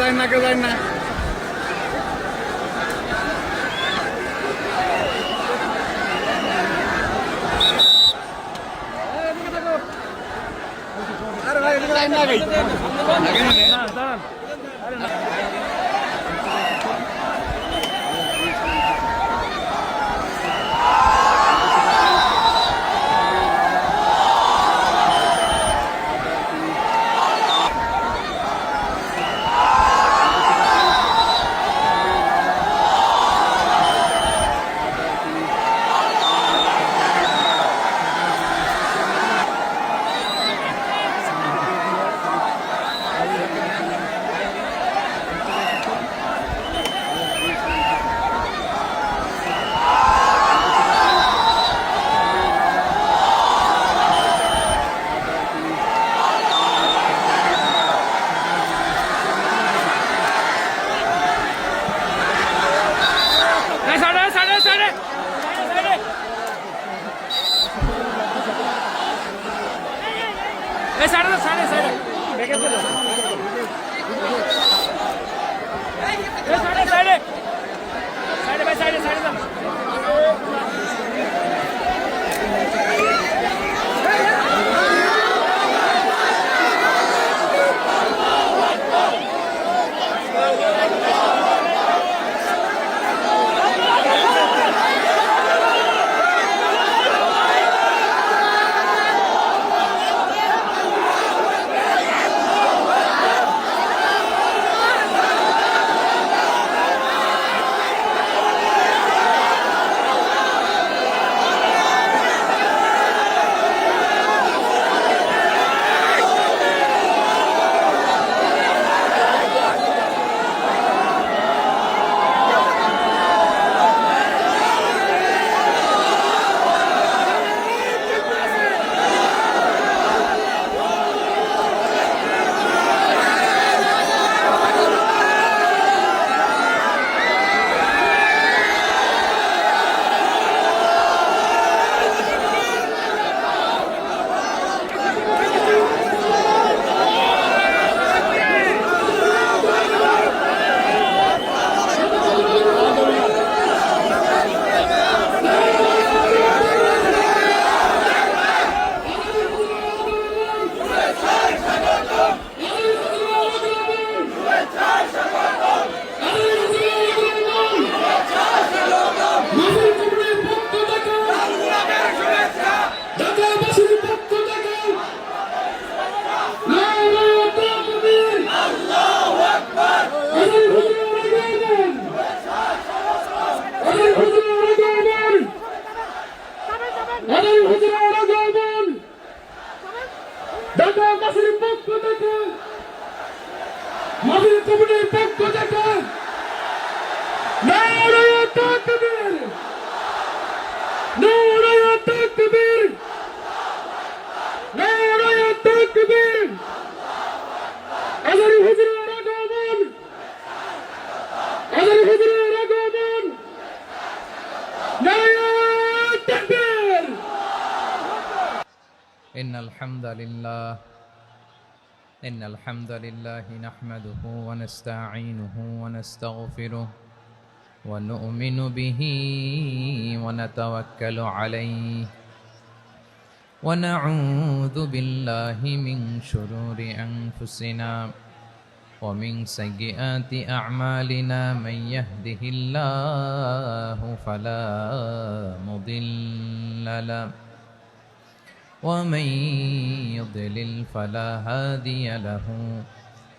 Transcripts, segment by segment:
যায় না, কেউ যায় না। আরে ভাই এদিকে লাইন না ভাই, না দাঁড়ান। إن الحمد لله نحمده ونستعينه ونستغفره ونؤمن به ونتوكل عليه ونعوذ بالله من شرور أنفسنا ومن سيئات أعمالنا من يهده الله فلا مضل له ومن يضلل فلا هادي له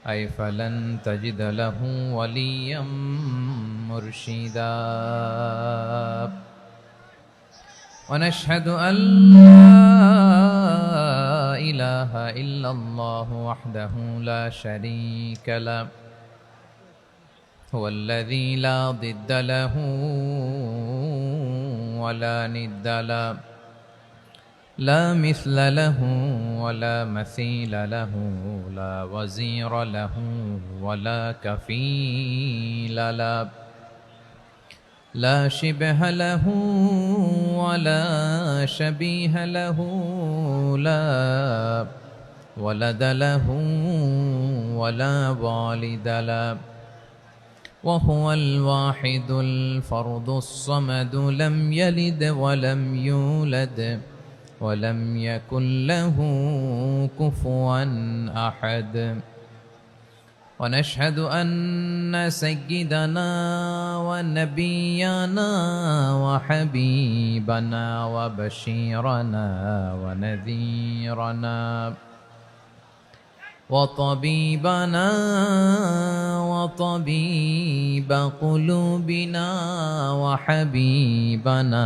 أي فلن تجد له وليا مرشدا ونشهد أن لا إله إلا الله وحده لا شريك له هو الذي لا ضد له ولا ند له لا مثل له ولا مثيل له لا وزير له ولا كفيل له لا شبه له ولا شبيه له لا ولد له ولا والد له وهو الواحد الفرد الصمد لم يلد ولم يولد ولم يكن له كفوا أحد ونشهد أن سيدنا ونبينا وحبيبنا وبشيرنا ونذيرنا وطبيبنا وطبيب قلوبنا وحبيبنا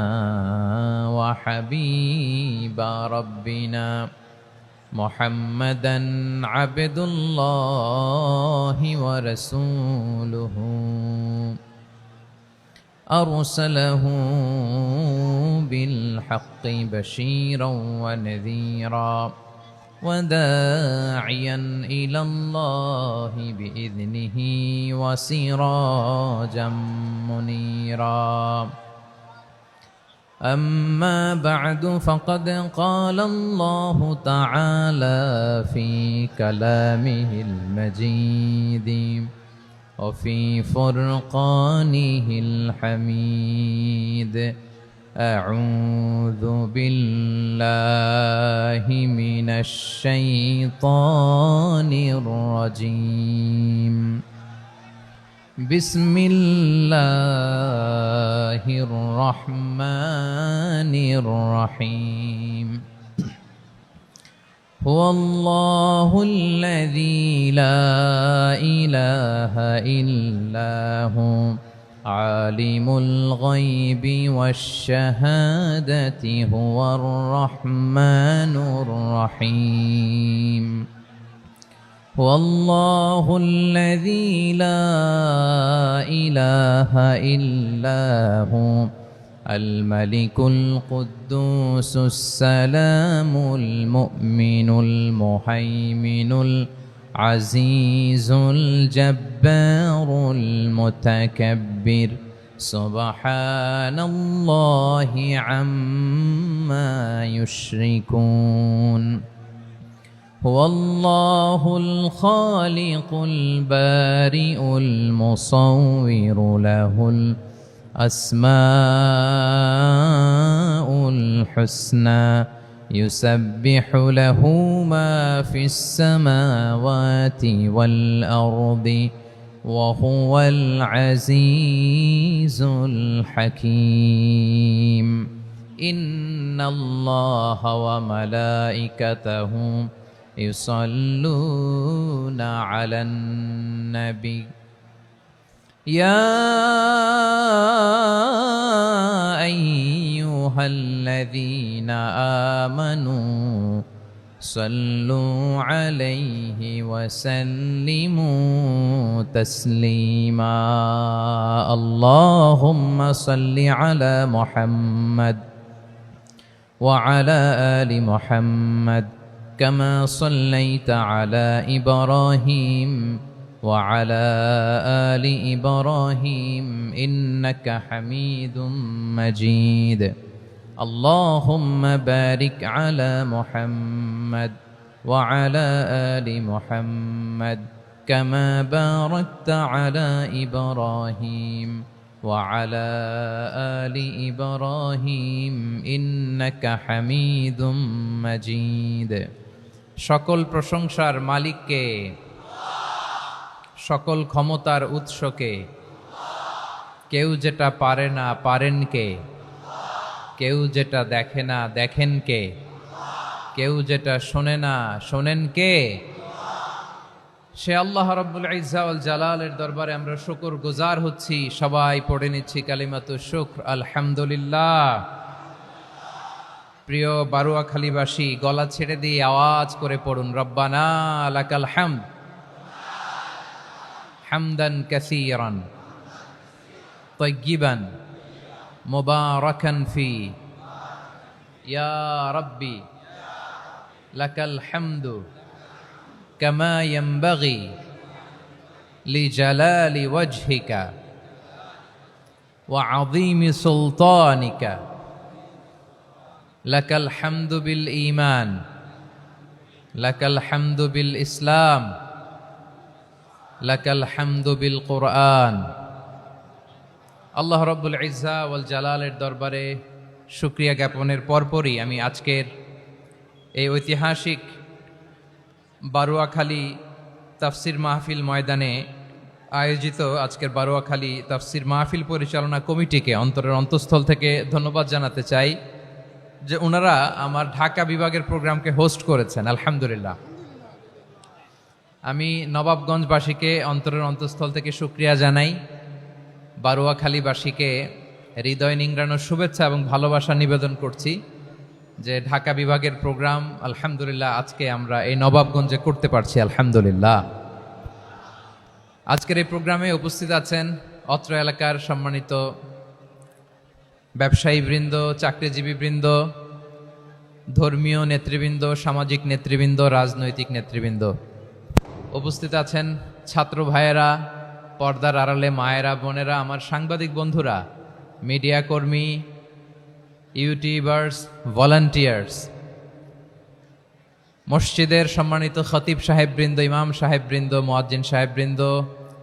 وحبيب ربنا محمدا عبد الله ورسوله أرسله بالحق بشيرا ونذيرا وداعيا إلى الله بإذنه وسراجا منيرا أما بعد فقد قال الله تعالى في كلامه المجيد وفي فرقانه الحميد أعوذ بالله من الشيطان الرجيم بسم الله الرحمن الرحيم هو الله الذي لا إله إلا هو عالم الغيب والشهادة هو الرحمن الرحيم هو الله الذي لا إله إلا هو الملك القدوس السلام المؤمن المهيمن العزيز الجبار المتكبر سبحان الله عما يشركون هو الله الخالق البارئ المصور له الأسماء الحسنى يسبح له ما في السماوات والأرض وهو العزيز الحكيم إن الله وملائكته يصلون على النبي يا أيها الذين آمنوا صلوا عليه وسلموا تسليما اللهم صل على محمد وعلى آل محمد كما صليت على إبراهيم وعلى آل إبراهيم إنك حميد مجيد اللهم بارك على محمد وعلى آل محمد كما باركت على إبراهيم وعلى آل إبراهيم إنك حميد مجيد সকল প্রশংসার মালিককে সকল ক্ষমতার উৎসকে কেউ যেটা পারে না পারেন কে কেউ যেটা দেখে না দেখেন কে কেউ যেটা শোনে না শোনেন কে সে আল্লাহ রাব্বুল ইজ্জা ওয়াল জালালের দরবারে আমরা শুকর গুজার হচ্ছি সবাই পড়ে নিচ্ছি কালিমাতু শুকর আলহামদুলিল্লাহ প্রিয় বারুয়াখালীবাসী গলা ছেড়ে দিয়ে আওয়াজ করে পড়ুন রব্বানা লাকাল হামদ হামদান কাসীরান طيبا مباركا فيه يا ربي لك الحمد كما ينبغي لجلال وجهك وعظيم سلطانك لك الحمد بالإيمان لك الحمد بالإسلام লাকাল হামদু বিল কুরআন। আল্লাহ রব্বুল ইজ্জা ওয়াল জালালের দরবারে শুকরিয়া জ্ঞাপনের পরপরই আমি আজকের এই ঐতিহাসিক বারোয়াখালী তাফসির মাহফিল ময়দানে আয়োজিত আজকের বারোয়াখালী তাফসির মাহফিল পরিচালনা কমিটিকে অন্তরের অন্তঃস্থল থেকে ধন্যবাদ জানাতে চাই যে ওনারা আমার ঢাকা বিভাগের প্রোগ্রামকে হোস্ট করেছেন। আলহামদুলিল্লাহ। আমি নবাবগঞ্জবাসীকে অন্তরের অন্তঃস্থল থেকে শুকরিয়া জানাই, বারোয়াখালীবাসীকে হৃদয় নিংড়ানোর শুভেচ্ছা এবং ভালোবাসা নিবেদন করছি যে ঢাকা বিভাগের প্রোগ্রাম আলহামদুলিল্লাহ আজকে আমরা এই নবাবগঞ্জে করতে পারছি। আলহামদুলিল্লাহ। আজকের এই প্রোগ্রামে উপস্থিত আছেন অত্র এলাকার সম্মানিত ব্যবসায়ীবৃন্দ, চাকরিজীবীবৃন্দ, ধর্মীয় নেতৃবৃন্দ, সামাজিক নেতৃবৃন্দ, রাজনৈতিক নেতৃবৃন্দ। উপস্থিত আছেন ছাত্র ভাইয়েরা, পর্দার আড়ালে মায়েরা, বোনেরা, আমার সাংবাদিক বন্ধুরা, মিডিয়া কর্মী, ইউটিউবার্স, ভলান্টিয়ার্স, মসজিদের সম্মানিত খতিব সাহেববৃন্দ, ইমাম সাহেববৃন্দ, মুয়াজ্জিন সাহেববৃন্দ,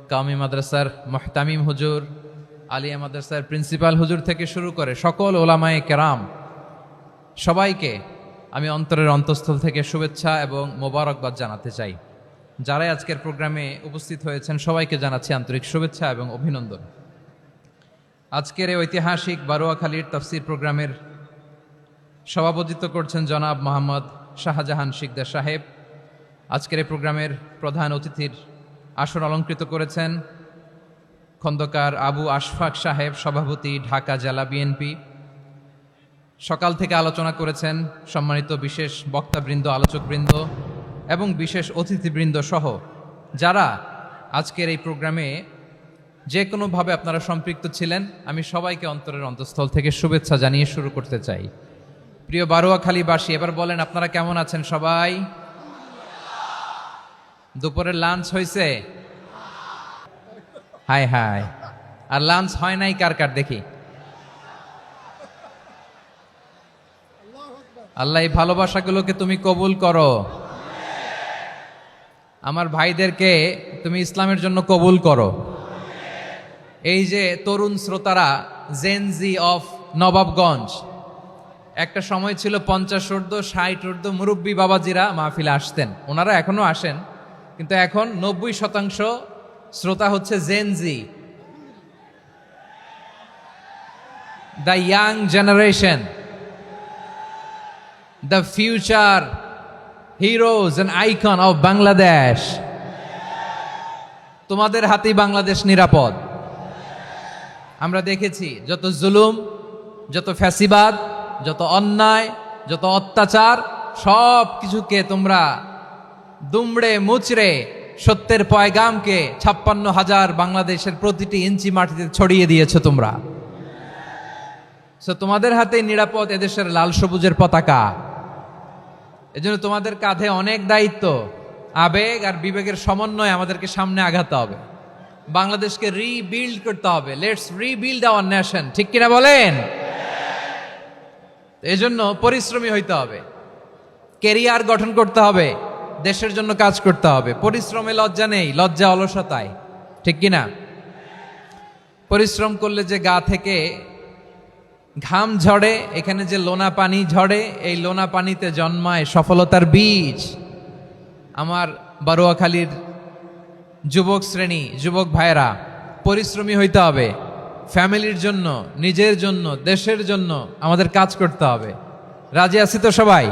কাওমি মাদ্রাসার মুহতামিম হুজুর, আলিয়া মাদ্রাসার প্রিন্সিপাল হুজুর থেকে শুরু করে সকল ওলামায়ে কেরাম, সবাইকে আমি অন্তরের অন্তঃস্থল থেকে শুভেচ্ছা এবং মোবারকবাদ জানাতে চাই। যারাই আজকের প্রোগ্রামে উপস্থিত হয়েছেন সবাইকে জানাচ্ছি আন্তরিক শুভেচ্ছা এবং অভিনন্দন। আজকের এই ঐতিহাসিক বারোয়াখালীর তাফসির প্রোগ্রামের সভাপতিত্ব করছেন জনাব মোহাম্মদ শাহজাহান শিকদার সাহেব। আজকের এই প্রোগ্রামের প্রধান অতিথির আসন অলঙ্কৃত করেছেন খন্দকার আবু আশফাক সাহেব, সভাপতি, ঢাকা জেলা বিএনপি। সকাল থেকে আলোচনা করেছেন সম্মানিত বিশেষ বক্তাবৃন্দ, আলোচকবৃন্দ এবং বিশেষ অতিথিবৃন্দ সহ যারা আজকের এই প্রোগ্রামে যে কোনোভাবে আপনারা সম্পৃক্ত ছিলেন, আমি সবাইকে অন্তরের অন্তঃস্থল থেকে শুভেচ্ছা জানিয়ে শুরু করতে চাই। প্রিয় বারোয়াখালীবাসী, এবার বলেন আপনারা কেমন আছেন সবাই? দুপুরের লাঞ্চ হয়েছে? High high. আর লাঞ্চ হয় নাই কার কার দেখি? আল্লাহ এই ভালোবাসাগুলোকে তুমি কবুল করো। আমার ভাইদেরকে তুমি ইসলামের জন্য কবুল করো। এই যে তরুণ শ্রোতারা, জেনজি অফ নবাবগঞ্জ, একটা সময় ছিল 50 ঊর্ধ্ব 60 ঊর্ধ্ব মুরব্বী বাবাজিরা মাহফিলে আসতেন, ওনারা এখনো আসেন, কিন্তু এখন 90% শ্রোতা হচ্ছে Gen Z, the young generation, the future heroes and icon of Bangladesh. তোমাদের হাতেই বাংলাদেশ নিরাপদ। আমরা দেখেছি যত জুলুম, যত ফ্যাসিবাদ, যত অন্যায়, যত অত্যাচার, সব কিছুকে তোমরা দুমড়ে মুচড়ে সত্যের পয়গামকে 56,000 বাংলাদেশের প্রতিটি ইঞ্চি মাটিতে ছড়িয়ে দিয়েছো তোমরা। তোমাদের হাতে নিরাপদ এদেশের লাল সবুজের পতাকা। এজন্য তোমাদের কাঁধে অনেক দায়িত্ব, আবেগ আর বিবেকের সমন্বয়ে আমাদেরকে সামনে আগাতে হবে, বাংলাদেশকে রিবিল্ড করতে হবে। লেটস রিবিল্ড আওয়ার নেশন, ঠিক কিনা বলেন? এজন্য পরিশ্রমী হইতে হবে, কেরিয়ার গঠন করতে হবে, দেশের জন্য কাজ করতে হবে। পরিশ্রমে লজ্জা নেই, লজ্জা অলসতায়, ঠিক কিনা? পরিশ্রম করলে যে গা থেকে ঘাম ঝরে, এখানে যে লোনা পানি ঝরে, এই লোনা পানিতে জন্মায় সফলতার বীজ। আমার বারোয়াখালীর যুবক শ্রেণী, যুবক ভাইয়েরা, পরিশ্রমী হইতে হবে, ফ্যামিলির জন্য, নিজের জন্য, দেশের জন্য আমাদের কাজ করতে হবে। রাজি আছি তো সবাই?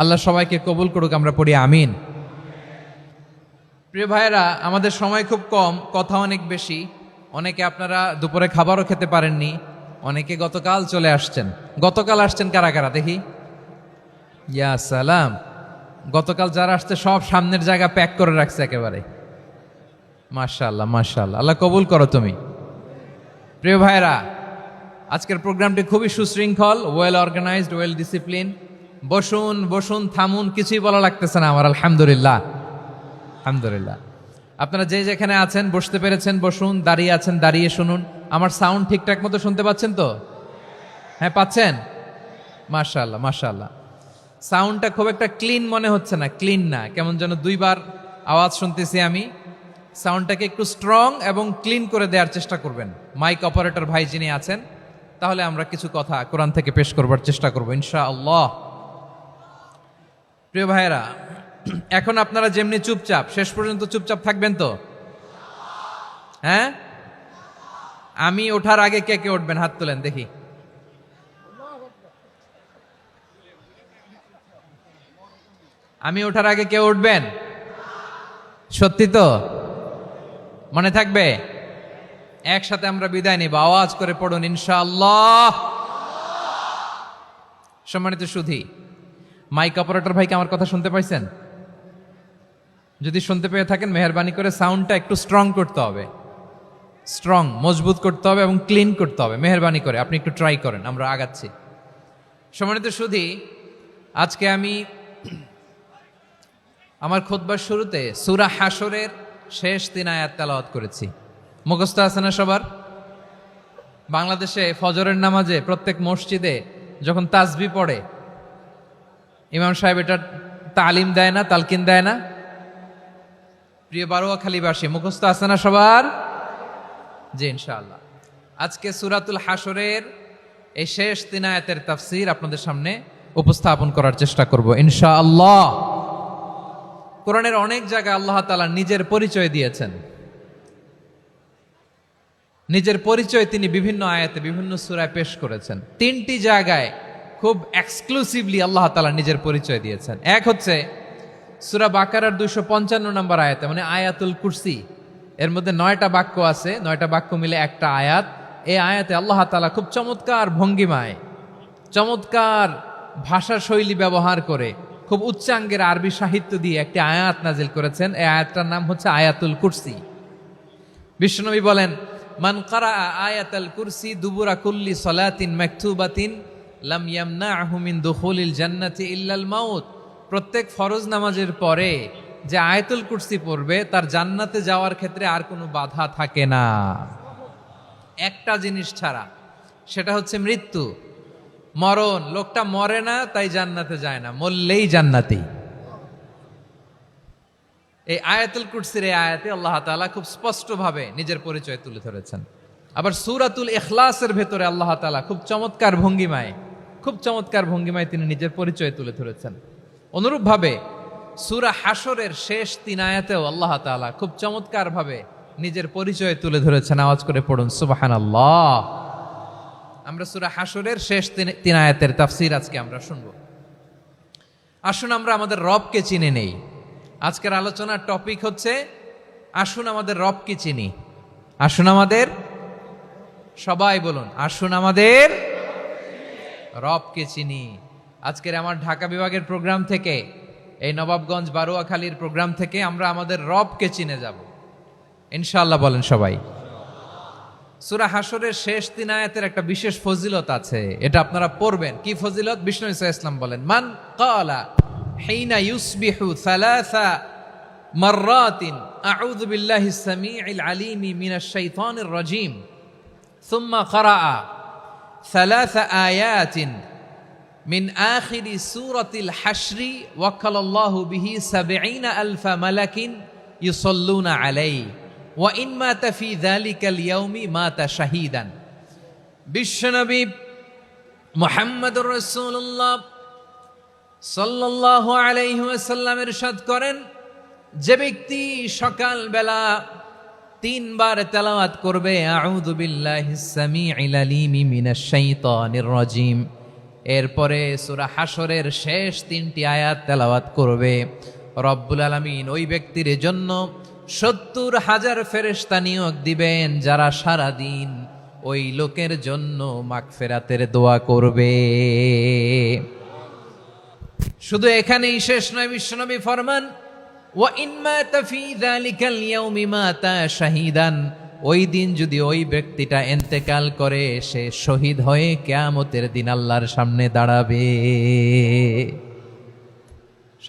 আল্লাহ সবাইকে কবুল করুক, আমরা পড়ি আমিন। প্রিয় ভাইয়েরা, আমাদের সময় খুব কম, কথা অনেক বেশি। অনেকে আপনারা দুপুরে খাবারও খেতে পারেননি, অনেকে গতকাল চলে আসছেন। গতকাল আসছেন কারা কারা দেখি? ইয়া সালাম। গতকাল যারা আসছে সব সামনের জায়গা প্যাক করে রাখছে একেবারে। মাশাআল্লাহ, মাশাআল্লাহ, আল্লাহ কবুল করো তুমি। প্রিয় ভাইয়েরা, আজকের প্রোগ্রামটি খুবই সুশৃঙ্খল, ওয়েল অর্গানাইজড, ওয়েল ডিসিপ্লিন। বসুন বসুন, থামুন, কিছুই বলা লাগতেছে না আমার। আলহামদুলিল্লাহ, আলহামদুলিল্লাহ। আপনারা যে যেখানে আছেন বসতে পেরেছেন বসুন, দাঁড়িয়ে আছেন দাঁড়িয়ে শুনুন। আমার সাউন্ড ঠিকঠাক মতো শুনতে পাচ্ছেন তো? হ্যাঁ, পাচ্ছেন? মাশাআল্লাহ, মাশাআল্লাহ। সাউন্ডটা খুব একটা ক্লিন মনে হচ্ছে না, ক্লিন না, কেমন যেন দুইবার আওয়াজ শুনতেছি আমি। সাউন্ডটাকে একটু স্ট্রং এবং ক্লিন করে দেওয়ার চেষ্টা করবেন। মাইক অপারেটর ভাই যিনি আছেন, তাহলে আমরা কিছু কথা কোরআন থেকে পেশ করবার চেষ্টা করবো ইনশাআল্লাহ। প্রিয় ভাইয়েরা, এখন আপনারা যেমনি চুপচাপ, শেষ পর্যন্ত চুপচাপ থাকবেন তো? হ্যাঁ, আমি ওঠার আগে কে কে উঠবেন হাত তোলেন দেখি। আমি ওঠার আগে কে উঠবেন? সত্যি তো? মনে থাকবে? একসাথে আমরা বিদায় নিব, আওয়াজ করে পড়ুন ইনশাআল্লাহ। সম্মানিত সুধী, মাইক অপারেটর ভাইকে আমার কথা শুনতে পাইছেন? যদি শুনতে পেয়ে থাকেন, মেহেরবানি করে সাউন্ডটা একটু স্ট্রং করতে হবে, স্ট্রং মজবুত করতে হবে এবং ক্লিন করতে হবে। মেহেরবানি করে আপনি একটু ট্রাই করেন, আমরা আগাচ্ছি। সম্মানিত সুধী, আজকে আমি আমার খুতবার শুরুতে সূরা হাশরের শেষ 3 আয়াত তেলাওয়াত করেছি। মুখস্থ আছে না সবার? বাংলাদেশে ফজরের নামাজে প্রত্যেক মসজিদে যখন তাসবিহ পড়ে, ইমাম সাহেব এটা তালিম দেয় না, তালকিন দেয় না? প্রিয় বারোয়াখালীবাসী, মুখস্থ আছে না সবার? জি ইনশাআল্লাহ। আজকে সূরাতুল হাশরের এই শেষ 3 আয়াতের তাফসীর আপনাদের সামনে উপস্থাপন করার চেষ্টা করব ইনশাআল্লাহ। কোরআনের অনেক জায়গায় আল্লাহ তাআলা নিজের পরিচয় দিয়েছেন। নিজের পরিচয় তিনি বিভিন্ন আয়াতে বিভিন্ন সূরায় পেশ করেছেন। 3টি জায়গায় খুব এক্সক্লুসিভলি আল্লাহ তাআলা নিজের পরিচয় দিয়েছেন। এক হচ্ছে সূরা বাকারার 255 নম্বর আয়াতে, মানে আয়াতুল কুরসি। এর মধ্যে 9টা বাক্য আছে, 9টা বাক্য মিলে একটা আয়াত। এই আয়াতে আল্লাহ তাআলা খুব চমৎকার ভঙ্গিমায়, চমৎকার ভাষা শৈলী ব্যবহার করে, খুব উচ্চাঙ্গের আরবি সাহিত্য দিয়ে একটি আয়াত নাজিল করেছেন। এই আয়াতটার নাম হচ্ছে আয়াতুল কুরসি। বিশ্বনবী বলেন, মান কারা আয়াতুল কুরসি দুবুরা কুল্লি সালাতিন মাকতুবাতিন লাম ইয়ামনাহু মিন দুখুলিল জান্নাতি ইল্লাল মাউত। প্রত্যেক ফরজ নামাজের পরে যে আয়াতুল কুরসি পড়বে, তার জান্নাতে যাওয়ার ক্ষেত্রে আর কোনো বাধা থাকে না, একটা জিনিস ছাড়া, সেটা হচ্ছে মৃত্যু, মরণ। লোকটা মরে না তাই জান্নাতে যায় না, মরলেই জান্নাতি। এই আয়াতুল কুরসির এই আয়াতে আল্লাহ তাআলা খুব স্পষ্টভাবে নিজের পরিচয় তুলে ধরেছেন। আবার সূরাতুল ইখলাসের ভেতরে আল্লাহ তাআলা খুব চমৎকার ভঙ্গিমায় তিনি নিজের পরিচয় তুলে ধরেছেন। অনুরূপভাবে সূরা হাশরের শেষ 3 আয়াতেও আল্লাহ তাআলা খুব চমৎকার ভাবে নিজের পরিচয় তুলে ধরেছেন। আওয়াজ করে পড়ুন সুবহানাল্লাহ। আমরা সূরা হাশরের শেষ 3 আয়াতের তাফসীর আজকে আমরা শুনব। আসুন আমরা আমাদের রবকে চিনে নেই। আজকের আলোচনার টপিক হচ্ছে আসুন আমাদের রবকে চিনি। আসুন আমাদের, সবাই বলুন, আসুন আমাদের রবকে চিনি। আজকের আমার ঢাকা বিভাগের প্রোগ্রাম থেকে, এই নবাবগঞ্জ বারোয়াখালীর প্রোগ্রাম থেকে আমরা আমাদের রবকে চিনে যাব ইনশাআল্লাহ। বলেন সবাই। সূরা হাশরের শেষ 3 আয়াতের একটা বিশেষ ফজিলত আছে, এটা আপনারা পড়বেন। কি ফজিলত? বিষ্ণু ইসা ইসলাম বলেন, মান ক্বালা হিনা ইউসবিহু সালাসা মাররাতিন আউযু বিল্লাহিস সামিউল আলিম মিনাশ শাইতানির রাজীম সুম্মা ক্বারাআ সালাসা আয়াতিন মিন আখিরি সূরাতিল হাশরি ওয়াক্কালাল্লাহু বিহি ৭০,০০০ মালাকিন ইউসাল্লুনা আলাইহি ওয়া ইন মাতা ফি যালিকাল ইয়াউমি মাতা শাহীদান। বিশ্বনবী মুহাম্মদুর রাসূলুল্লাহ সাল্লাল্লাহু আলাইহি ওয়াসাল্লাম ইরশাদ করেন, যে ব্যক্তি সকাল বেলা 3 বার তেলাওয়াত করবে আউযু বিল্লাহিস সামিউল আলিম মিনাশ শাইতানির রাজীম, এরপরে সূরা হাশরের শেষ 3টি আয়াত তেলাওয়াত করবে, রব্বুল আলামিন ওই ব্যক্তির জন্য ৭০,০০০ ফেরেশতা নিয়োগ দিবেন, যারা সারা দিন ওই লোকের জন্য মাগফিরাতের দোয়া করবে। শুধু এখানেই শেষ নয়, বিশ্বনবী ফরমান, ওয়া ইন মাতা ফি যালিকাল ইয়াউমি মাতা শাহীদান, ওই দিন যদি ওই ব্যক্তিটা ইন্তেকাল করে, সে শহীদ হয়ে কিয়ামতের দিন আল্লাহর সামনে দাঁড়াবে।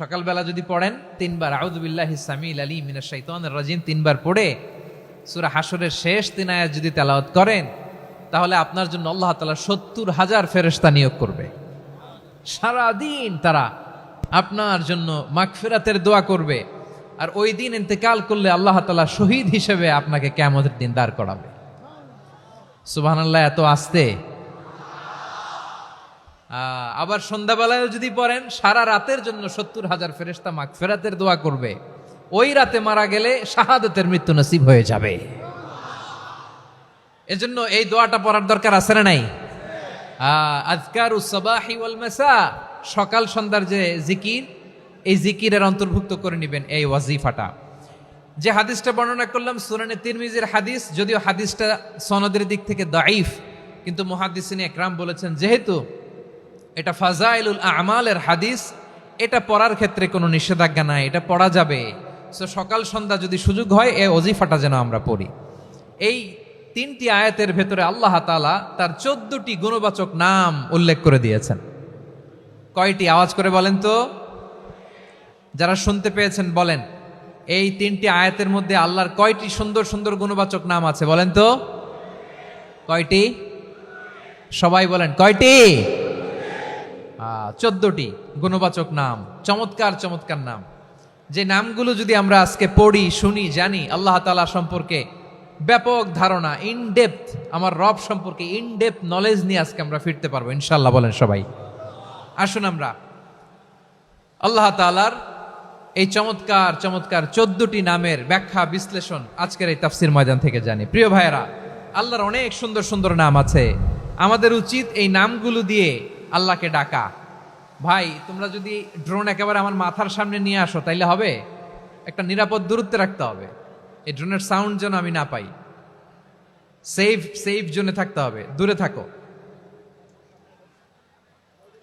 সকালবেলা যদি পড়েন 3 বার আউযু বিল্লাহিস সামিউল আলিম মিনাশ শাইতানির রাজীম 3 বার পড়ে সূরা হাশরের শেষ 3 আয়াত যদি তেলাওয়াত করেন, তাহলে আপনার জন্য আল্লাহ তাআলা ৭০,০০০ ফেরেশতা নিয়োগ করবে। সারা দিন তারা আপনার জন্য মাগফিরাতের দোয়া করবে। আর ওই দিন ইন্তেকাল করলে আল্লাহ তাআলা শহীদ হিসেবে আপনাকে কিয়ামতের দিন দাঁড় করাবে। সুবহানাল্লাহ, এত আস্তে। আবার সন্ধ্যাবেলায়ও যদি পড়েন, সারা রাতের জন্য 70,000 ফেরেশতা মাগফিরাতের দোয়া করবে। ওই রাতে মারা গেলে শাহাদাতের মৃত্যু নসিব হয়ে যাবে। এজন্য এই দোয়াটা পড়ার দরকার আছে না নাই? আযকারুস সাবাহি ওয়াল মাসা, সকাল সন্ধ্যার যে জিকির, এই জিকিরের অন্তর্ভুক্ত করে নেবেন এই ওয়াজিফাটা। যে হাদিসটা বর্ণনা করলাম সুনানে তিরমিজির হাদিস, যদিও হাদিসটা সনদের দিক থেকে দাঈফ, কিন্তু মুহাদ্দিসিন একরাম বলেছেন যেহেতু এটা ফাজাইলুল আমালের হাদিস, এটা পড়ার ক্ষেত্রে কোনো নিষেধাজ্ঞা নাই, এটা পড়া যাবে। সো সকাল সন্ধ্যা যদি সুযোগ হয় এই ওয়াজিফাটা যেন আমরা পড়ি। এই 3টি আয়াতের ভেতরে আল্লাহ তাআলা তার 14টি গুণবাচক নাম উল্লেখ করে দিয়েছেন। কয়টি? আওয়াজ করে বলেন তো, যারা শুনতে পেয়েছেন বলেন, এই 3টি আয়াতের মধ্যে আল্লাহর কয়টি সুন্দর সুন্দর গুণবাচক নাম আছে বলেন তো? কয়টি? সবাই বলেন কয়টি? 14টি গুণবাচক নাম, চমৎকার চমৎকার নাম। যে নামগুলো যদি আমরা আজকে পড়ি, শুনি, জানি, আল্লাহ তাআলা সম্পর্কে ব্যাপক ধারণা, ইনডেপথ, আমার রব সম্পর্কে ইনডেপথ নলেজ নিয়ে আজকে আমরা ফিরতে পারবো ইনশাআল্লাহ। বলেন সবাই। আসুন আমরা আল্লাহ তাআলার এই চমৎকার চমৎকার 14টি নামের ব্যাখ্যা বিশ্লেষণ আজকের এই তাফসীর ময়দান থেকে জানি। প্রিয় ভাইয়েরা, আল্লাহর অনেক সুন্দর সুন্দর নাম আছে। আমাদের উচিত এই নামগুলো দিয়ে আল্লাহকে ডাকা। ভাই, তোমরা যদি ড্রোন একেবারে আমার মাথার সামনে নিয়ে আসো তাইলে হবে? একটা নিরাপদ দূরত্বে রাখতে হবে, এই ড্রোনের সাউন্ড যেন আমি না পাই। সেফ জোনে থাকতে হবে, দূরে থাকো।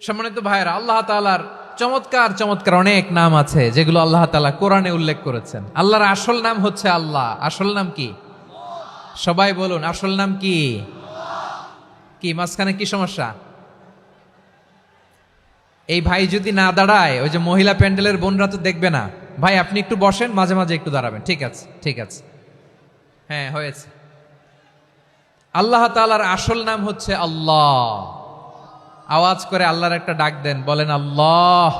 সম্মানিত ভাইয়েরা, আল্লাহ তাআলার চমৎকার চমৎকার অনেক নাম আছে যেগুলো আল্লাহ তাআলা কোরআনে উল্লেখ করেছেন। আল্লাহর আসল নাম হচ্ছে আল্লাহ। আসল নাম কি? সবাই বলুন, আসল নাম কি? কি মাঝখানে কি সমস্যা? এই ভাই যদি না দাঁড়ায়, ওই যে মহিলা প্যান্ডেলের বোনরা তো দেখবে না। ভাই আপনি একটু বসেন, মাঝে মাঝে একটু দাঁড়াবেন। ঠিক আছে, ঠিক আছে, হ্যাঁ হয়েছে। আল্লাহ তাআলার আসল নাম হচ্ছে আল্লাহ। আওয়াজ করে আল্লাহর একটা ডাক দেন, বলেন আল্লাহ।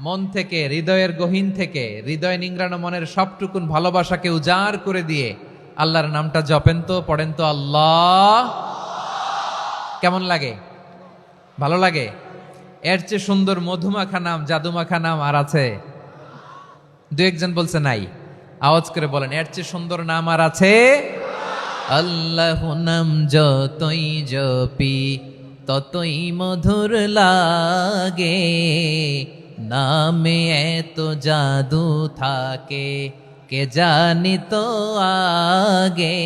মন থেকে, হৃদয়ের গহীন থেকে, হৃদয় নিংড়ানো মনের সবটুকুন ভালোবাসাকে উজাড় করে দিয়ে আল্লাহর নামটা জপেন তো, পড়েন তো আল্লাহ। কেমন লাগে? ভালো লাগে? এর চেয়ে সুন্দর মধুমাখা নাম, জাদুমাখা নাম আর আছে? দু একজন বলছে নাই। আওয়াজ করে বলেন, এর চেয়ে সুন্দর নাম আর আছে? আল্লাহ নাম যতই জপি ততই মধুর লাগে, নামে এত জাদু থাকে কে জানি তো আগে।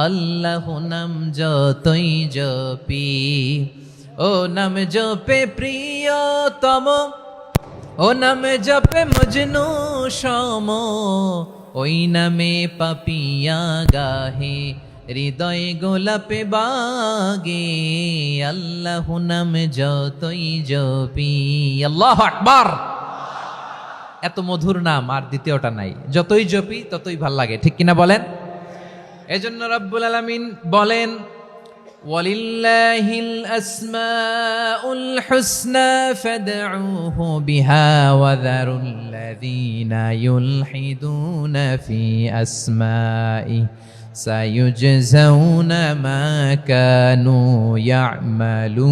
আল্লাহ নাম যতই জপি, ও নাম জপে প্রিয়তম, ও নাম জপে মজনু সম, ওই নামে পাপিয়া গাহে হৃদয় গোলাপে বাগে। আল্লাহ নাম যতই জপি। আল্লাহু আকবার। এত মধুর নাম আর দ্বিতীয়টা নাই। যতই জপি ততই ভাল লাগে, ঠিক কিনা বলেন? এজন্য রব্বুল আলামিন বলেন, ওয়ালিল্লাহিল আসমাউল হুসনা ফাদউহু বিহা ওয়া যারুল্লাযীনা ইউলহিদুনা ফি আসমাই সায়ুজজাউনা মা কানু ইয়ামালুন।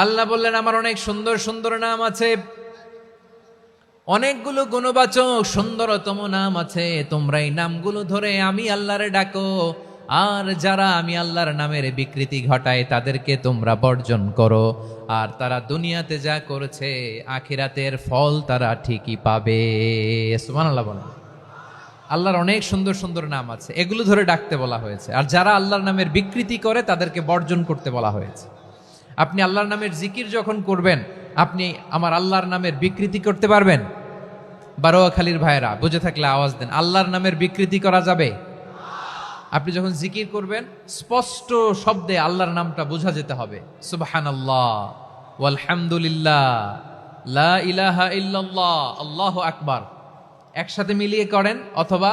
আল্লাহ বললেন, আমার অনেক সুন্দর সুন্দর নাম আছে, অনেকগুলো গুণবাচক সুন্দরতম নাম আছে। তোমরা এই নামগুলো ধরে আমি আল্লাহরে ডাকো, আর যারা আমি আল্লাহর নামের বিকৃতি ঘটায় তাদেরকে তোমরা বর্জন করো। আর তারা দুনিয়াতে যা করেছে আখিরাতের ফল তারা ঠিকই পাবে। সুবহানাল্লাহ বলেন। আল্লাহর অনেক সুন্দর সুন্দর নাম আছে, এগুলো ধরে ডাকতে বলা হয়েছে। আর যারা আল্লাহর নামের বিকৃতি করে তাদেরকে বর্জন করতে বলা হয়েছে। আপনি আল্লাহর নামের জিকির যখন করবেন, আপনি আমার আল্লাহর নামের বিকৃতি করতে পারবেন? বারোয়াখালীর ভাইরা বুঝে থাকলে আওয়াজ দেন, আল্লাহর নামের বিকৃতি করা যাবে? আপনি যখন জিকির করবেন স্পষ্ট শব্দে আল্লাহর নামটা বোঝা যেতে হবে। সুবহানাল্লাহ, ওয়ালহামদুলিল্লাহ, লা ইলাহা ইল্লাল্লাহ, আল্লাহু আকবার। একসাথে মিলিয়ে করেন অথবা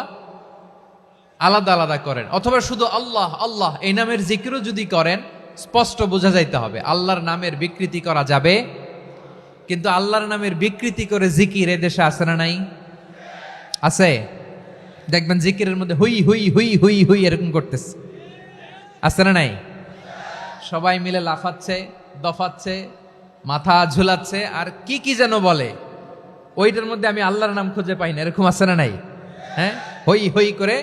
আলাদা আলাদা করেন, অথবা শুধু আল্লাহ আল্লাহ এই নামের জিকিরও যদি করেন স্পষ্ট বোঝা যাইতে হবে। আল্লাহর নামের বিকৃতি করা যাবে, কিন্তু আল্লাহর নামের বিকৃতি করে জিকির এদেশে আছে না নাই? আছে। দেখবেন জিকিরের মধ্যে হুই হুই হুই হুই হুই এরকম করতেছে, আছে না নাই? সবাই মিলে লাফাচ্ছে, দফাচ্ছে, মাথা ঝুলাচ্ছে, আর কি কি যেন বলে, ওইটার মধ্যে আমি আল্লাহর নাম খুঁজে পাই না, এরকম আছে না নাই? হ্যাঁ, হই হই করে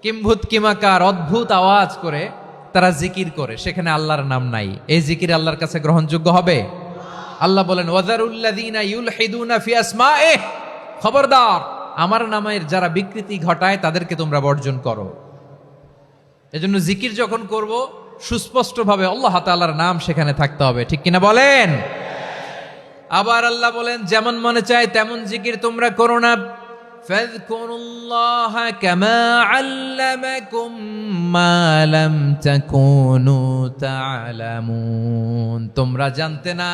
কিম্ভূত কিমাকার অদ্ভুত আওয়াজ করে তারা জিকির করে, সেখানে আল্লাহর নাম নাই। এই জিকির আল্লাহর কাছে গ্রহণযোগ্য হবে? আল্লাহ বলেন ওয়াযারুল্লাযীনা ইউলহিদুনা ফি আসমাইহি, খবরদার আমার নামের যারা বিকৃতি ঘটায় তাদেরকে তোমরা বর্জন করো। এজন্য জিকির যখন করব সুস্পষ্টভাবে আল্লাহ তাআলার নাম সেখানে থাকতে হবে, ঠিক কিনা বলেন? আবার আল্লাহ বলেন যেমন মনে চায় তেমন জিকির তোমরা করো না। ফাযকুরুল্লাহা কামা আল্লামাকুম মা লাম তাকুনু তা'লামুন, তোমরা জানতে না,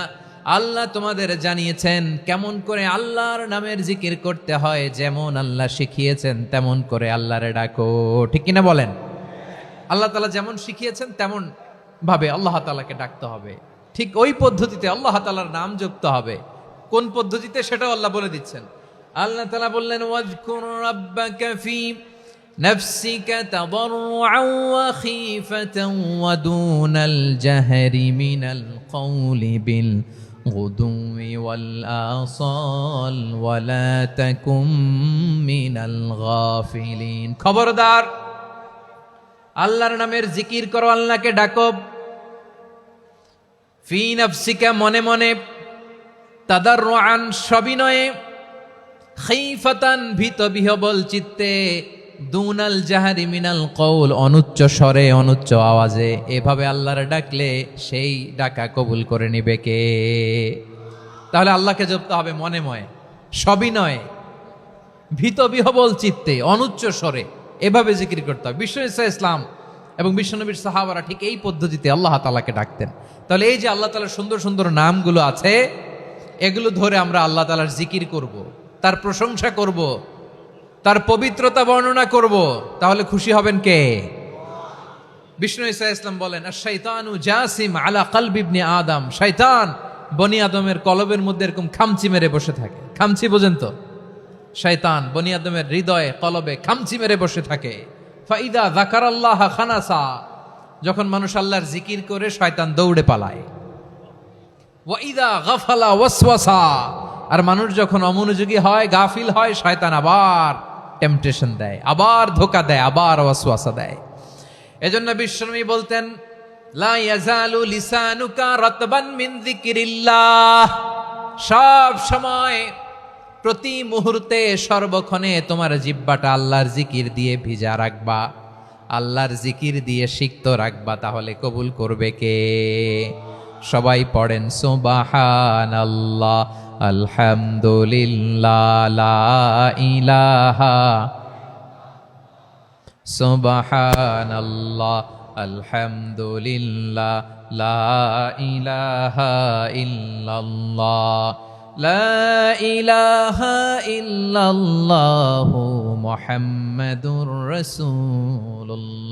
আল্লাহ তোমাদের জানিয়েছেন কেমন করে আল্লাহর নামের জিকির করতে হয়, যেমন আল্লাহ শিখিয়েছেন তেমন করে আল্লাহরে ডাকো, ঠিক কিনা বলেন? আল্লাহ তাআলা যেমন শিখিয়েছেন তেমন ভাবে আল্লাহ তাআলাকে ডাকতে হবে, ঠিক ওই পদ্ধতিতে আল্লাহ তাআলার নাম যুক্ত হবে। কোন পদ্ধতিতে সেটাও আল্লাহ বলে দিচ্ছেন। আল্লাহ তাআলা বললেন ওয়াজকুর রাব্বাকা ফি নাফসিকা তাদাররুআন ওয়া খীফাতান ওয়া দুনাল জাহরি মিনাল কওলি বিল গুদুই ওয়াল আসাল ওয়া লা তাকুম মিনাল গাফিলিন, খবরদার আল্লাহর নামের জিকির করো, আল্লাহকে ডাকো। ফি নাফসিকা মনে মনে, তাদাররুআন সবিনয়ে, খাইফাতান ভীত বিহবল চিত্তে, দুনাল জাহারি মিনাল কওল অনুচ্চ স্বরে অনুচ্চ আওয়াজে। এভাবে আল্লাহর ডাকলে সেই ডাকা কবুল করে নিবে কে? তাহলে আল্লাহকে জপতে হবে মনে মনে, সবিনয়ে, ভীত বিহবল চিত্তে, অনুচ্চ স্বরে, এভাবে জিকির করতে হবে। বিশ্ব ইসলাম এবং বিশ্বনবীর সাহাবারা ঠিক এই পদ্ধতিতে আল্লাহ তাআলাকে ডাকতেন। তাহলে এই যে আল্লাহ তাআলার সুন্দর সুন্দর নামগুলো আছে, এগুলো ধরে আমরা আল্লাহ তাআলার জিকির করব, তার প্রশংসা করব, তার পবিত্রতা বর্ণনা করব, তাহলে খুশি হবেন কে? বিষ্ণু ঈসা ইসলাম বলেন আশ-শাইতানু জাসিম আলা কলবি ইবনে আদম, শয়তান বনি আদমের কলবের মধ্যে এরকম খামচি মেরে বসে থাকে। খামচি বোঝেন তো? শয়তান বনি আদমের হৃদয়ে কলবে খামচি মেরে বসে থাকে। ফাইদা যাকারাল্লাহ খানাসা, যখন মানুষ আল্লাহর জিকির করে শয়তান দৌড়ে পালায়। ওয়াইদা গাফালা ওয়াসওয়াসা, আর মানুষ যখন অমনোযোগী হয়, গাফিল হয়, শয়তান আবার টেম্পটেশন দেয়, আবার ধোঁকা দেয়, আবার ওয়াসওয়াসা দেয়। এজন্য বিশ্বনবী বলতেন লা ইয়াজালু লিসানুকা রাতবান মিন যিকরিল্লাহ, সব সময় প্রতি মুহূর্তে সর্বক্ষণে তোমার জিহ্বাটা আল্লাহর জিকির দিয়ে ভিজা রাখবা, আল্লাহর জিকির দিয়ে সিক্ত রাখবা, তাহলে কবুল করবে কে? সবাই পড়েন সুবহানাল্লাহ আলহামদুলিল্লাহ লা ইলাহা, সুবহানাল্লাহ আলহামদুলিল্লাহ লা ইলাহা ইল্লাল্লাহ লা ইলাহা ইল্লাল্লাহু মুহাম্মাদুর রাসূলুল্লাহ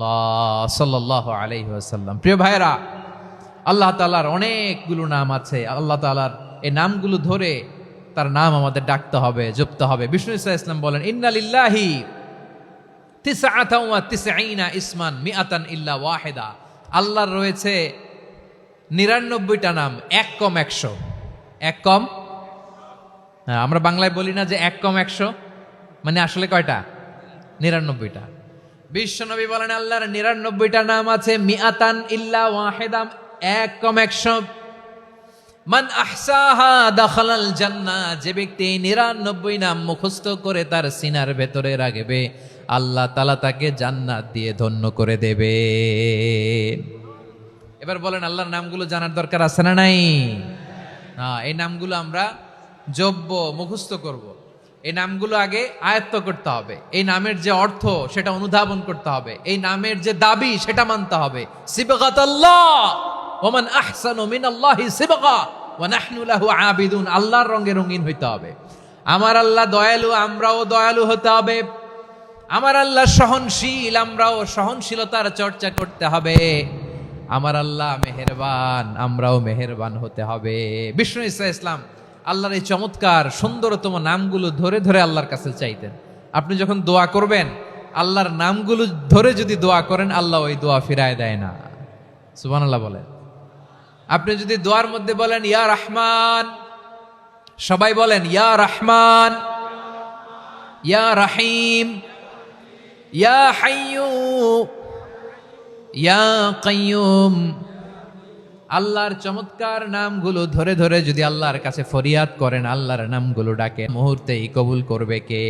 সাল্লাল্লাহু আলাইহি ওয়াসাল্লাম। প্রিয় ভাইরা, আল্লাহ তাআলার অনেকগুলো নাম আছে। আল্লাহ তাআলার এই নামগুলো ধরে তার নাম আমাদের ডাকতে হবে, জপতে হবে। বিষ্ণু ইসলাম বলেন ইন্না লিল্লাহি তিসআতান ওয়া তিসঈনা ইসমান মিআতান ইল্লা ওয়াহিদা, আল্লাহর রয়েছে 99টা নাম, এক কম 100। এক কম, আমরা বাংলায় বলি না যে এক কম 100, মানে আসলে কয়টা? 99টা। বিশ্বনবী বলেন আল্লাহর 99টা নাম আছে, মিআতান ইল্লা ওয়াহিদা, এক কম 100। মান আহসাহা দাখালাল জান্নাহ, যে ব্যক্তি 99 নাম মুখস্থ করে তার সিনার ভেতরে রাখবে, আল্লাহ তাআলা তাকে জান্নাত দিয়ে ধন্য করে দেবে। এবার বলেন আল্লাহর নামগুলো জানার দরকার আছে না নাই? এই নামগুলো আমরা জপব, মুখস্থ করব। এই নামগুলো আগে আয়ত্ত করতে হবে। এই নামের যে অর্থ সেটা অনুধাবন করতে হবে। এই নামের যে দাবি সেটা মানতে হবে। সিবগাতাল্লাহ ওয়া মান আহসানু মিনাল্লাহি সিবগা ওয়া নাহনু লাহু আবিদুন, আল্লাহর রঙে রঙিন হইতে হবে। আমার আল্লাহ দয়ালু, আমরাও দয়ালু হতে হবে। আমার আল্লাহ সহনশীল, আমরাও সহনশীলতার চর্চা করতে হবে। আমার আল্লাহ মেহেরবান, আমরাও মেহেরবান হতে হবে। বিষ্ণু ঈসা ইসলাম আল্লাহর এই চমৎকার সুন্দরতম নামগুলো ধরে ধরে আল্লাহর কাছে চাইতেন। আপনি যখন দোয়া করবেন, আল্লাহর নামগুলো ধরে যদি দোয়া করেন, আল্লাহ ওই দোয়া ফিরায় দেয় না। সুবহানাল্লাহ বলেন। আপনি যদি দোয়ার মধ্যে বলেন ইয়া রহমান, সবাই বলেন ইয়া রহমান, ইয়া রহিম, ইয়া হাইয়্যু, ইয়া কাইয়্যুম, আল্লাহর চমৎকার নামগুলো ধরে ধরে যদি আল্লাহর কাছে ফরিয়াদ করেন, আল্লাহর নামগুলো ডাকে, মুহূর্তেই কবুল করবে কে?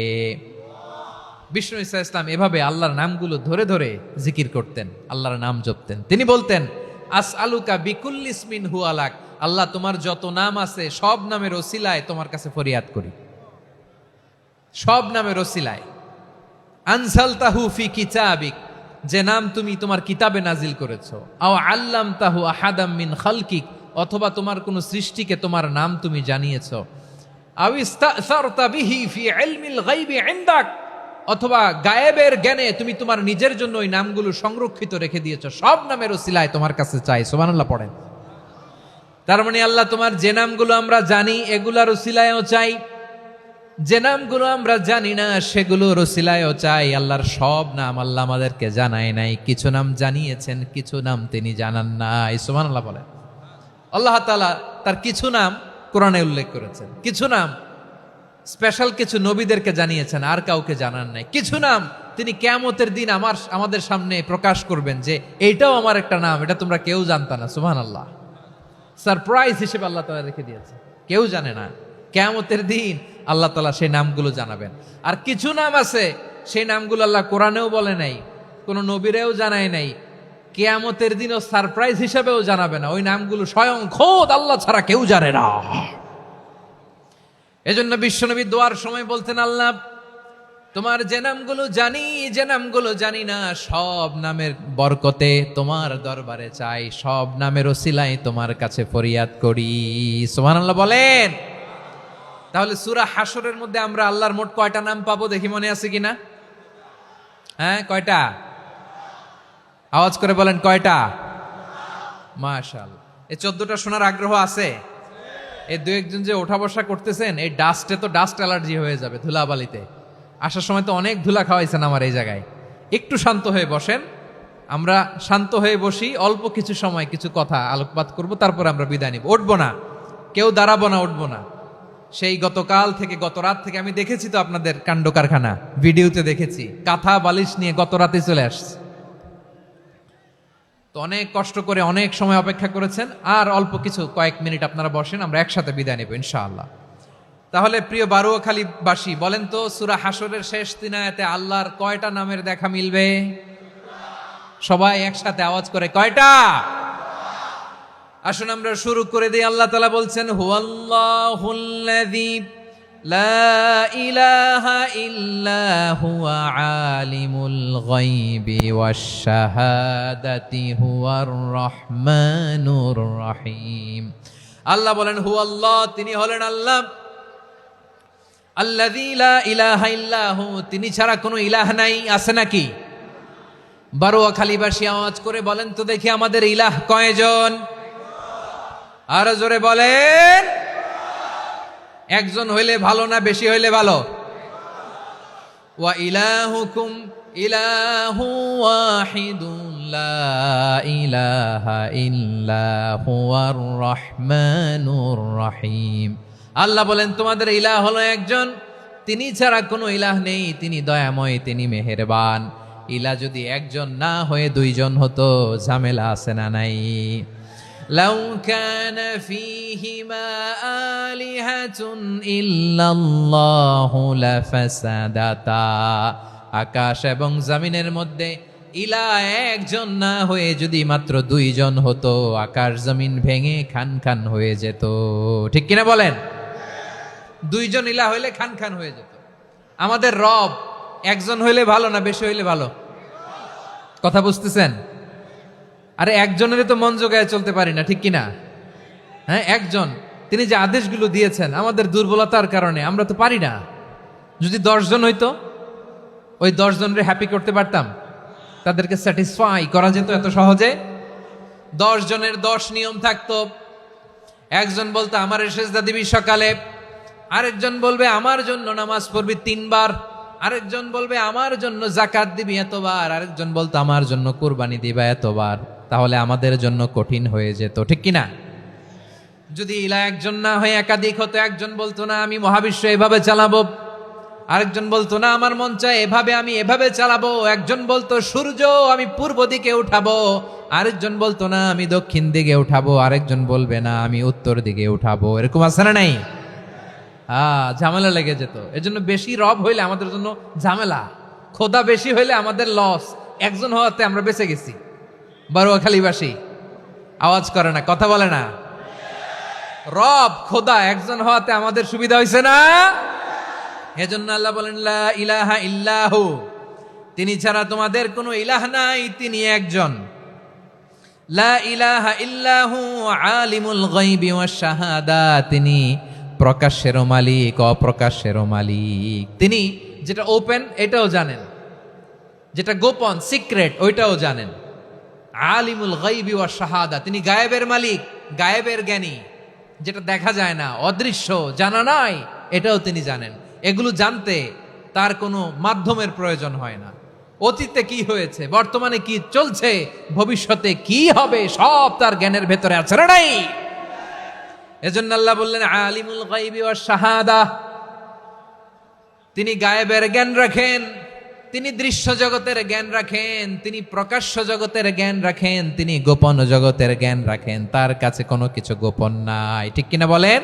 বিষ্ণু ঈসা ইসলাম এভাবে আল্লাহর নামগুলো ধরে ধরে জিকির করতেন, আল্লাহর নাম জপতেন। তিনি বলতেন আসআলুকা বিকুল্লি ইসমিন হুয়া লাক, আল্লাহ তোমার যত নাম আছে সব নামের ওসিলায় তোমার কাছে ফরিয়াদ করি, সব নামের ওসিলায়। আনসালতাহু ফি কিতাবিক, যে নাম তুমি তোমার কিতাবে নাজিল করেছো। আও আল্লামতাহু আহাদাম মিন খালকিক, অথবা তোমার কোন সৃষ্টিকে তোমার নাম তুমি জানিয়েছো। আও ইস্তাসারতা বিহি ফি ইলমিল গায়বি ইনদাক, অথবা গায়েবের জ্ঞানে তুমি তোমার নিজের জন্য ওই নামগুলো সংরক্ষিত রেখে দিয়েছো। সব নামের ওসিলায় তোমার কাছে চাই। সুবহানাল্লাহ পড়েন। তার মানে আল্লাহ তোমার যে নামগুলো আমরা জানি এগুলার ওসিলায়ও চাই, যে নামগুলো আমরা জানি না সেগুলোর ওসিলায়ও চাই। আল্লাহর সব নাম আল্লাহ আমাদেরকে জানায় নাই, কিছু নাম জানিয়েছেন, কিছু নাম তিনি জানান নাই। সুবহানাল্লাহ বলেন। আল্লাহ তাআলা তার কিছু নাম কোরআনে উল্লেখ করেছেন, কিছু নাম স্পেশাল কিছু নবীদেরকে জানিয়েছেন, আর কাউকে জানান নাই। কিছু নাম তিনি কিয়ামতের দিন আমাদের সামনে প্রকাশ করবেন যে এইটাও আমার একটা নাম, এটা তোমরা কেউ জানতা না। সুবহানাল্লাহ, সারপ্রাইজ হিসেবে আল্লাহ তাআলা রেখে দিয়েছে, কেউ জানে না। কিয়ামতের দিন আল্লাহ তাআলা সেই নামগুলো জানাবেন। আর কিছু নাম আছে সেই নামগুলো আল্লাহ কোরআনেও বলে নাই, কোন নবীরেও জানায় নাই, কিয়ামতের দিনও সারপ্রাইজ হিসেবেও জানাবে না। ওই নামগুলো স্বয়ং খোদ আল্লাহ ছাড়া কেউ জানে না। এজন্য বিশ্বনবী দোয়ার সময় বলতেন, আল্লাহ তোমার যে নামগুলো জানি, যে নামগুলো জানি না, সব নামের বরকতে তোমার দরবারে চাই, সব নামের ওসিলায় তোমার কাছে ফরিয়াদ করি। সুবহানাল্লাহ বলেন। তাহলে সূরা হাশরের মধ্যে আমরা আল্লাহর মোট কয়টা নাম পাবো দেখি, মনে আছে কিনা? হ্যাঁ, কয়টা? আওয়াজ করে বলেন কয়টা? মাশাআল্লাহ। এই 14টা শোনার আগ্রহ আছে? এই দু একজন যে ওঠা বসা করতেছেন, এই ডাস্টে তো ডাস্ট অ্যালার্জি হয়ে যাবে, ধুলাবালিতে আসার সময় তো অনেক ধুলা খাওয়াইছেন আমার এই জায়গায়। একটু শান্ত হয়ে বসেন, আমরা শান্ত হয়ে বসি, অল্প কিছু সময় কিছু কথা আলোকপাত করব, তারপর আমরা বিদায় নিব। উঠবো না, কেউ দাঁড়াবো না, উঠবো না। সেই গতকাল থেকে, গত রাত থেকে আমি দেখেছি তো আপনাদের কাণ্ড কারখানা, ভিডিওতে দেখেছি, কাঁথা বালিশ নিয়ে গত রাতে চলে আসছে। তো অনেক কষ্ট করে অনেক সময় অপেক্ষা করেছেন, আর অল্প কিছু কয়েক মিনিট আপনারা বসেন, আমরা একসাথে বিদায় নেব ইনশাআল্লাহ। তাহলে প্রিয় বারুয়াখালীবাসী, বলেন তো সূরা হাশরের শেষ 3 আয়াতে আল্লাহর কয়টা নামের দেখা মিলবে? সবাই একসাথে আওয়াজ করে কয়টা? আসুন আমরা শুরু করে দিই। আল্লাহ তাআলা বলছেন, হুয়াল্লাহুল্লাযী লা ইলাহা ইল্লা হুয়া আলিমুল গায়বি ওয়াশ শাহাদাতি হুয়ার রহমানুর রহিম। আল্লাহ বলেন হুয়াল্লাহ, তিনি হলেন আল্লাহ, আল্লাযী লা ইলাহা ইল্লা হু, তিনি ছাড়া কোনো ইলাহ নাই। আছে নাকি? বারুয়াখালীবাসী আওয়াজ করে বলেন তো দেখি, আমাদের ইলাহ কয়জন? আরো জোরে বলেন। একজন হইলে ভালো না বেশি হইলে ভালো? ওয়া ইলাহুকুম ইলাহু ওয়াহিদুন লা ইলাহা ইল্লা হুয়ার রহমানুর রহিম। আল্লাহ বলেন তোমাদের ইলাহ হলো একজন, তিনি ছাড়া কোনো ইলাহ নেই, তিনি দয়াময়, তিনি মেহেরবান। ইলাহ যদি একজন না হয়ে দুইজন হতো, ঝামেলা আছে না নাই? লাউ কানা ফীহিমা আলিহাতুন ইল্লাল্লাহু লাফাসাদাতা, আকাশ এবং জমিনের মধ্যে ইলাহ একজন না হয়ে যদি মাত্র দুইজন হতো, আকাশ জমিন ভেঙে খান খান হয়ে যেত। ঠিক কিনা বলেন? দুইজন ইলাহ হইলে খান খান হয়ে যেত। আমাদের রব একজন হইলে ভালো না বেশি হইলে ভালো? কথা বুঝতেছেন? আরে একজনের তো মন জোগায় চলতে পারি না, ঠিক কিনা? হ্যাঁ, একজন, তিনি যে আদেশগুলো দিয়েছেন আমাদের দুর্বলতার কারণে আমরা তো পারি না। যদি 10 জন হইতো, ওই 10 জনের হ্যাপি করতে পারতাম, তাদেরকে স্যাটিসফাই করা যেত এত সহজে। 10 জনের 10 নিয়ম থাকতো। একজন বলতো আমার সেজদা দিবি সকালে, আরেকজন বলবে আমার জন্য নামাজ পড়বি 3 বার, আরেকজন বলবে আমার জন্য যাকাত দিবি এতবার, আরেকজন বলতো আমার জন্য কুরবানি দিবা এতবার। তাহলে আমাদের জন্য কঠিন হয়ে যেত, ঠিক কিনা? যদি ইলা একজন না হয়ে একাধিক হতো, একজন বলতো না আমি মহাবিশ্ব এভাবে চালাবো, আরেকজন বলতো না আমার মন চায় এভাবে, আমি এভাবে চালাবো, একজন বলতো সূর্য আমি পূর্ব দিকে উঠাবো, আরেকজন বলতো না আমি দক্ষিণ দিকে উঠাবো, আরেকজন বলবে না আমি উত্তর দিকে উঠাবো। এরকম আছে না নাই? ঝামেলা লেগে যেত। এজন্য বেশি রব হইলে আমাদের জন্য ঝামেলা, খোদা বেশি হইলে আমাদের লস। একজন হওয়াতে আমরা বেঁচে গেছি। বারোয়াখালীবাসী আওয়াজ করে না, কথা বলে না। রব খোদা একজন হওয়াতে আমাদের সুবিধা হয়েছে না? এজন্য আল্লাহ বলেন লা ইলাহা ইল্লাহু, তিনি ছাড়া তোমাদের কোনো ইলাহ নাই, তিনি একজন। লা ইলাহা ইল্লাহু আলিমুল গায়বি ওয়াশ শাহাদা, তিনি প্রকাশেরও মালিক অপ্রকাশেরও মালিক। তিনি যেটা ওপেন এটাও জানেন, যেটা গোপন সিক্রেট ওইটাও জানেন। আলিমুল গায়বি ওয়াশ শাহাদা, তিনি গায়েবের মালিক, গায়েবের জ্ঞানী, যেটা দেখা যায় না, অদৃশ্য, জানা নাই, এটাও তিনি জানেন। এগুলো জানতে তার কোনো মাধ্যমের প্রয়োজন হয় না। অতীতে কি হয়েছে, বর্তমানে কি চলছে, ভবিষ্যতে কি হবে, সব তার জ্ঞানের ভেতরে আছে না নাই? এজন্য আল্লাহ বললেন আলিমুল গায়বি ওয়াশ শাহাদা, তিনি গায়েবের জ্ঞান রাখেন, তিনি দৃশ্য জগতের জ্ঞান রাখেন, তিনি প্রকাশ্য জগতের জ্ঞান রাখেন, তিনি গোপন জগতের জ্ঞান রাখেন। তার কাছে কোনো কিছু গোপন নাই, ঠিক কিনা বলেন?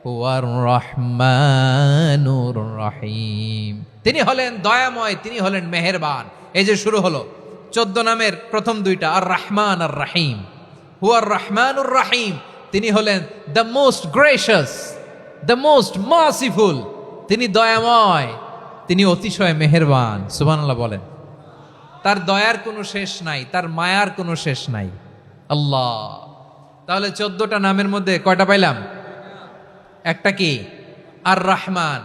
হুয়ার রহমানুর রহিম, তিনি হলেন দয়াময়, তিনি হলেন মেহেরবান। এই যে শুরু হলো 14 নামের প্রথম 2টা, আর রহমান আর রহিম। হুয়ার রহমানুর রহিম, তিনি হলেন the most gracious, the most merciful, তিনি দয়াময়, তিনি অতিশয় মেহেরবান। সুবহানাল্লাহ বলেন। তার দয়ার কোনো শেষ নাই, তার মায়ার কোনো শেষ নাই। আল্লাহ, তাহলে 14টা নামের মধ্যে কয়টা পাইলাম? একটা কি? আর রহমান।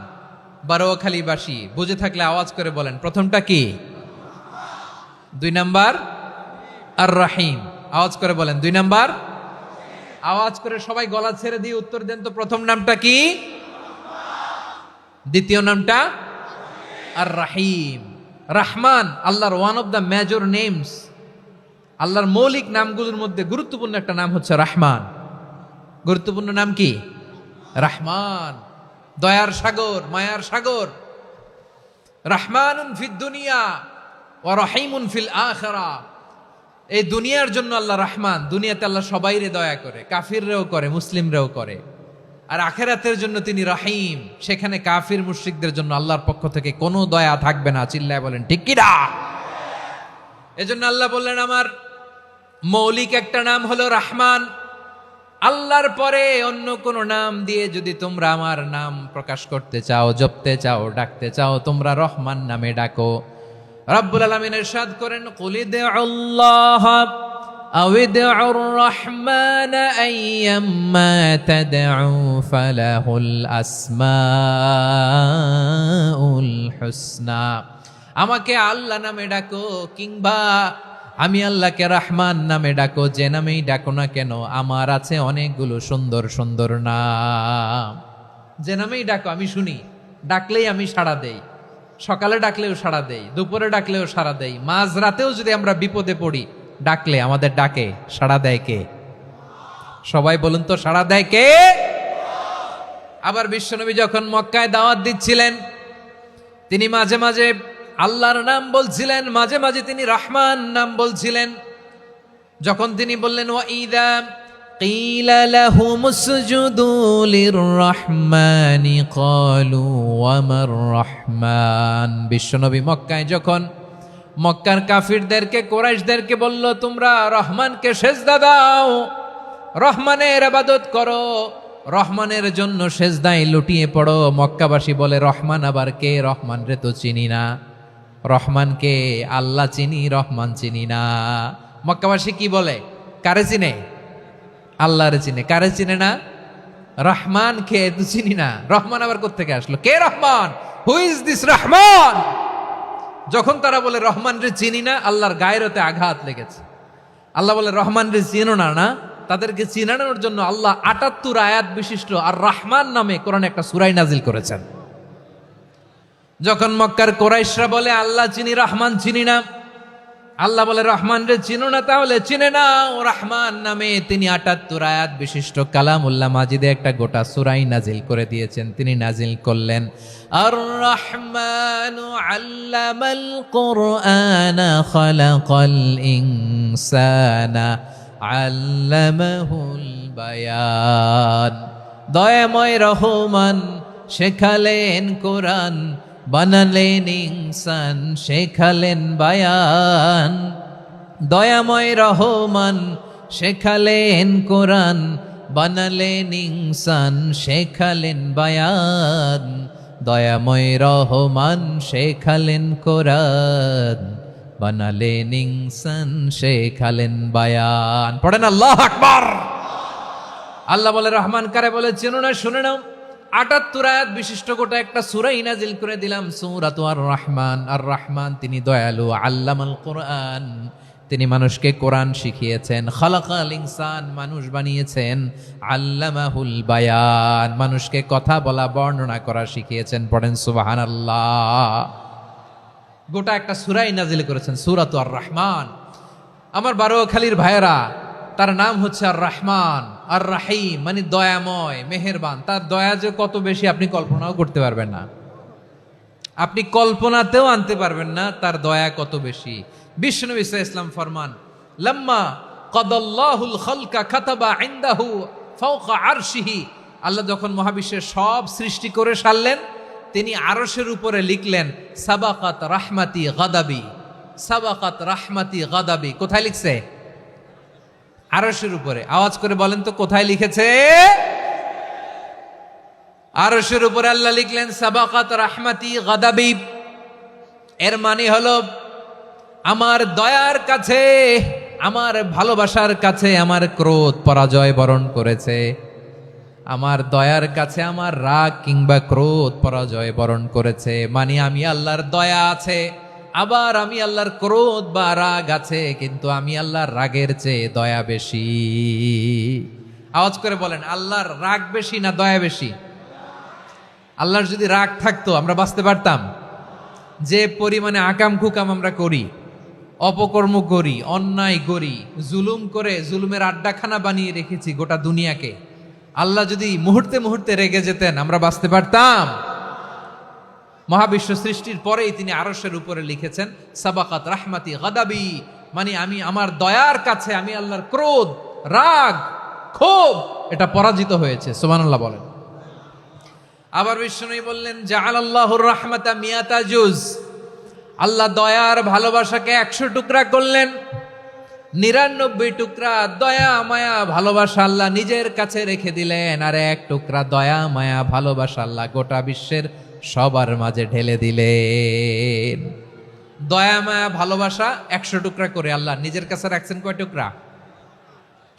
বারোয়াখালীবাসী বুঝে থাকলে আওয়াজ করে বলেন, প্রথমটা কি? 2 নাম্বার আর রহিম। আওয়াজ করে বলেন 2 নাম্বার। আওয়াজ করে সবাই গলা ছেড়ে দিয়ে উত্তর দেন তো, প্রথম নামটা কি? দ্বিতীয় নামটা? আর রহিম। রহমান আল্লাহর one of the major names, আল্লাহর মৌলিক নামগুলোর মধ্যে গুরুত্বপূর্ণ একটা নাম হচ্ছে রহমান। গুরুত্বপূর্ণ নাম কি? রহমান, দয়ার সাগর, মায়ার সাগর। রহমানুন ফিদ দুনিয়া ওয়া রহিমুন ফিল আখিরাহ। এই দুনিয়ার জন্য আল্লাহ রহমান, দুনিয়াতে আল্লাহ সবাইরে দয়া করে, কাফিররেও করে, মুসলিমরেও করে। আর আখিরাতের জন্য তিনি রহিম, সেখানে কাফির মুশরিকদের জন্য আল্লাহর পক্ষ থেকে কোনো দয়া থাকবে না। চিল্লায় বলেন ঠিক কি না? এজন্য আল্লাহ বললেন আমার মৌলিক একটা নাম হলো রহমান। আল্লাহর পরে অন্য কোন নাম দিয়ে যদি তোমরা আমার নাম প্রকাশ করতে চাও, জপতে চাও, ডাকতে চাও, তোমরা রহমান নামে ডাকো। রব্বুল আলামিন ইরশাদ করেন কুলিদুল্লাহ আউইদুর রহমান আইয়াম্মা তাদউ ফালাহুল আসমাউল হুসনা। আমাকে আল্লাহ নামে ডাকো, কিংবা আমি আল্লাহকে রহমান নামে ডাকো, যে নামেই ডাকো না কেন আমার আছে অনেকগুলো সুন্দর সুন্দর নাম। যে নামেই ডাকো আমি শুনি, ডাকলেই আমি সাড়া দেই। সকালে ডাকলেও সাড়া দেই, দুপুরে ডাকলেও সাড়া দেই, মাঝরাতেও যদি আমরা বিপদে পড়ি ডাকলে আমাদের ডাকে সাড়া দেয় কে? সবাই বলুন তো, সাড়া দেয় কে? আবার বিশ্বনবী যখন মক্কায় দাওয়াত দিচ্ছিলেন, তিনি মাঝে মাঝে আল্লাহর নাম বলছিলেন, মাঝে মাঝে তিনি রহমান নাম বলছিলেন। যখন তিনি বললেন ওয়াইদা কিলা লাহুমুসজুদু লিররহমানি ক্বালু ওয়ামার রহমান। বিশ্বনবী মক্কায় যখন মক্কার কাফিরদেরকে, কুরাইশদেরকে বলল তোমরা রহমানকে সেজদা দাও, রহমানের ইবাদত করো, রহমানের জন্য সেজদায় লুটিয়ে পড়ো, মক্কাবাসী বলে রহমান আবার কে? রহমান রে তো চিনি না। রহমানকে আল্লাহ চিনি, রহমান চিনি না। মক্কাবাসী কি বলে? কারে চিনে? আল্লাহরে চিনে। কারে চিনে না? রহমান কে তো চিনি না। রহমান আবার কোত্থেকে আসলো? কে Rahman? Who is this Rahman? যখন তারা বলে রহমান রে চিনি না, আল্লাহর গায়রতে আঘাত লেগেছে। আল্লাহ বলে রহমান রে চিনো না, না তাদেরকে চিনানোর জন্য আল্লাহ ৭৮ আয়াত বিশিষ্ট আর রহমান নামে কোরআনে একটা সূরা নাজিল করেছেন। যখন মক্কার কুরাইশরা বলে আল্লাহ চিনি রহমান চিনি না, আল্লাহ বলে রহমান রে চিনো না, তাহলে চিনে নাও রহমান নামে তিনি ৭৮ আয়াত বিশিষ্ট কালামুল্লাহ মাজিদে একটা গোটা সূরাই নাজিল করে দিয়েছেন। তিনি নাজিল করলেন আর রহমানু আল্লামাল কুরআনা খালাকাল ইনসানা আল্লামাহুল বায়ান। দয়াময় রহমান শেখালেন কোরআন, বানালেন ইনসান শেখালেন বায়ান। দয়াময় রহমান শেখালেন কোরআন, বানালেন ইনসান শেখালেন বায়ান। দয়াময় রহমান শেখালেন কোরআন, বানালেন ইনসান শেখালেন বায়ান। পড়েন আল্লাহু আকবার। আল্লাহ বলে রহমান কারে বলে চেনো না, শুনে নাও। ৭৮ আয়াত বিশিষ্ট গোটা একটা সূরাই নাজিল করে দিলাম, সূরাতু আর রহমান। আর রহমান তিনি দয়ালু, আল্লামাল কোরআন তিনি মানুষকে কোরআন শিখিয়েছেন, খালাকাল ইনসান মানুষ বানিয়েছেন, আল্লামাহুল বায়ান মানুষকে কথা বলা বর্ণনা করা শিখিয়েছেন। পড়েন সুবহানাল্লাহ। গোটা একটা সূরাই নাজিল করেছেন, সূরাতু আর রহমান। আমার বারোয়াখালীর ভাইয়েরা, তার নাম হচ্ছে আর রহমান আর রাহিম, মানে দয়াময় মেহেরবান। তার দয়া যে কত বেশি আপনি কল্পনাও করতে পারবেন না, আপনি কল্পনাতেও আনতে পারবেন না তার দয়া কত বেশি। বিশ্বনবী সাল্লাল্লাহু আলাইহি ওয়াসাল্লাম ফরমান, লাম্মা কাদাল্লাহুল খালকা কাতাবা ইনদাহু ফাওকা আরশিহি। আল্লাহ যখন মহাবিশ্বের সব সৃষ্টি করে সারলেন, তিনি আরশের উপরে লিখলেন সাবাকাত রাহমাতি গাদাবি। সাবাকাত রাহমাতি গাদাবি কোথায় লিখছে? আরশের উপরে। আওয়াজ করে বলেন তো কোথায় লিখেছে? আরশের উপরে আল্লাহ লিখলেন সাবাকাত রাহমাতি গাদাবি। এর মানে হলো আমার দয়ার কাছে, আমার ভালোবাসার কাছে আমার ক্রোধ পরাজয় বরণ করেছে। আমার দয়ার কাছে আমার রাগ কিংবা ক্রোধ পরাজয় বরণ করেছে। মানে আমি আল্লাহর দয়া আছে, আবার আমি আল্লাহর ক্রোধ বা রাগ আছে, কিন্তু আমি আল্লাহর রাগের চেয়ে দয়া বেশি। আওয়াজ করে বলেন আল্লাহর রাগ বেশি না দয়া বেশি? আল্লাহর যদি রাগ থাকতো আমরা বাঁচতে পারতাম? যে পরিমাণে আকাম খুকাম আমরা করি, অপকর্ম করি, অন্যায় করি, জুলুম করে জুলুমের আড্ডাখানা বানিয়ে রেখেছি গোটা দুনিয়াকে, আল্লাহ যদি মুহূর্তে মুহূর্তে রেগে যেতেন আমরা বাঁচতে পারতাম? মহাবিশ্ব সৃষ্টির পরেই তিনি আরশের উপরে লিখেছেন সাবাকাত রাহমাতি গাদাবি, মানে আমি আমার দয়ার কাছে আমি আল্লাহর ক্রোধ, রাগ, ক্ষোভ এটা পরাজিত হয়েছে। সুবহানাল্লাহ বলেন। আবার বিষ্ণু বললেন জাআলাল্লাহুর রাহমাতা মিয়াতা জুজ। আল্লাহ দয়ার ভালোবাসাকে 100 টুকরা করলেন, 99 টুকরা দয়া মায়া ভালোবাসা আল্লাহ নিজের কাছে রেখে দিলেন, আর 1 টুকরা দয়া মায়া ভালোবাসা আল্লাহ গোটা বিশ্বের সবার মাঝে ঢেলে দিলেন। দয়া মায়া ভালোবাসা 100 টুকরা করে আল্লাহ নিজের কাছে রাখছেন কয় টুকরা?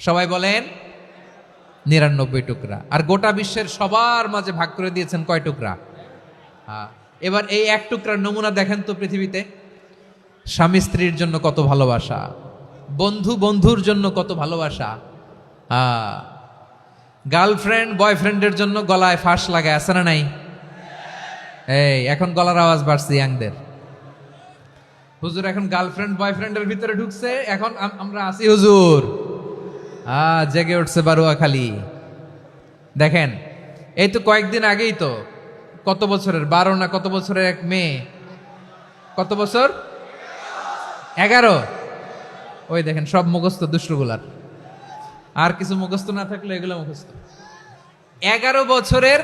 সবাই বলেন 99 টুকরা। আর গোটা বিশ্বের সবার মাঝে ভাগ করে দিয়েছেন কয় টুকরা? এবার এই 1 টুকরার নমুনা দেখেন তো পৃথিবীতে। স্বামী স্ত্রীর জন্য কত ভালোবাসা, বন্ধু বন্ধুর জন্য কত ভালোবাসা, গার্লফ্রেন্ড বয়ফ্রেন্ডের জন্য গলায় ফাঁস লাগায়, আছে না নাই? এই এখন গলার আওয়াজ বাড়ছে ইয়াংদের। হুজুর এখন গার্লফ্রেন্ড বয়ফ্রেন্ডের ভিতরে ঢুকছে, এখন আমরা আছি হুজুর। জেগে উঠছে বারোয়াখালী। দেখেন এই তো কয়েকদিন আগেই তো, কত বছরের 12 না কত বছরের এক মেয়ে, কত বছর? 11। ওই দেখেন সব মুখস্থ দুষ্টগুলার, আর কিছু মুখস্থ না থাকলে এগুলো মুখস্থ। 11 বছরের,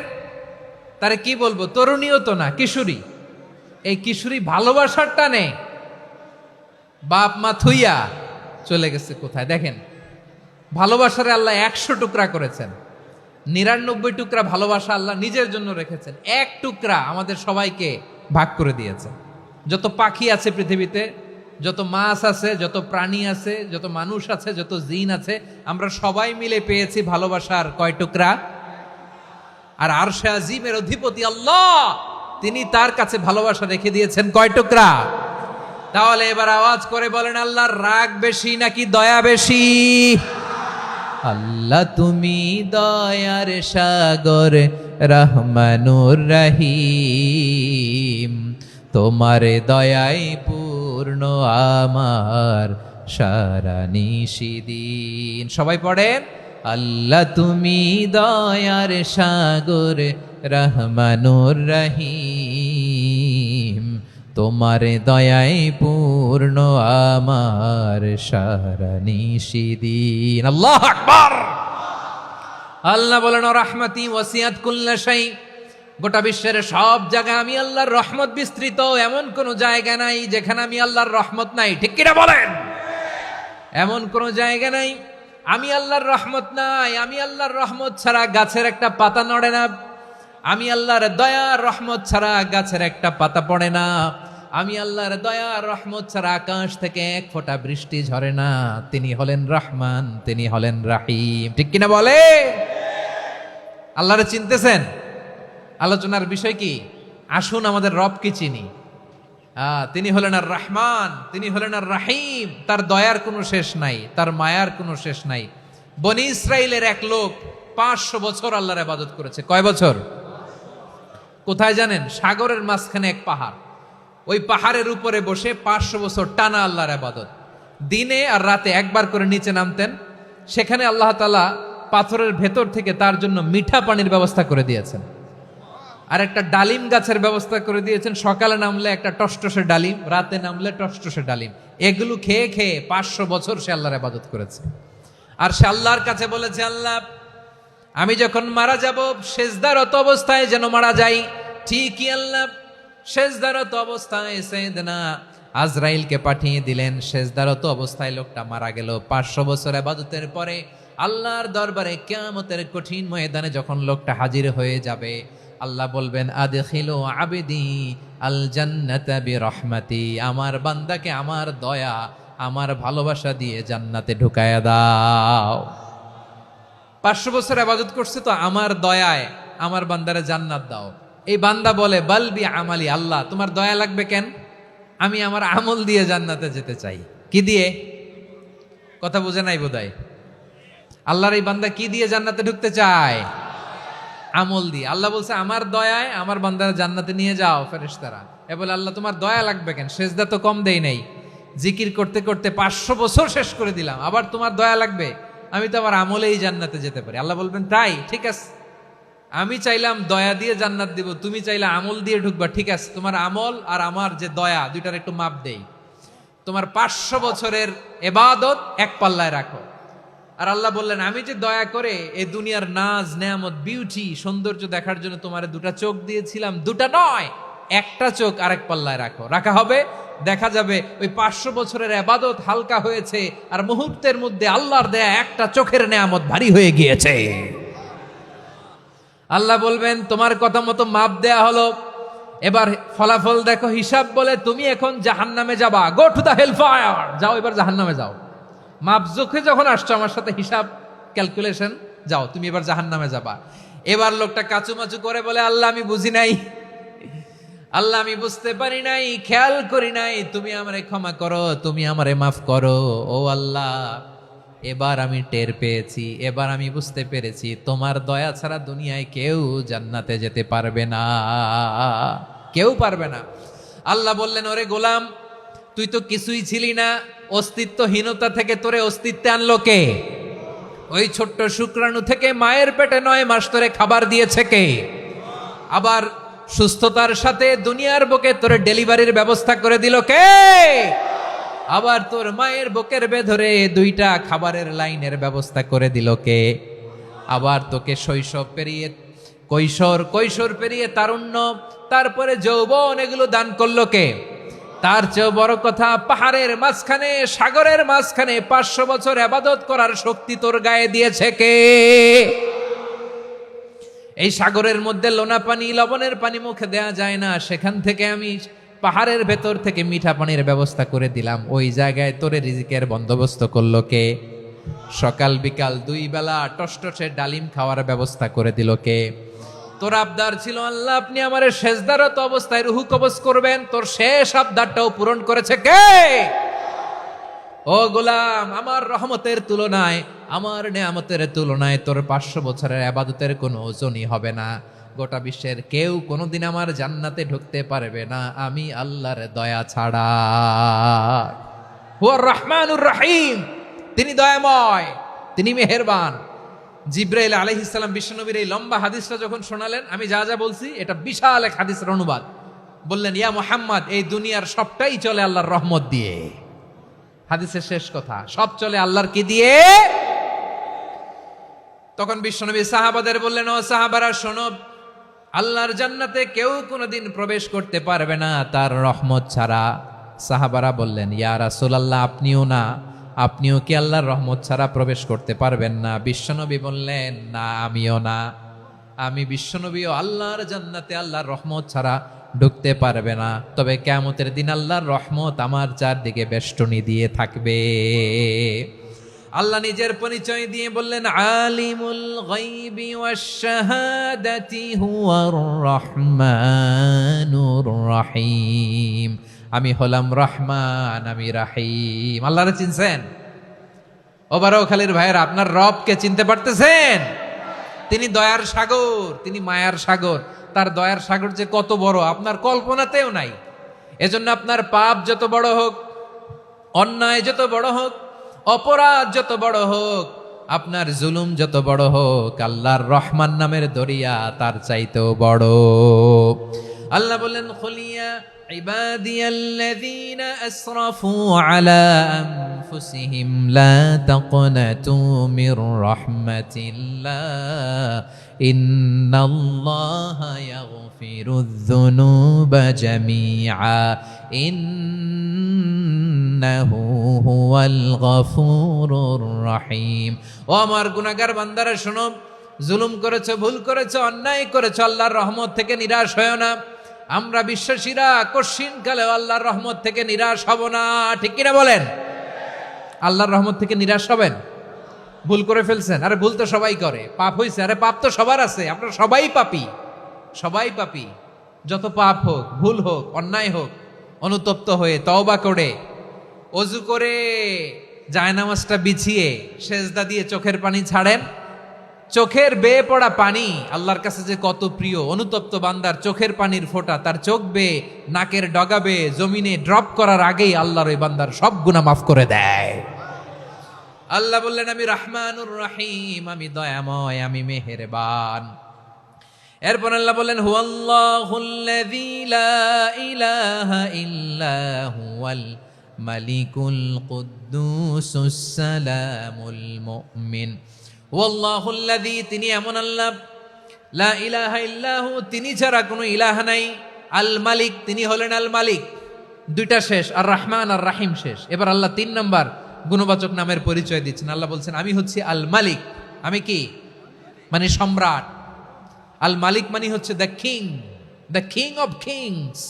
তারে কি বলবো, তরুণীও তো না, কিশোরী। এই কিশোরী ভালোবাসার টানে বাপ মা থুইয়া চলে গেছে কোথায়? দেখেন ভালোবাসারে আল্লাহ 100 টুকরা করেছেন, 99 টুকরা ভালোবাসা আল্লাহ নিজের জন্য রেখেছেন, 1 টুকরা আমাদের সবাইকে ভাগ করে দিয়েছেন। যত পাখি আছে পৃথিবীতে, যত মাছ আছে, যত প্রাণী আছে, যত মানুষ আছে, যত জিন আছে, আমরা সবাই মিলে পেয়েছি ভালোবাসার কয় টুকরা? আর আরশে আজিমের অধিপতি আল্লাহ তিনি তার কাছে ভালোবাসা রেখে দিয়েছেন কয় টুকরা? তাহলে এবার আওয়াজ করে বলেন, আল্লাহর রাগ বেশি নাকি দয়া বেশি? আল্লাহ তুমি দয়ার সাগর, রহমানুর রহিম, তোমার দয়ায় পূর্ণ আমার সারা নিশিদিন। সবাই পড়েন, আল্লাহ তুমি দয়ার সাগর, রহমানুর রহিম, তোমার দয়ায় পূর্ণ আমার সারা নিশিদিন। আল্লাহু আকবার। আল্লাহ বলেন, রাহমাতি ওয়াসিআত কুল্লা শাই, গোটা বিশ্বের সব জায়গায় আমি আল্লাহর রহমত বিস্তৃত, এমন কোন জায়গা নাই যেখানে আমি আল্লাহর রহমত নাই। ঠিক কিনা বলেন? এমন কোন জায়গা নাই আমি আল্লাহর রহমত নাই। আমি আল্লাহর রহমত ছাড়া গাছের একটা পাতা নড়ে না। আমি আল্লাহর দয়া রহমত ছাড়া গাছের একটা পাতা পড়ে না। আমি আল্লাহর দয়া রহমত ছাড়া আকাশ থেকে এক ফোঁটা বৃষ্টি ঝরে না। তিনি হলেন রহমান, তিনি হলেন রাহিম। ঠিক কিনা বলে? আল্লাহরে চিনতেছেন? আলোচনার বিষয় কি? আসুন আমাদের রবকে চিনি। তিনি হলেন আর রহমান, তিনি হলেন আর রাহিম। তার দয়ার কোনো শেষ নাই, তার মায়ার কোনো শেষ নাই। বনি ইসরাইলের এক লোক 500 বছর আল্লাহর ইবাদত করেছে। কয় বছর? কোথায় জানেন? সাগরের মাঝখানে এক পাহাড়। ওই পাহাড়ের উপরে বসে 500 বছর টানা আল্লাহর ইবাদত। দিনে আর রাতে একবার করে নিচে নামতেন। সেখানে আল্লাহ তাআলা পাথরের ভেতর থেকে তার জন্য মিঠা পানির ব্যবস্থা করে দিয়েছেন, আর একটা ডালিম গাছের ব্যবস্থা করে দিয়েছেন। সকালে নামলে একটা টসটসে ডালিম, রাতে নামলে টসটসে ডালিম। এগুলো খেয়ে খেয়ে 500 বছর সে আল্লাহর ইবাদত করেছে। আর সে আল্লাহর কাছে বলেছে, আল্লাহ আমি যখন মারা যাব সেজদারত অবস্থায় যেন মারা যাই। ঠিকই আল্লাহ সেজদারত অবস্থায় সাইয়েদনা আজরাইলকে পাঠিয়ে দিলেন। সেজদারত অবস্থায় লোকটা মারা গেল। 500 বছর ইবাদতের পরে আল্লাহর দরবারে কিয়ামতের কঠিন ময়দানে যখন লোকটা হাজির হয়ে যাবে, আল্লাহ বলবেন, আদখিলু আবদি আল জান্নাতা বিরহমাতি, আমার বান্দাকে আমার দয়া, আমার ভালোবাসা দিয়ে জান্নাতে ঢুকায়া দাও। 500 বছর ইবাদত করছে তো আমার দয়ায় আমার বান্দারে জান্নাত দাও। এই বান্দা বলে, বালবি আমালি, আল্লাহ তোমার দয়া লাগবে কেন? আমি আমার আমল দিয়ে জান্নাতে যেতে চাই। কি দিয়ে? কথা বুঝে নাই বোধহয়। আল্লাহর এই বান্দা কি দিয়ে জান্নাতে ঢুকতে চায়? আমল দিয়ে। আল্লাহ বলছে, আমার দয়ায় আমার বান্দারা জান্নাতে নিয়ে যাও ফেরেশতারা। এ বলে, আল্লাহ তোমার দয়া লাগবে কেন? সেজদা তো কম দেই নাই, জিকির করতে করতে 500 বছর শেষ করে দিলাম, আবার তোমার দয়া লাগবে? আমি তো আমার আমলেই জান্নাতে যেতে পারি। আল্লাহ বলবেন, তাই ঠিক আছে, আমি চাইলাম দয়া দিয়ে জান্নাত দিব, তুমি চাইলে আমল দিয়ে ঢুকবা। ঠিক আছে, তোমার আমল আর আমার যে দয়া, দুইটার একটু মাপ দেই। তোমার 500 বছরের ইবাদত এক পাল্লায় রাখো। আর আল্লাহ বললেন, আমি যে দয়া করে এই দুনিয়ার নাজ নেয়ামত বিউটি সৌন্দর্য দেখার জন্য তোমার দুটা চোখ দিয়েছিলাম, দুটা নয় একটা চোখ আরেক পাল্লায় রাখো। রাখা হবে, দেখা যাবে ওই 500 বছরের ইবাদত হালকা হয়েছে, আর মুহূর্তের মধ্যে আল্লাহর দেয়া একটা চোখের নেয়ামত ভারী হয়ে গিয়েছে। আল্লাহ বলবেন, তোমার কথা মতো মাপ দেয়া হলো, এবার ফলাফল দেখো, হিসাব বলে তুমি এখন জাহান্নামে যাবা। Go to the hell fire, যাও এবার জাহান্নামে যাও। মাপ জোখে যখন আসছো আমার সাথে হিসাব ক্যালকুলেশন, যাও তুমি এবার জাহান্নামে যাবা। এবার লোকটা কাচুমাচু করে বলে, আল্লাহ আমি বুঝি নাই, আল্লাহ আমি বুঝতে পারি নাই, খেয়াল করি নাই, তুমি আমারে ক্ষমা করো, তুমি আমারে মাফ করো। ও আল্লাহ, এবার আমি টের পেয়েছি, এবার আমি বুঝতে পেরেছি, তোমার দয়া ছাড়া দুনিয়ায় কেউ জান্নাতে যেতে পারবে না, কেউ পারবে না। আল্লাহ বললেন, ওরে গোলাম, তুই তো কিছুই ছিলি না, অস্তিত্বহীনতা থেকে তোরে অস্তিত্বে আনলো কে? ওই ছোট্ট শুক্রাণু থেকে মায়ের পেটে 9 মাস ধরে খাবার দিয়েছে কে? আবার সুস্থতার সাথে দুনিয়ার বুকে তোরে ডেলিভারির ব্যবস্থা করে দিল কে? আবার তোর মায়ের বুকের ভেতরে 2টা খাবারের লাইনের ব্যবস্থা করে দিল কে? আবার তোকে শৈশব পেরিয়ে কৈশোর পেরিয়ে তারুণ্য, তারপরে যৌবন, এগুলো দান করলো কে? তার চেয়েও বড় কথা, পাহাড়ের মাঝখানে, সাগরের মাঝখানে 500 বছর ইবাদত করার শক্তি তোর গায়ে দিয়েছে কে? এই সাগরের মধ্যে লোনা পানি, লবণের পানি মুখে দেয়া যায় না, সেখান থেকে আমি পাহাড়ের ভেতর থেকে মিঠা পানির ব্যবস্থা করে দিলাম। ওই জায়গায় তোরে রিজিকের বন্দোবস্ত করলো কে? সকাল বিকাল 2 বেলা টসটসে ডালিম খাওয়ার ব্যবস্থা করে দিল কে? তোর আবদার ছিল আল্লাহ আপনি আমারে সেজদারত অবস্থায় রুহু কবজ করবেন, তোর শেষ আবদারটাও পূরণ করেছে কে? ও গোলাম, আমার রহমতের তুলনায়, আমার নেয়ামতের তুলনায় তোর 500 বছরের ইবাদতের কোনো ওজনই হবে না। গোটা বিশ্বের কেউ কোনোদিন আমার জান্নাতে ঢুকতে পারবে না আমি আল্লাহর দয়া ছাড়া। হুয়ার রহমানুর রহিম, তিনি দয়াময়, তিনি মেহেরবান। জিব্রাইল আলাইহিস সালাম বিশ্বনবীর এই লম্বা হাদিসটা যখন শোনালেন, আমি যা যা বলছি এটা বিশাল এক হাদিসের অনুবাদ। বললেন, ইয়া মুহাম্মদ, এই দুনিয়ার সবটাই চলে আল্লাহর রহমত দিয়ে। হাদিসের শেষ কথা, সব চলে আল্লাহর কি দিয়ে? তখন বিশ্বনবী সাহাবাদের বললেন, ও সাহাবারা শোনো, আল্লাহর জান্নাতে কেউ কোনোদিন প্রবেশ করতে পারবে না তার রহমত ছাড়া। সাহাবারা বললেন, ইয়া রাসূলুল্লাহ, আপনিও না? আপনিও কি আল্লাহর রহমত ছাড়া প্রবেশ করতে পারবেন না? বিশ্বনবী বললেন, না, আমিও না। আমি বিশ্বনবীও আল্লাহর জান্নাতে আল্লাহর রহমত ছাড়া ঢুকতে পারবে না। তবে কিয়ামতের দিন আল্লাহর রহমত আমার চারদিকে বেষ্টনী দিয়ে থাকবে। আল্লাহ নিজের পরিচয় দিয়ে বললেন, আলিমুল গায়বি ওয়াশ শাহাদাতি হুয়ার রহমানুর রহিম। আমি হলাম রহমান, আমি রাহিম। আল্লাহরে চিনছেন? ও বারোখালীর ভাইয়েরা, আপনার রবকে চিনতে পারতেছেন? তিনি দয়ার সাগর, তিনি মায়ার সাগর। তার দয়ার সাগর যে কত বড় আপনার কল্পনাতেও নাই। এজন্য আপনার পাপ যত বড় হোক, অন্যায় যত বড় হোক, অপরাধ যত বড় হোক, আপনার জুলুম যত বড় হোক, আল্লাহর রহমান নামের দরিয়া তার চাইতেও বড়। আল্লাহ বললেন, খুলিয়া ইবাদিয়াল্লাযীনা আসরাফু আলা আনফুসিহিম লা তাকনাতু মির রাহমাতিল্লাহ ইন্নাল্লাহা ইয়াগফিরুয যুনুবা জামিআ ইন্নাহু হুয়াল গফুরুর রহিম। ও আমার গুনাহগার বান্দারা শোনো, জুলুম করেছো, ভুল করেছো, অন্যায় করেছো, আল্লাহর রহমত থেকে নিরাশ হয়ো না। আমরা বিশ্বাসীরা কশিনকালে আল্লাহর রহমত থেকে নিরাশ হব না, ঠিক কিনা বলেন? আল্লাহর রহমত থেকে নিরাশ হবেন? ভুল করে ফেলছেন, আরে ভুল তো সবাই করে। পাপ হয়েছে, আরে পাপ তো সবার আছে, আমরা সবাই পাপী, সবাই পাপী। যত পাপ হোক, ভুল হোক, অন্যায় হোক, অনুতপ্ত হয়ে তওবা করে, ওযু করে, জায়নামাজটা বিছিয়ে সেজদা দিয়ে চোখের পানি ছাড়েন। চোখের বেয়ে পড়া পানি আল্লাহর কাছে যে কত প্রিয়। অনুতপ্ত বান্দার চোখের পানির ফোঁটা তার চোখ বেয়ে, নাকের ডগা বেয়ে জমিনে ড্রপ করার আগেই আল্লাহর ওই বান্দার সব গুনাহ মাফ করে দেয়। আল্লাহ বললেন, আমি রহমানুর রহিম, আমি দয়াময়, আমি মেহেরবান। এরপর আল্লাহ বললেন, হুয়াল্লাহুল্লাযী লা ইলাহা ইল্লা হুয়াল মালিকুল কুদ্দুসুস সালামুল মুমিন। ওয়াল্লাহুল্লাযী, তিনি এমন আল্লাহ, লা ইলাহা ইল্লাহু, তিনি ছাড়া কোনো ইলাহ নাই। আল মালিক, তিনি হলেন আল মালিক। দুইটা শেষ, আর রহমান আর রাহিম শেষ। এবার আল্লাহ 3 নম্বর গুণবাচক নামের পরিচয় দিচ্ছেন। আল্লাহ বলছেন, আমি হচ্ছি আল মালিক। আমি কি? মানে সম্রাট। আল মালিক মানে হচ্ছে the king, the king of kings.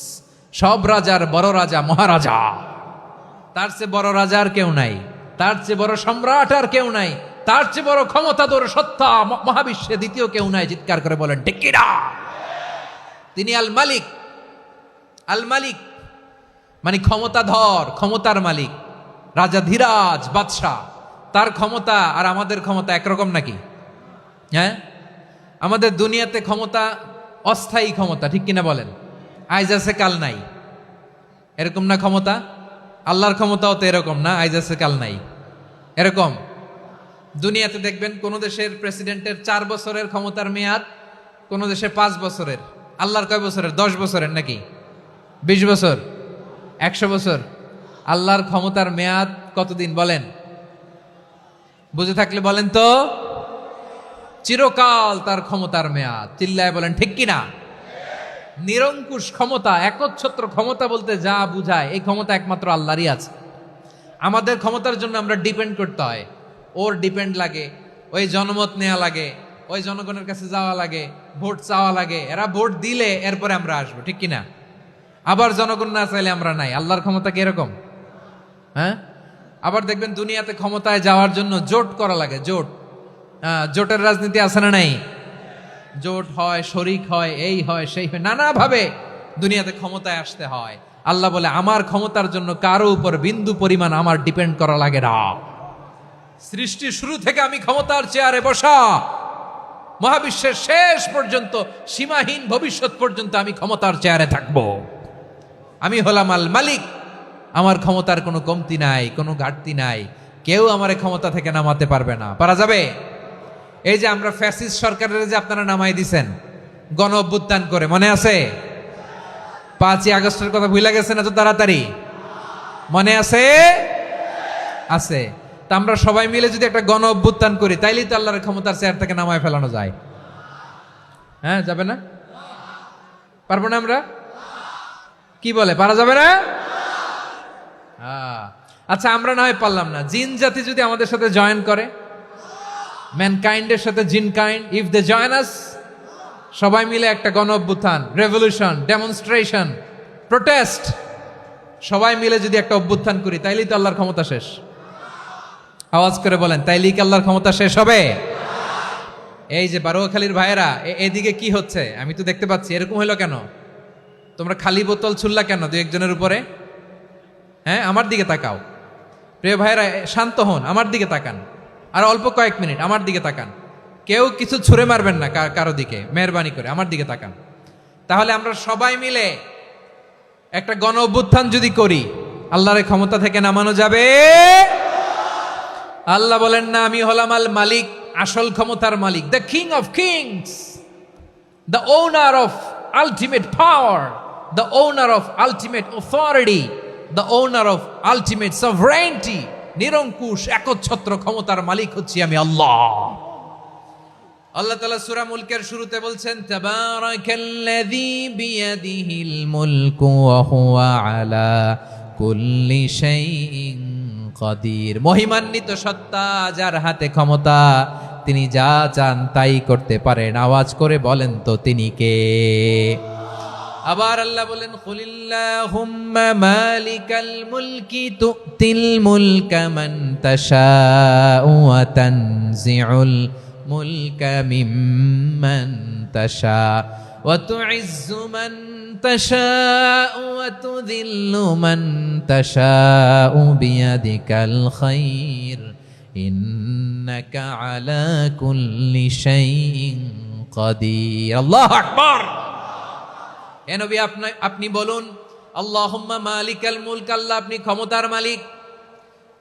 সব রাজার বড় রাজা, মহারাজা। তার চেয়ে বড় রাজা আর কেউ নাই, তার চেয়ে বড় সম্রাট আর কেউ নাই, তার চেয়ে বড় ক্ষমতাধর সত্তা মহাবিশ্বে দ্বিতীয় কেউ নাই। চিৎকার করে বলেন ঠিক কিনা? তিনি আল মালিক। আল মালিক মানে ক্ষমতাধর, ক্ষমতার মালিক, রাজা ধীরাজ বাদশাহ। তার ক্ষমতা আর আমাদের ক্ষমতা একরকম নাকি? হ্যাঁ, আমাদের দুনিয়াতে ক্ষমতা অস্থায়ী ক্ষমতা, ঠিক কিনা বলেন? আইজ আছে কাল নাই, এরকম না ক্ষমতা? আল্লাহর ক্ষমতাও তো এরকম না, আইজ আছে কাল নাই এরকম। দুনিয়াতে দেখবেন কোন দেশের প্রেসিডেন্টের 4 বছরের ক্ষমতার মেয়াদ, কোন দেশে 5 বছরের। আল্লাহর কয় বছরের? 10 বছরের নাকি 20 বছর, 100 বছর। আল্লাহর ক্ষমতার মেয়াদ কতদিন বলেন? বুঝে থাকলে বলেন তো। চিরকাল তার ক্ষমতার মেয়াদ। চিল্লায় বলেন ঠিক কিনা? নিরঙ্কুশ ক্ষমতা, একচ্ছত্র ক্ষমতা বলতে যা বুঝায়, এই ক্ষমতা একমাত্র আল্লাহরই আছে। আমাদের ক্ষমতার জন্য আমরা ডিপেন্ড করতে হয়, ওর ডিপেন্ড লাগে, ওই জনমত নেওয়া লাগে, ওই জনগণের কাছে যাওয়া লাগে, ভোট চাওয়া লাগে। এরা ভোট দিলে এরপরে আমরা আসবো, ঠিক কিনা? আবার জনগণ না চাইলে আমরা নাই। আল্লাহর ক্ষমতা কি এরকম? হ্যাঁ। আবার দেখবেন দুনিয়াতে ক্ষমতায় যাওয়ার জন্য জোট করা লাগে, জোট। জোটের রাজনীতি আছে না নাই? জোট হয়, শরিক হয়, এই হয় সেই হয়, নানাভাবে দুনিয়াতে ক্ষমতায় আসতে হয়। আল্লাহ বলে আমার ক্ষমতার জন্য কারো উপর বিন্দু পরিমাণ আমার ডিপেন্ড করা লাগে না। সৃষ্টির শুরু থেকে আমি ক্ষমতার চেয়ারে বসা, মহাবিশ্বের শেষ পর্যন্ত, সীমাহীন ভবিষ্যৎ পর্যন্ত আমি ক্ষমতার চেয়ারে থাকব। আমি হলাম আল মালিক, আমার ক্ষমতার কোনো কমতি নাই, কোনো ঘাটতি নাই, কেউ আমার ক্ষমতা থেকে নামাতে পারবে না। পারা যাবে? এই যে আমরা ফ্যাসিস্ট সরকারের যে আপনারা নামাই দিছেন গণ অভ্যুত্থান করে, মনে আছে? 5ই আগস্টের কথা ভুলে গেছেন এত তাড়াতাড়ি? মনে আছে? আছে। তা আমরা সবাই মিলে যদি একটা গণ অভ্যুত্থান করি, তাইলেই তো আল্লাহর ক্ষমতার চেয়ার থেকে নামায় ফেলানো যায়। হ্যাঁ, যাবে না? পারবো না আমরা? কি বলে, পারা যাবে না? আচ্ছা, আমরা না হয় পারলাম না, জিন জাতি যদি আমাদের সাথে জয়েন করে, ম্যানকাইন্ডের সাথে জিনকাইন্ড, ইফ দে জয়েন আস, সবাই মিলে একটা গণ অভ্যুত্থান, রেভলিউশন, ডেমনস্ট্রেশন, প্রোটেস্ট, সবাই মিলে যদি একটা অভ্যুত্থান করি, তাইলেই তো আল্লাহর ক্ষমতা শেষ। আওয়াজ করে বলেন, তাইলেই কি আল্লাহর ক্ষমতা শেষ হবে? এই যে বারোয়াখালীর ভাইয়েরা, এদিকে কি হচ্ছে আমি তো দেখতে পাচ্ছি, এরকম হলো কেন? তোমরা খালি বোতল ছুড়লা কেন দু একজনের উপরে? হ্যাঁ, আমার দিকে তাকাও। প্রিয় ভাইয়েরা, শান্ত হন, আমার দিকে তাকান, আর অল্প কয়েক মিনিট আমার দিকে তাকান। কেউ কিছু ছুঁড়ে মারবেন না কারো দিকে, মেহরবানি করে আমার দিকে তাকান। তাহলে আমরা সবাই মিলে একটা গণ অভ্যুত্থান যদি করি, আল্লাহর ক্ষমতা থেকে নামানো যাবে? আল্লাহ বলেন না, আমি হলাম আল মালিক, আসল ক্ষমতার মালিক, the king of kings, the owner of ultimate power, the owner of ultimate authority, the owner of ultimate sovereignty. নিরঙ্কুশ একচ্ছত্র ক্ষমতার মালিক হচ্ছি আমি আল্লাহ। আল্লাহ তাআলা সূরা মুলকের শুরুতে বলছেন, তাবারাকাল্লাযী বিয়াদিহিল মুলকু ওয়া হুয়া আলা কুল্লি শাইইন কাদির। মহিমান্বিত সত্তা, যার হাতে ক্ষমতা, তিনি যা চান তাই করতে পারেন। আওয়াজ করে বলেন তো তিনি কে? আবার আল্লাহ বলেন, কুলিল্লাহুম্মা মালিকাল মুলকি তুতিল মুলকা মান তাশাউ ওয়া তানজিউল মুলকা মিম্মান তাশা ওয়া তুইজ্জু মান তাশাউ ওয়া তুযিল্লু মান তাশাউ বিয়াদিকাল খায়র ইন্নাকা আলা কুল্লি শাইইন কাদির। আল্লাহু আকবার। এ নবী, আপনি বলুন, আল্লাহুম্মা মালিকাল মুলক, আল্লাহ আপনি ক্ষমতার মালিক,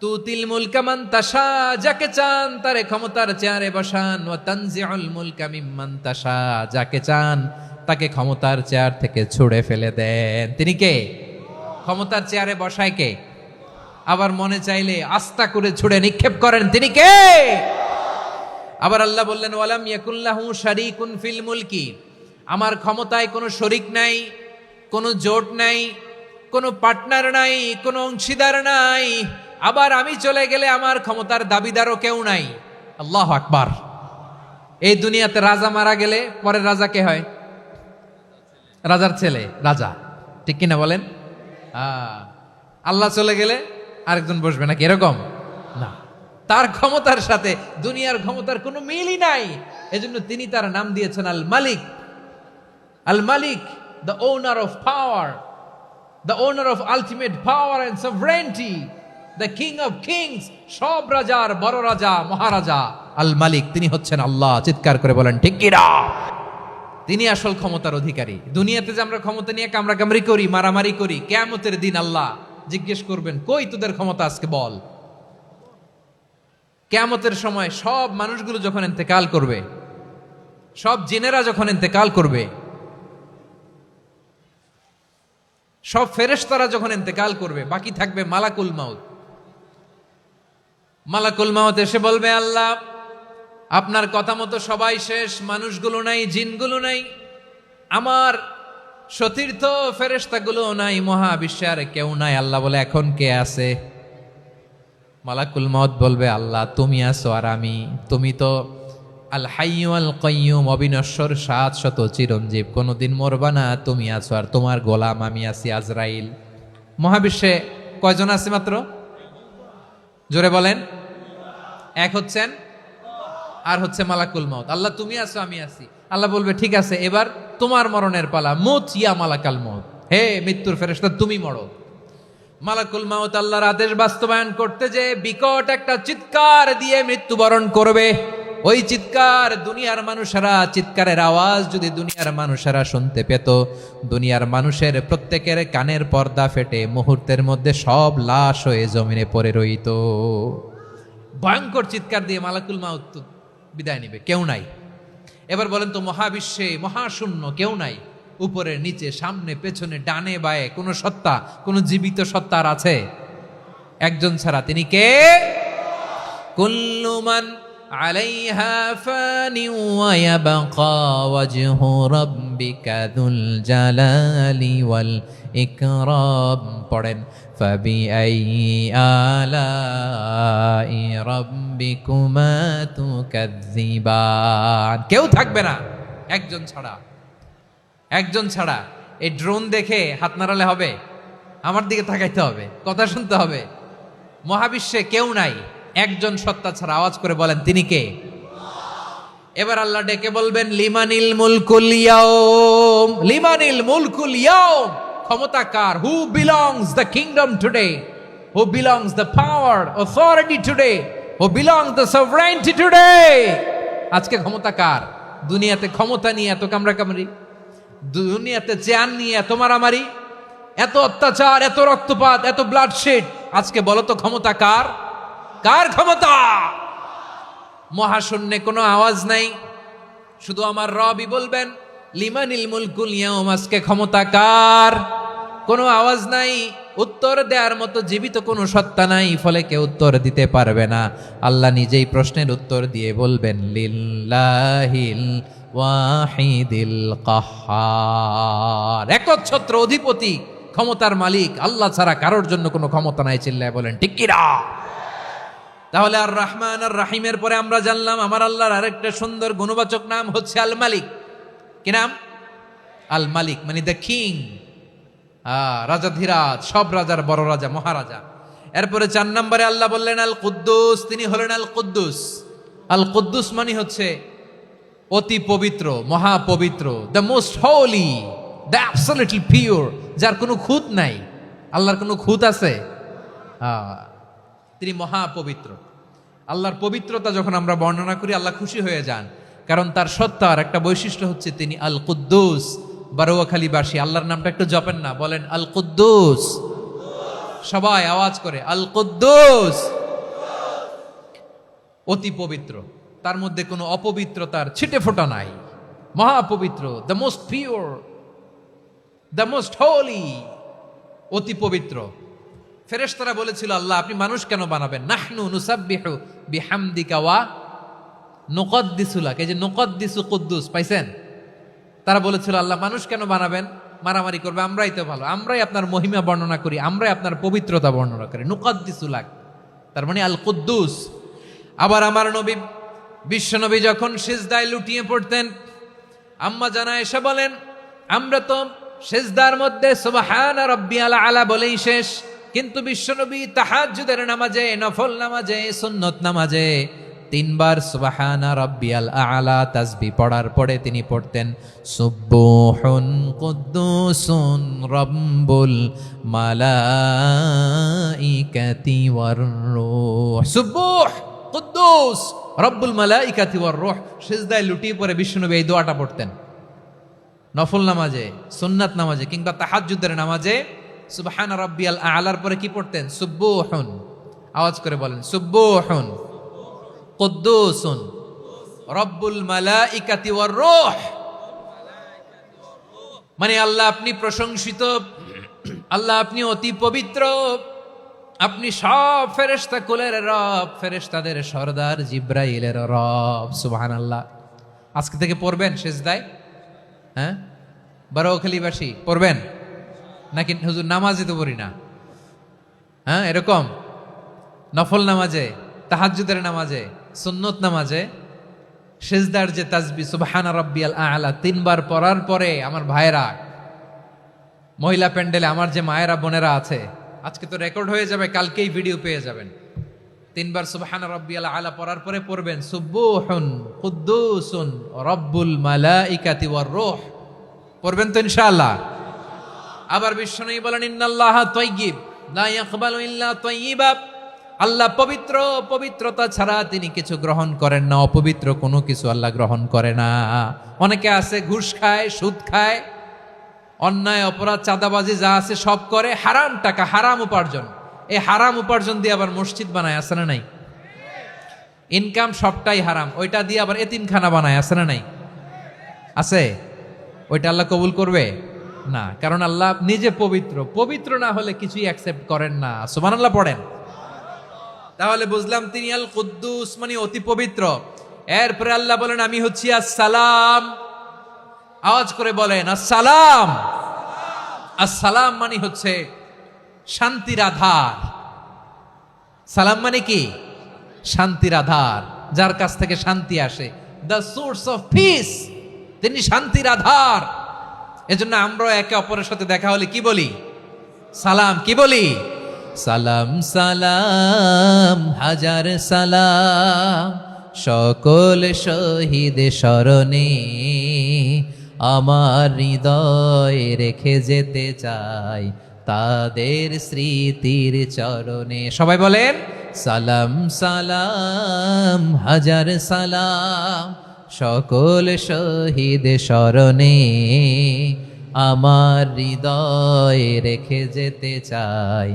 তুতিল মুলকা মান তাশা, যাকে চান তারে ক্ষমতার চেয়ারে বসান, ওয়া তানজিউল মুলকা মিম্মান তাশা, যাকে চান তাকে ক্ষমতার চেয়ার থেকে ছুঁড়ে ফেলে দেন। তিনি কে? ক্ষমতার চেয়ারে বসায় কে? আবার মনে চাইলে আস্থা করে ছুঁড়ে নিক্ষেপ করেন, তিনি কে? আবার আল্লাহ বললেন, ওয়ালাম ইয়াকুল্লাহু শারীকুন ফিল মুলকি, আমার ক্ষমতায় কোনো শরিক নাই, কোনো জোট নাই, কোনো পার্টনার নাই, কোনো অংশীদার নাই। আবার আমি চলে গেলে আমার ক্ষমতার দাবিদারও কেউ নাই। আল্লাহু আকবার। এই দুনিয়াতে রাজা মারা গেলে পরের রাজা কে হয়? রাজার ছেলে রাজা, ঠিক কিনা বলেন? আল্লাহ চলে গেলে আরেকজন বসবে নাকি? এরকম না, তার ক্ষমতার সাথে দুনিয়ার ক্ষমতার কোনো মিলই নাই। এজন্য তিনি তার নাম দিয়েছেন আল মালিক। আল মালিক, the owner of power, the owner of ultimate power and sovereignty, the king of kings, সব রাজার বড় রাজা, মহারাজা আল মালিক, তিনি হচ্ছেন আল্লাহ। চিৎকার করে বলেন ঠিক কিনা? তিনি আসল ক্ষমতার অধিকারী। দুনিয়াতে যে আমরা ক্ষমতা নিয়ে কামড়াকামড়ি করি, মারামারি করি, কিয়ামতের দিন আল্লাহ জিজ্ঞেস করবেন, কই তোদের ক্ষমতা আজকে বল। কিয়ামতের সময় সব মানুষগুলো যখন ইন্তেকাল করবে, সব জিনেরা যখন ইন্তেকাল করবে, সব ফেরেশতারা যখন ইন্তেকাল করবে, বাকি থাকবে মালাকুল মাউত। মালাকুল মাউত এসে বলবে, আল্লাহ আপনার কথা মতো সবাই শেষ, মানুষগুলো নাই, জিনগুলো নাই, আমার সতীর্থ ফেরেশতাগুলো নাই, মহাবিশ্বে আর কেউ নাই। আল্লাহ বলে, এখন কে আছে? মালাকুল মাউত বলবে, আল্লাহ তুমি আছো আর আমি। তুমি তো আল হাইয়্যু আল কাইয়্যুম, অবিনশ্বর, শাশ্বত, চিরঞ্জীব, কোনোদিন মরবা না, তুমি আছো আর তোমার গোলাম আমি আছি আজরাইল। মহাবিশ্বে কয়জন আছে মাত্র? জোরে বলেন। এক হচ্ছেন আর হচ্ছে মালাকুল মাউত। আল্লাহ তুমি আছো, আমি আছি। আল্লাহ বলবে ঠিক আছে, এবার তোমার মরণের পালা, মুত ইয়া মালাকাল মাউত, হে মৃত্যুর ফেরেশতা তুমি মরো। মালাকুল মাউত আল্লাহর আদেশ বাস্তবায়ন করতে যে বিকট একটা চিৎকার দিয়ে মৃত্যুবরণ করবে। ওই চিৎকার দুনিয়ার মানুষেরা, চিৎকারের আওয়াজ যদি দুনিয়ার মানুষেরা শুনতে পেত, দুনিয়ার মানুষের প্রত্যেকের কানের পর্দা ফেটে মুহূর্তের মধ্যে সব লাশ হয়ে জমিনে পড়ে রইত। ভয়ঙ্কর চিৎকার দিয়ে মালাকুল মাউত বিদায় নিবে, কেউ নাই। এবার বলেন তো, মহাবিশ্বে মহাশূন্য, কেউ নাই, উপরে নিচে সামনে পেছনে ডানে বায়ে কোন সত্তা, কোন জীবিত সত্তার আছে? একজন ছাড়া, তিনি কে? কুল্লু মান আলাইহা ফানি ওয়া ইয়াবকা ওয়াজহু রাব্বিকা যুল জালালি ওয়াল ইকরাম। পড়েন, ফাবিআইয়ি আলাই রাব্বিকুমা তুকাযযিবান। কেউ থাকবে না একজন ছাড়া, একজন ছাড়া। এই ড্রোন দেখে হাত নাড়ালে হবে? আমার দিকে তাকাইতে হবে, কথা শুনতে হবে। মহাবিশ্বে কেউ নাই, একজন সত্তা ছাড়া। আওয়াজ করে বলেন, তিনি কে? এবার আল্লাহ ডেকে বলবেন, লিমানিল মুলকুল ইয়াউম, লিমানিল মুলকুল ইয়াউম। ক্ষমতা কার? Who belongs the kingdom today, who belongs the power authority today, who belongs the sovereignty today. আজকে ক্ষমতা কার? দুনিয়াতে ক্ষমতা নিয়ে এত কামড়াকামড়ি, দুনিয়াতে চেয়ার নিয়ে এত মারামারি, এত অত্যাচার, এত রক্তপাত, এত ব্লাডশেড। আজকে বলো তো ক্ষমতা কার? কার ক্ষমতা? মহাশূন্যে কোনো আওয়াজ নাই, শুধু আমার রবই বলবেন, লিমানিল মুলকুল ইয়াউম। আজকে ক্ষমতা কার? কোনো আওয়াজ নাই, উত্তর দেওয়ার মতো জীবিত কোনো সত্তা নাই, ফলে কেউ উত্তর দিতে পারবে না। আল্লাহ নিজেই প্রশ্নের উত্তর দিয়ে বলবেন, লিল্লাহিল ওয়াহিদিল কাহ্হার। একচ্ছত্র অধিপতি, ক্ষমতার মালিক আল্লাহ ছাড়া কারোর জন্য কোনো ক্ষমতা নাই। চিল্লায় বলেন ঠিক কি না? তাহলে আর রহমান আর রাহিমের পরে আমরা জানলাম আমার আল্লাহর আরেকটা সুন্দর গুণবাচক নাম হচ্ছে আল মালিক। কি নাম? আল মালিক, মানে দ্য কিং, রাজাধিরাজ, সব রাজার বড় রাজা, মহারাজা। এরপরে 4 নম্বরে আল্লাহ বললেন আল কুদ্দুস, তিনি হলেন আল কুদ্দুস। আল কুদ্দুস মানে হচ্ছে অতি পবিত্র, মহাপবিত্র, the most holy, the absolutely pure, যার কোনো খুঁত নাই। আল্লাহর কোনো খুঁত আছে? তিনি মহাপবিত্র। আল্লাহর পবিত্রতা যখন আমরা বর্ণনা করি, আল্লাহ খুশি হয়ে যান, কারণ তার সত্তার একটা বৈশিষ্ট্য হচ্ছে তিনি আল কুদ্দুস। বারোয়াখালীবাসী আল্লাহর নামটা একটু জপেন না, বলেন আল কুদ্দুস। সবাই আওয়াজ করে আল কুদ্দুস। অতি পবিত্র, তার মধ্যে কোনো অপবিত্রতার ছিটে ফোঁটা নাই, মহাপবিত্র, the most pure, the most holy, অতি পবিত্র। ফেরেশতারা বলেছিল, আল্লাহ আপনি মানুষ কেন বানাবেন? নাহনু নুসাব্বিহু বিহামদিকা ওয়া নুকদ্দিসু লাক। এই যে নুকদ্দিসু কুদ্দুস পাইছেন? তারা বলেছিল, আল্লাহ মানুষ কেন বানাবেন? মারামারি করবে, আমরাই তো ভালো, আমরাই আপনার মহিমা বর্ণনা করি, আমরাই আপনার পবিত্রতা বর্ণনা করি। নুকদ্দিসু লাক, তার মানে আল কুদ্দুস। আবার আমার নবী বিশ্বনবী যখন সিজদায় লুটিয়ে পড়তেন, আম্মা জানা এসে বলেন, আমরা তো সিজদার মধ্যে সুবহান রাব্বিয়াল আলা বলেই শেষ, কিন্তু বিশ্বনবী তাহাজ্জুদের নামাজে, নফল নামাজে, সুন্নত নামাজে 3 বার সুবহানা রাব্বিয়াল আলা তাসবিহ পড়ার পরে তিনি পড়তেন সুবহুন কুদ্দুসুন রাব্বুল মালাইকাতি ওয়ার রূহ। সুবহ কুদ্দুস রব্বুল মালাইকাতি ওয়ার রূহ। সিজদায় লুটিয়ে পড়ে বিশ্বনবী এই দোয়াটা পড়তেন। নফল নামাজে, সুন্নাত নামাজে কিংবা তাহাজ্জুদের নামাজে সুবহান রাব্বিয়াল আলার পরে কি পড়তেন? সুবহুন। আওয়াজ করে বলেন সুবহুন কুদ্দুসুন রব্বুল মালাইকাতি ওয়ার রূহ। মানে আল্লাহ আপনি প্রশংসিত, আল্লাহ আপনি অতি পবিত্র, আপনি সব ফেরেশতা কুলের রব, ফেরেশতাদের সরদার জিব্রাইলের রব। সুবহানাল্লাহ। আজকে থেকে পড়বেন সিজদায়? হ্যাঁ, বারোখালীবাসী পড়বেন নাকি? হুজুর নামাজে তো পড়ি না। হ্যাঁ, এরকম নফল নামাজে, তাহাজ্জুদের নামাজে, সুন্নত নামাজে সিজদার যে তাসবিহ সুবহানা রাব্বিয়াল আ'লা 3 বার পড়ার পরে আমার ভাইরা, মহিলা প্যান্ডেলে আমার যে মায়েরা বোনেরা আছে, আজকে তো রেকর্ড হয়ে যাবে, কালকেই ভিডিও পেয়ে যাবেন। তিনবার সুবহান রাব্বিয়াল আলা পড়ার পরে পড়বেন সুবুহুন কুদ্দুসুন রব্বুল মালাইকাতি ওয়ার রূহ। পড়বেন তো ইনশাআল্লাহ। আবার বিশ্বনবী বলেন ইন্নাল্লাহা তাইয়্যিব লা ইয়াকবালু ইল্লা তাইয়্যিবা। আল্লাহ পবিত্র, পবিত্রতা ছাড়া তিনি কিছু গ্রহণ করেন না, অপবিত্র কোনো কিছু আল্লাহ গ্রহণ করে না। অনেকে আছে ঘুষ খায়, সুদ খায়, অন্যায় অপরাধ চাঁদাবাজি যা আছে সব করে, হারাম টাকা, হারাম উপার্জন। এই হারাম উপার্জন দিয়ে আবার মসজিদ বানায়, আছে না নাই? ইনকাম সবটাই হারাম, ওইটা দিয়ে আবার এতিমখানা বানায়, আছে না নাই? আছে। ওইটা আল্লাহ কবুল করবে না, কারণ আল্লাহ নিজে পবিত্র। পবিত্র না হলে কিছুই অ্যাকসেপ্ট করেন না। সুবহানাল্লাহ পড়েন। তাহলে বুঝলাম তিনি আল কুদ্দুস মানে অতি পবিত্র। এরপরে আল্লাহ বলেন আমি হচ্ছি আসসালাম। আওয়াজ করে বলেন আসসালাম। আসসালাম মানে হচ্ছে শান্তির আধার। সালাম মানে কি? শান্তির আধার, যার কাছ থেকে শান্তি আসে। দ্য সোর্স অফ পিস, তিনি শান্তির আধার। এজন্য আমরা একে অপরের সাথে দেখা হলে কি বলি? সালাম। কি বলি? সালাম সালাম হাজার সালাম সকল শহীদ স্মরণে আমার হৃদয় রেখে যেতে চাই তাদের স্মৃতির চরণে। সবাই বলেন সালাম সালাম হাজার সালাম সকল শহীদ স্মরণে আমার হৃদয় রেখে যেতে চাই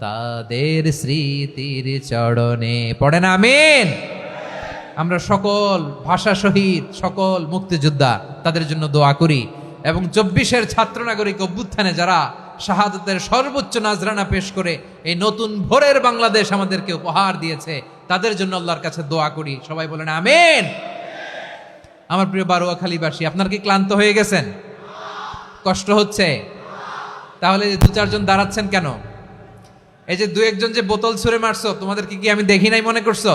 তাদের স্মৃতির চরণে। পড়েন আমিন। আমরা সকল ভাষা শহীদ, সকল মুক্তিযোদ্ধা, তাদের জন্য দোয়া করি। এবং 24-এর ছাত্র নাগরিক অভ্যুত্থানে যারা শাহাদাতের সর্বোচ্চ নাজরানা পেশ করে এই নতুন ভোরের বাংলাদেশ আমাদেরকে উপহার দিয়েছে, তাদের জন্য আল্লাহর কাছে দোয়া করি। সবাই বলেন আমিন। আমার প্রিয় বারোয়াখালীবাসী, আপনারা কি ক্লান্ত হয়ে গেছেন? কষ্ট হচ্ছে? তাহলে 2-4 জন দাঁড়াচ্ছেন কেন? এই যে 2-1 জন যে বোতল ছুঁড়ে মারছো, তোমাদেরকে কি আমি দেখি নাই মনে করছো?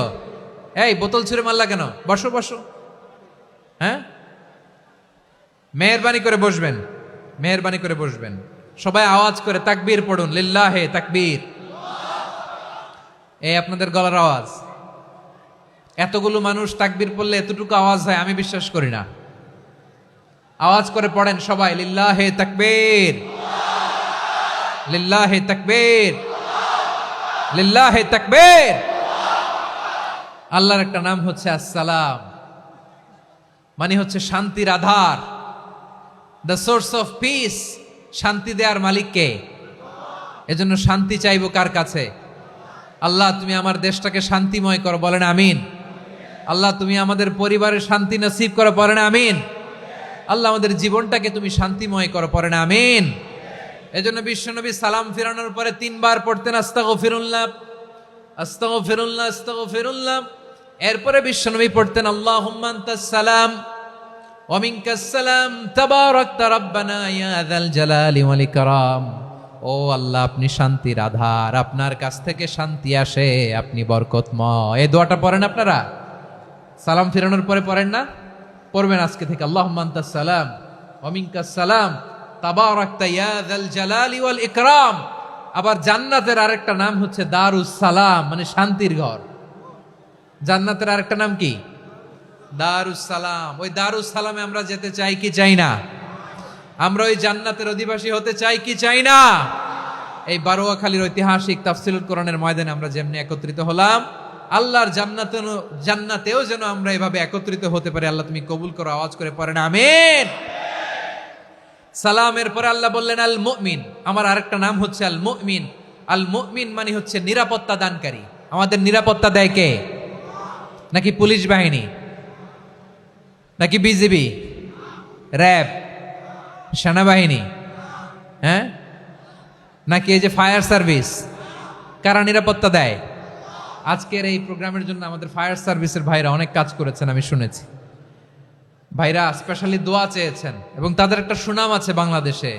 এই বোতল ছুঁড়ে মারলা কেন? বসো বসো। হ্যাঁ, মেহেরবানি করে বসবেন, মেহেরবানি করে বসবেন। সবাই আওয়াজ করে তাকবীর পড়ুন, লিল্লাহে তাকবীর। এই আপনাদের গলার আওয়াজ। এতগুলো মানুষ তাকবীর পড়লে এতটুকু আওয়াজ হয় আমি বিশ্বাস করি না। আওয়াজ করে পড়েন সবাই, লিল্লাহে তাকবীর, লিল্লাহে তাকবীর, লিল্লাহে তাকবীর। আল্লাহর একটা নাম হচ্ছে আসসালাম, মানে হচ্ছে শান্তির আধার, দ্য সোর্স অফ পিস। শান্তি দেওয়ার মালিক কে? এজন্য শান্তি চাইবো কার কাছে? আল্লাহ তুমি আমার দেশটাকে শান্তিময় করো, বলেন আমিন। আল্লাহ তুমি আমাদের পরিবারের শান্তি নসিব করো, পড়েন আমিন। আল্লাহ আমাদের জীবনটাকে তুমি শান্তিময় করো, পড়েন আমিন। এজন্য বিশ্বনবী সালাম ফিরানোর পরে 3 বার পড়তেন আস্তাগফিরুল্লাহ, আস্তাগফিরুল্লাহ, আস্তাগফিরুল্লাহ। এরপরে বিশ্বনবী পড়তেন আল্লাহুম্মা আনতাস সালাম ওয়া মিনকাস সালাম তাবারাকতা রাব্বানা ইয়া যাল জালালি ওয়াল ইকরাম। ও আল্লাহ আপনি শান্তির আধার, আপনার কাছ থেকে শান্তি আসে, আপনি বরকতময়। এই দোয়াটা পড়েন আপনারা সালাম ফিরানোর পরে, পড়েন না? পড়বেন আজকে থেকে আল্লাহুম্মা আনতাস সালাম ওয়া মিনকাস সালাম তাবারাকতা ইয়া যাল জালালি ওয়াল ইকরাম। আবার জান্নাতের আরেকটা নাম হচ্ছে দারুস সালাম, মানে শান্তির ঘর। জান্নাতের আরেকটা নাম কি? দারুস সালাম। ওই দারুস সালামে আমরা যেতে চাই কি চাই না? আমরা ওই জান্নাতের অধিবাসী হতে চাই কি চাই না? এই বারোয়াখালীর ঐতিহাসিক তাফসীরুল কোরআনের ময়দানে আমরা যেমনি একত্রিত হলাম, আল্লাহর জান্নাতেও যেন আমরা এভাবে একত্রিত হতে পারি। আল্লাহ তুমি কবুল করো। আওয়াজ করে পড়েন আমিন। সালামের পরে আল্লাহ বললেন আল মুমিন। আমার আরেকটা নাম হচ্ছে আল মুমিন। আল মুমিন মানে হচ্ছে নিরাপত্তা দানকারী। আমাদের নিরাপত্তা দেয় কে? নাকি পুলিশ বাহিনী, নাকি বিজিবি, র্যাব, সেনাবাহিনী, হ্যাঁ, নাকি এই যে ফায়ার সার্ভিস? কারা নিরাপত্তা দেয়? আজকের এই প্রোগ্রামের জন্য আমাদের ফায়ার সার্ভিসের ভাইরা অনেক কাজ করেছেন, আমি শুনেছি। ভাইরা স্পেশালি দোয়া চেয়েছেন এবং তাদের একটা সুনাম আছে বাংলাদেশে।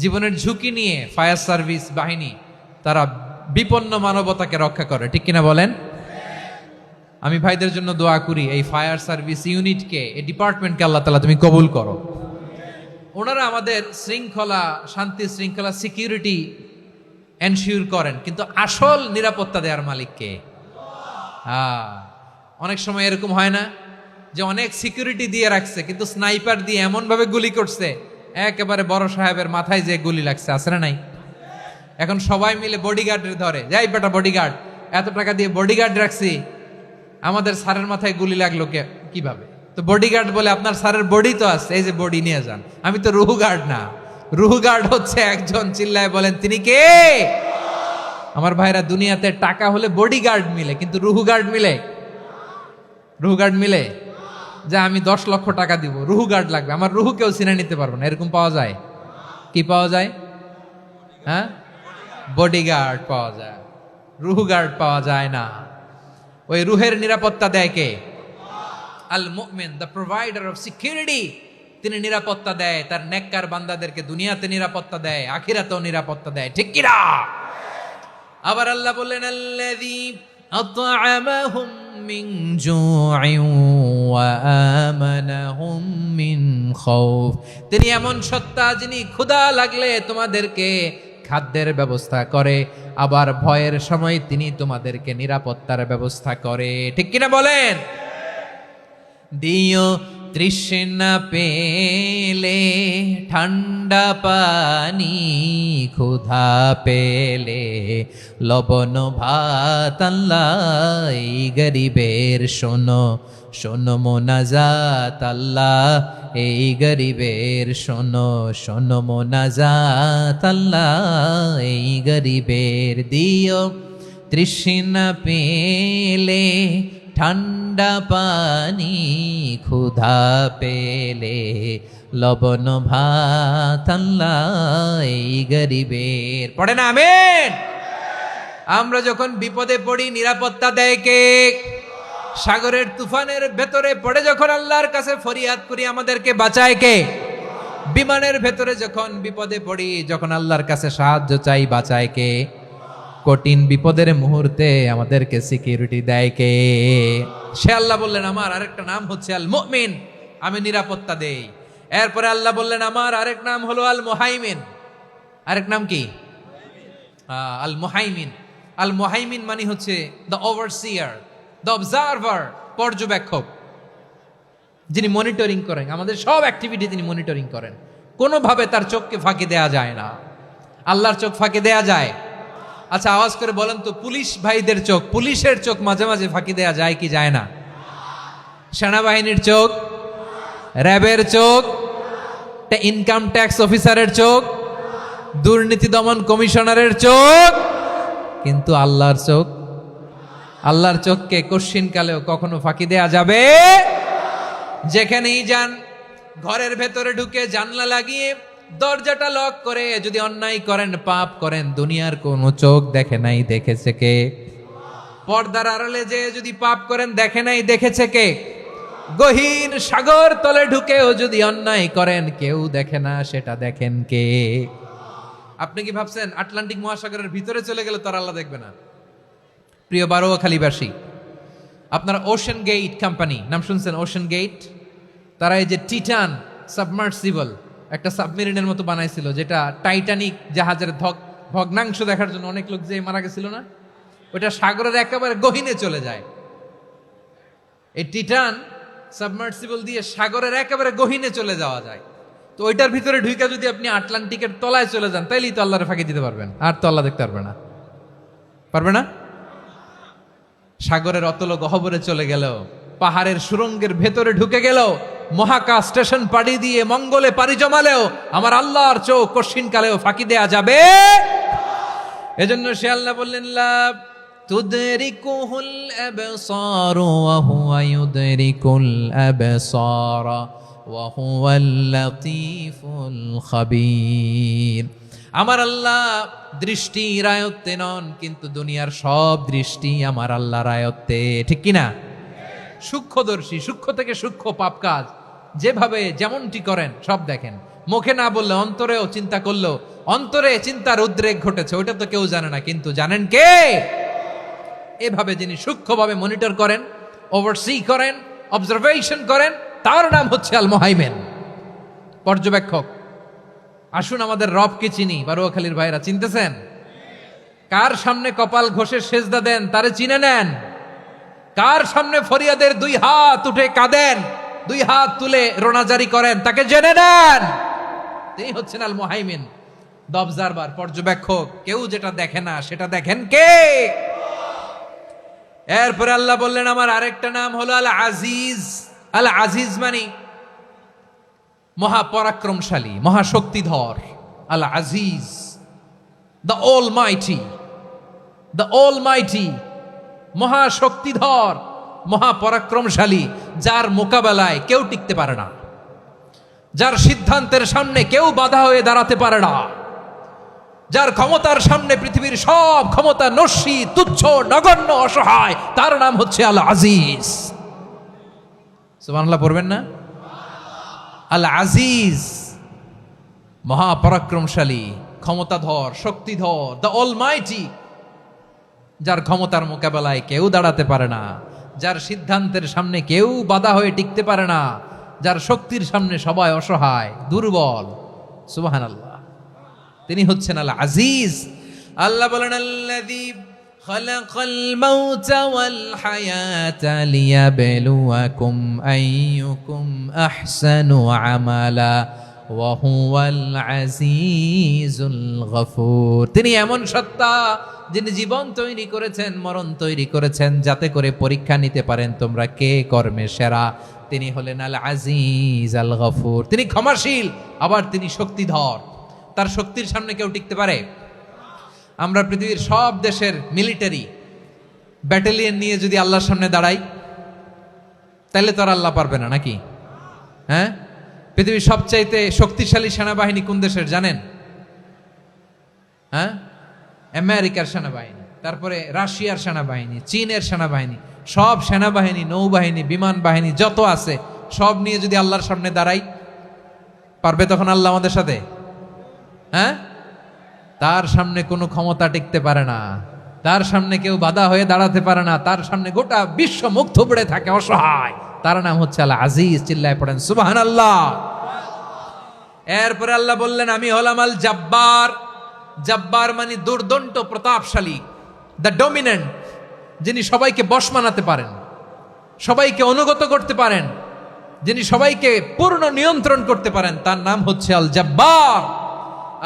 জীবনের ঝুঁকি নিয়ে ফায়ার সার্ভিস বাহিনী তারা বিপন্ন মানবতাকে রক্ষা করে, ঠিক কিনা বলেন? আমি ভাইদের জন্য দোয়া করি, এই ফায়ার সার্ভিস ইউনিটকে, এই ডিপার্টমেন্টকে আল্লাহ তাআলা তুমি কবুল করো। ওনারা আমাদের শৃঙ্খলা, শান্তি শৃঙ্খলা, সিকিউরিটি এনশিওর করেন, কিন্তু আসল নিরাপত্তা দেওয়ার মালিক কে? অনেক সময় এরকম হয় না যে অনেক সিকিউরিটি দিয়ে রাখছে, কিন্তু স্নাইপার দিয়ে এমন ভাবে গুলি করছে একেবারে বড় সাহেবের মাথায় যে গুলি লাগছে, আছে না নাই? এখন সবাই মিলে বডিগার্ডের ধরে, যাই বেটা বডিগার্ড, এত টাকা দিয়ে বডিগার্ড রাখছি, আমাদের স্যারের মাথায় গুলি লাগলো কিভাবে? তো বডিগার্ড বলে, আপনার স্যারের বডি তো আছে, এই যে বডি নিয়ে যান। আমি তো রুহু গার্ড না, রুহু গার্ড হচ্ছে একজন। চিল্লায় বলেন তিনি কে? আমার ভাইরা, দুনিয়াতে টাকা হলে বডিগার্ড মিলে, কিন্তু রুহু গার্ড মিলে? রুহু গার্ড মিলে? যে আমি 10 লক্ষ টাকা দিব, রুহু গার্ড লাগবে, আমার রুহু কেউ চিনে নিতে পারবো না, এরকম পাওয়া যায়? কি পাওয়া যায়? হ্যাঁ, বডিগার্ড পাওয়া যায়, রুহু গার্ড পাওয়া যায় না। ওই রুহের নিরাপত্তা দেয় কে? আল মুমিন, দ্য প্রোভাইডার অফ সিকিউরিটি। তিনি নিরাপত্তা দেয় তার নেককার বান্দাদেরকে, দুনিয়াতে নিরাপত্তা দেয়, আখিরাতেও নিরাপত্তা দেয়, ঠিক কি না? আবার আল্লাহ বললেন, আল্লাযী আত'আমাহুম মিন জু'ইন ওয়া আমানাহুম মিন খাউফ। তিনি এমন সত্তা যিনি ক্ষুধা লাগলে তোমাদেরকে খাদ্যের ব্যবস্থা করে, আবার ভয়ের সময় তিনি তোমাদেরকে নিরাপত্তার ব্যবস্থা করে, ঠিক কিনা বলেন? দিও তৃষ্ণা পেলে ঠান্ডা পানি, ক্ষুধা পেলে লবণ ভাত, আল্লাহ এই গরিবের শোনো শোনো মোনাজাত, আল্লাহ এই গরিবের শোনো শোনো মোনাজাত, আল্লাহ এই গরিবের। দিও তৃষ্ণা পেলে ঠান্ডা পানি, ক্ষুধা পেলে লবণ ভাত, আল্লাহ এই গরিবের। পড়ে না আমিন? আমরা যখন বিপদে পড়ি নিরাপত্তা দেয় কে? সাগরের তুফানের ভেতরে পড়ে যখন আল্লাহর কাছে ফরিয়াদ করি আমাদেরকে বাঁচায় কে? বিমানের ভেতরে যখন বিপদে পড়ি, যখন আল্লাহর কাছে সাহায্য চাই, বাঁচায় কে? কঠিন বিপদের মুহূর্তে আমাদেরকে সিকিউরিটি দেয় কে? সে আল্লাহ বললেন, আমার আরেকটা নাম হচ্ছে আল মুমিন, আমি নিরাপত্তা দেই। এরপরে আল্লাহ বললেন, আমার আরেক নাম হলো আল মুহাইমিন। আরেক নাম কি? আল মুহাইমিন। আল মুহাইমিন মানে হচ্ছে দ্য ওভারসিয়ার, দ্য অবজারভার, পর্যবেক্ষক, যিনি মনিটরিং করেন আমাদের সব অ্যাক্টিভিটি, তিনি মনিটরিং করেন। কোনোভাবে তার চোখকে ফাঁকি দেয়া যায় না। আল্লাহর চোখ ফাঁকি দেয়া যায়? আচ্ছা, আওয়াজ করে বলেন তো, পুলিশ ভাইদের চোখ, পুলিশের চোখ মাঝে মাঝে ফাঁকি দেয়া যায় কি যায় না? সেনাবাহিনীর চোখ, র্যাবের চোখ, ইনকাম ট্যাক্স অফিসারের চোখ, দুর্নীতি দমন কমিশনারের চোখ, কিন্তু আল্লাহর চোখ? আল্লাহর চোখকে কশ্চিনকালেও কখনো ফাঁকি দেয়া যাবে? যেখানেই যান, ঘরের ভেতরে ঢুকে জানলা লাগিয়ে দরজাটা লক করে যদি অন্যায় করেন, পাপ করেন, দুনিয়ার কোনো চোখ দেখে নাই, দেখেছে কে? পর্দার আড়ালে যে যদি পাপ করেন, দেখে নাই, দেখেছে কে? গহীন সাগর তলে ঢুকেও যদি অন্যায় করেন, কেউ দেখে না, সেটা দেখেন কে? আপনি কি ভাবছেন আটলান্টিক মহাসাগরের ভিতরে চলে গেলে তার আল্লাহ দেখবে না? প্রিয় বারোয়াখালীবাসী, আপনারা ওশেন গেট কোম্পানি নাম শুনছেন? ওশেন গেট, তারা এই যে টিটান সাবমার্সিবল একটা সাবমেরিনের মতো বানাইছিল, যেটা টাইটানিক জাহাজের ভগ্নাংশ দেখার জন্য অনেক লোক যে মারা গেছিল না, ওটা সাগরের একেবারে গহীনে চলে যায়। এই টিটান সাবমার্সিবল দিয়ে সাগরের একেবারে গহীনে চলে যাওয়া যায়। তো ওইটার ভিতরে ঢুকে যদি আপনি আটলান্টিকের তলায় চলে যান, তাইলেই তো আল্লাহরে ফাঁকি দিতে পারবেন, আর তো আল্লাহ দেখতে পারবে না। পারবে না? সাগরের অতল গহ্বরে চলে গেল, পাহাড়ের সুরঙ্গের ভেতরে ঢুকে গেল, মহাকাশ স্টেশন পাড়ি দিয়ে মঙ্গলে পাড়ি জমালেও আমার আল্লাহর চোখ কশিনকালেও ফাঁকি দেয়া যাবে? এজন্য সে আল্লাহ বললেন, লা তুদরিকুহুল আবসার ওয়া হুয়া ইউদরিকুল আবসার ওয়া হুয়াল লাতীফুল খাবীর। আমার আল্লাহ দৃষ্টির আয়ত্তে নন, কিন্তু দুনিয়ার সব দৃষ্টি আমার আল্লাহর আয়ত্তে, ঠিক কিনা? সূক্ষ্মদর্শী, সূক্ষ্ম থেকে সূক্ষ্ম পাপ কাজ যেভাবে যেমনটি করেন সব দেখেন। মুখে না বললে অন্তরেও চিন্তা করলেও অন্তরে চিন্তার উদ্রেক ঘটেছে, ওইটা তো কেউ জানে না, কিন্তু জানেন কে? এভাবে যিনি সূক্ষ্মভাবে মনিটর করেন, ওভারসি করেন, অবজারভেশন করেন, তার নাম হচ্ছে আল মুহাইমিন, পর্যবেক্ষক। আসুন আমাদের রবকে চিনি। বারোয়াখালীর ভাইরা, চিনতেছেন? কার সামনে কপাল ঘষে সেজদা দেন তারে চিনে নেন। কার সামনে ফরিয়াদের দুই হাত উঠে কাঁদেন, দুই হাত তুলে রোনাজারি করেন, তাকে জেনে নেন তিনি হচ্ছেন আল মুহাইমিন, দ্য অবজারভার, পর্যবেক্ষক। কেউ যেটা দেখে না সেটা দেখেন কে? এরপরে আল্লাহ বললেন আমার আরেকটা নাম হলো আল আজিজ। আল আজিজ মানে মহাপরাক্রমশালী, মহাশক্তিধর। আল আজিজ, দ্য অলমাইটি, দ্য অলমাইটি, মহাশক্তিধর, মহাপরাক্রমশালী, যার মোকাবেলায় কেউ টিকতে পারে না, যার সিদ্ধান্তের সামনে কেউ বাধা হয়ে দাঁড়াতে পারে না, যার ক্ষমতার সামনে পৃথিবীর সব ক্ষমতা নস্যি, তুচ্ছ, নগণ্য, অসহায়, তার নাম হচ্ছে আল আজিজ। সুবহানাল্লাহ পড়বেন না? আল আজিজ, মহাপরাক্রমশালী, ক্ষমতাধর, শক্তিধর, দ্য অলমাইটি, যার ক্ষমতার মোকাবেলায় কেউ দাঁড়াতে পারে না, যার সিদ্ধান্তের সামনে কেউ বাধা হয়ে টিকতে পারে না, যার শক্তির সামনে সবাই অসহায়, দুর্বল। সুবহানাল্লাহ, তিনি হচ্ছেন আল আজিজ। আল্লাহ বলেন আল্লাযী খালাকাল মাউতা ওয়াল হায়াতা লিয়াবলুয়াকুম আইয়ুকুম আহসানু আমালা ওয়া হুয়াল আজিজুল গফুর। তিনি এমন সত্তা যিনি জীবন তৈরি করেছেন, মরণ তৈরি করেছেন, যাতে করে পরীক্ষা নিতে পারেন তোমরা কে কর্মে সেরা। তিনি হলেন আল আজিজ আল গফুর। তিনি ক্ষমাশীল, আবার তিনি শক্তিধর। তার শক্তির সামনে কেউ টিকতে পারে? আমরা পৃথিবীর সব দেশের মিলিটারি ব্যাটালিয়ন নিয়ে যদি আল্লাহর সামনে দাঁড়াই, তাহলে তো আর আল্লাহ পারবে না নাকি? হ্যাঁ, পৃথিবীর সবচাইতে শক্তিশালী সেনাবাহিনী কোন দেশের জানেন? হ্যাঁ, আমেরিকার সেনাবাহিনী, তারপরে রাশিয়ার সেনাবাহিনী, চীনের সেনাবাহিনী, সব সেনাবাহিনী, নৌবাহিনী, বিমান বাহিনী যত আছে সব নিয়ে যদি আল্লাহর সামনে দাঁড়াই, পারবে তখন আল্লাহ আমাদের সাথে? হ্যাঁ, তার সামনে কোনো ক্ষমতা টিকতে পারে না, তার সামনে কেউ বাধা হয়ে দাঁড়াতে পারে না, তার সামনে গোটা বিশ্ব মুখ থুবড়ে থাকে, অসহায়। তার নাম হচ্ছে আল আজিজ। চিল্লায় পড়েন সুবহানাল্লাহ। এরপরে আল্লাহ বললেন আমি হলাম আল জাব্বার। জাব্বার মানে দুর্দণ্ড, প্রতাপশালী, দ্য ডমিনেন্ট, যিনি সবাইকে বশ মানাতে পারেন, সবাইকে অনুগত করতে পারেন, যিনি সবাইকে পূর্ণ নিয়ন্ত্রণ করতে পারেন, তার নাম হচ্ছে আল জাব্বার।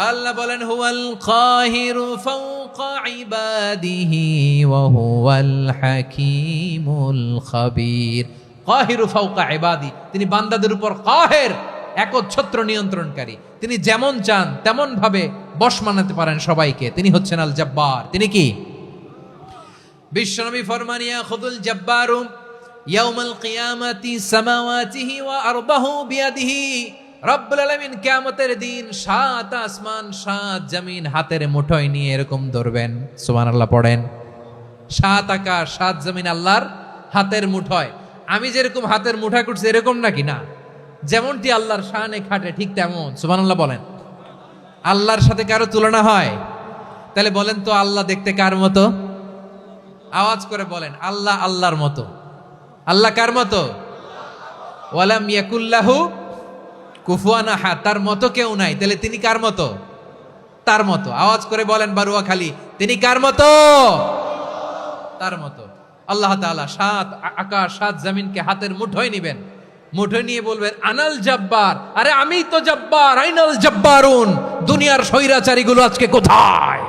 আল্লাহ বলেন হুয়াল কাহিরু ফাওকা ইবাদিহি ওয়া হুয়াল হাকীমুল খাবীর। কাহিরু ফাওকা ইবাদি, তিনি বান্দাদের উপর কাহের, একচ্ছত্র নিয়ন্ত্রণকারী। তিনি যেমন চান তেমন ভাবে বশ মানাতে পারেন সবাইকে। তিনি হচ্ছেন আল জাব্বার। তিনি কি? বিশ্বনবী ফরমান ইয়াখুদুল জাব্বারু ইয়াউমাল কিয়ামাতি সামাওয়াতিহি ওয়া আরদাহু বিয়াদিহি। রব্বুল আলামিন কিয়ামতের দিন 7 আসমান 7 জমিন হাতের মুঠোয় নিয়ে এরকম ধরবেন। সুবহানাল্লাহ পড়েন। 7 আকাশ 7 জমিন আল্লাহর হাতের মুঠোয়। আমি যেরকম হাতের মুঠা করছি এরকম নাকি? না, যেমনটি আল্লাহর শানে খাটে ঠিক তেমন। সুবহানাল্লাহ বলেন। আল্লাহর সাথে কারো তুলনা হয়? তাহলে বলেন তো আল্লাহ দেখতে কার মতো? আওয়াজ করে বলেন আল্লাহ আল্লাহর মতো। আল্লাহ কার মতো? ওয়ালাম ইয়াকুল্লাহু কুফুয়ান আহাদ, তার মতো কেউ নাই। তাহলে তিনি কার মতো? তার মতো। আওয়াজ করে বলেন বারুয়াখালী, তিনি কার মতো? তার মতো। আল্লাহ তাআলা 7 আকাশ 7 জমিনকে হাতের মুঠোয় নিবেন, মুঠোয় নিয়ে বলবেন আনাল জাব্বার। আরে আমি তো জাব্বার, আইনাল জাব্বারুন। দুনিয়ার স্বৈরাচারীগুলো আজকে কোথায়?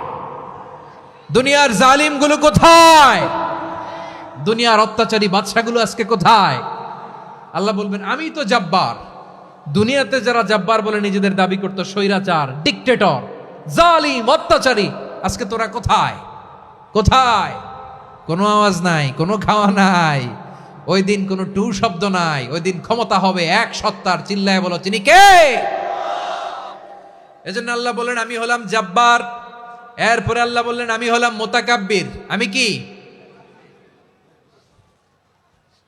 দুনিয়ার জালিমগুলো কোথায়? দুনিয়ার অত্যাচারী বাদশাগুলো আজকে কোথায়? আল্লাহ বলবেন আমি তো জাব্বার। দুনিয়াতে যারা জাব্বার বলে নিজেদের দাবি করতো, স্বৈরাচার, ডিক্টেটর, জালিম, অত্যাচারী, আজকে তোরা কোথায়? কোথায়? কোনো আওয়াজ নাই, কোনো খাওয়া নাই, ওই দিন কোনো টু শব্দ নাই। ওই দিন ক্ষমতা হবে এক সত্তার। চিল্লায় বলো তিনি কে? এজন্য আল্লাহ বললেন আমি হলাম জাব্বার। এরপরে আল্লাহ বললেন আমি হলাম মুতাকাব্বির। আমি কি?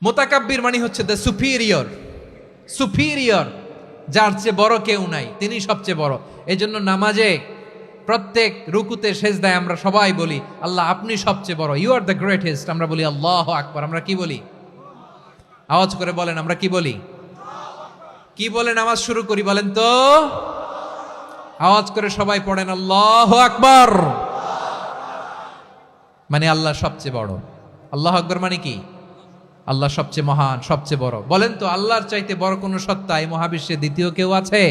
মুতাকাব্বির মানে হচ্ছে দ্য সুপিরিয়র। সুপিরিয়র, যার চেয়ে বড় কেউ নাই, তিনি সবচেয়ে বড়। এজন্য নামাজে প্রত্যেক রুকুতে সেজদায় আমরা সবাই বলি আল্লাহ আপনি সবচেয়ে বড়, ইউ আর দ্য গ্রেটেস্ট। আমরা বলি আল্লাহু আকবার। আমরা কি বলি? আওয়াজ করে বলেন আমরা কি বলি? কি বলে নামাজ শুরু করি বলেন তো? আওয়াজ করে সবাই পড়েন আল্লাহু আকবার। মানে আল্লাহ সবচেয়ে বড়। আল্লাহু আকবার মানে কি? আল্লাহ সবচেয়ে মহান, সবচেয়ে বড়। বলেন তো আল্লাহর চাইতে বড় কোন সত্তা এই মহাবিশ্বে দ্বিতীয় কেউ আছে?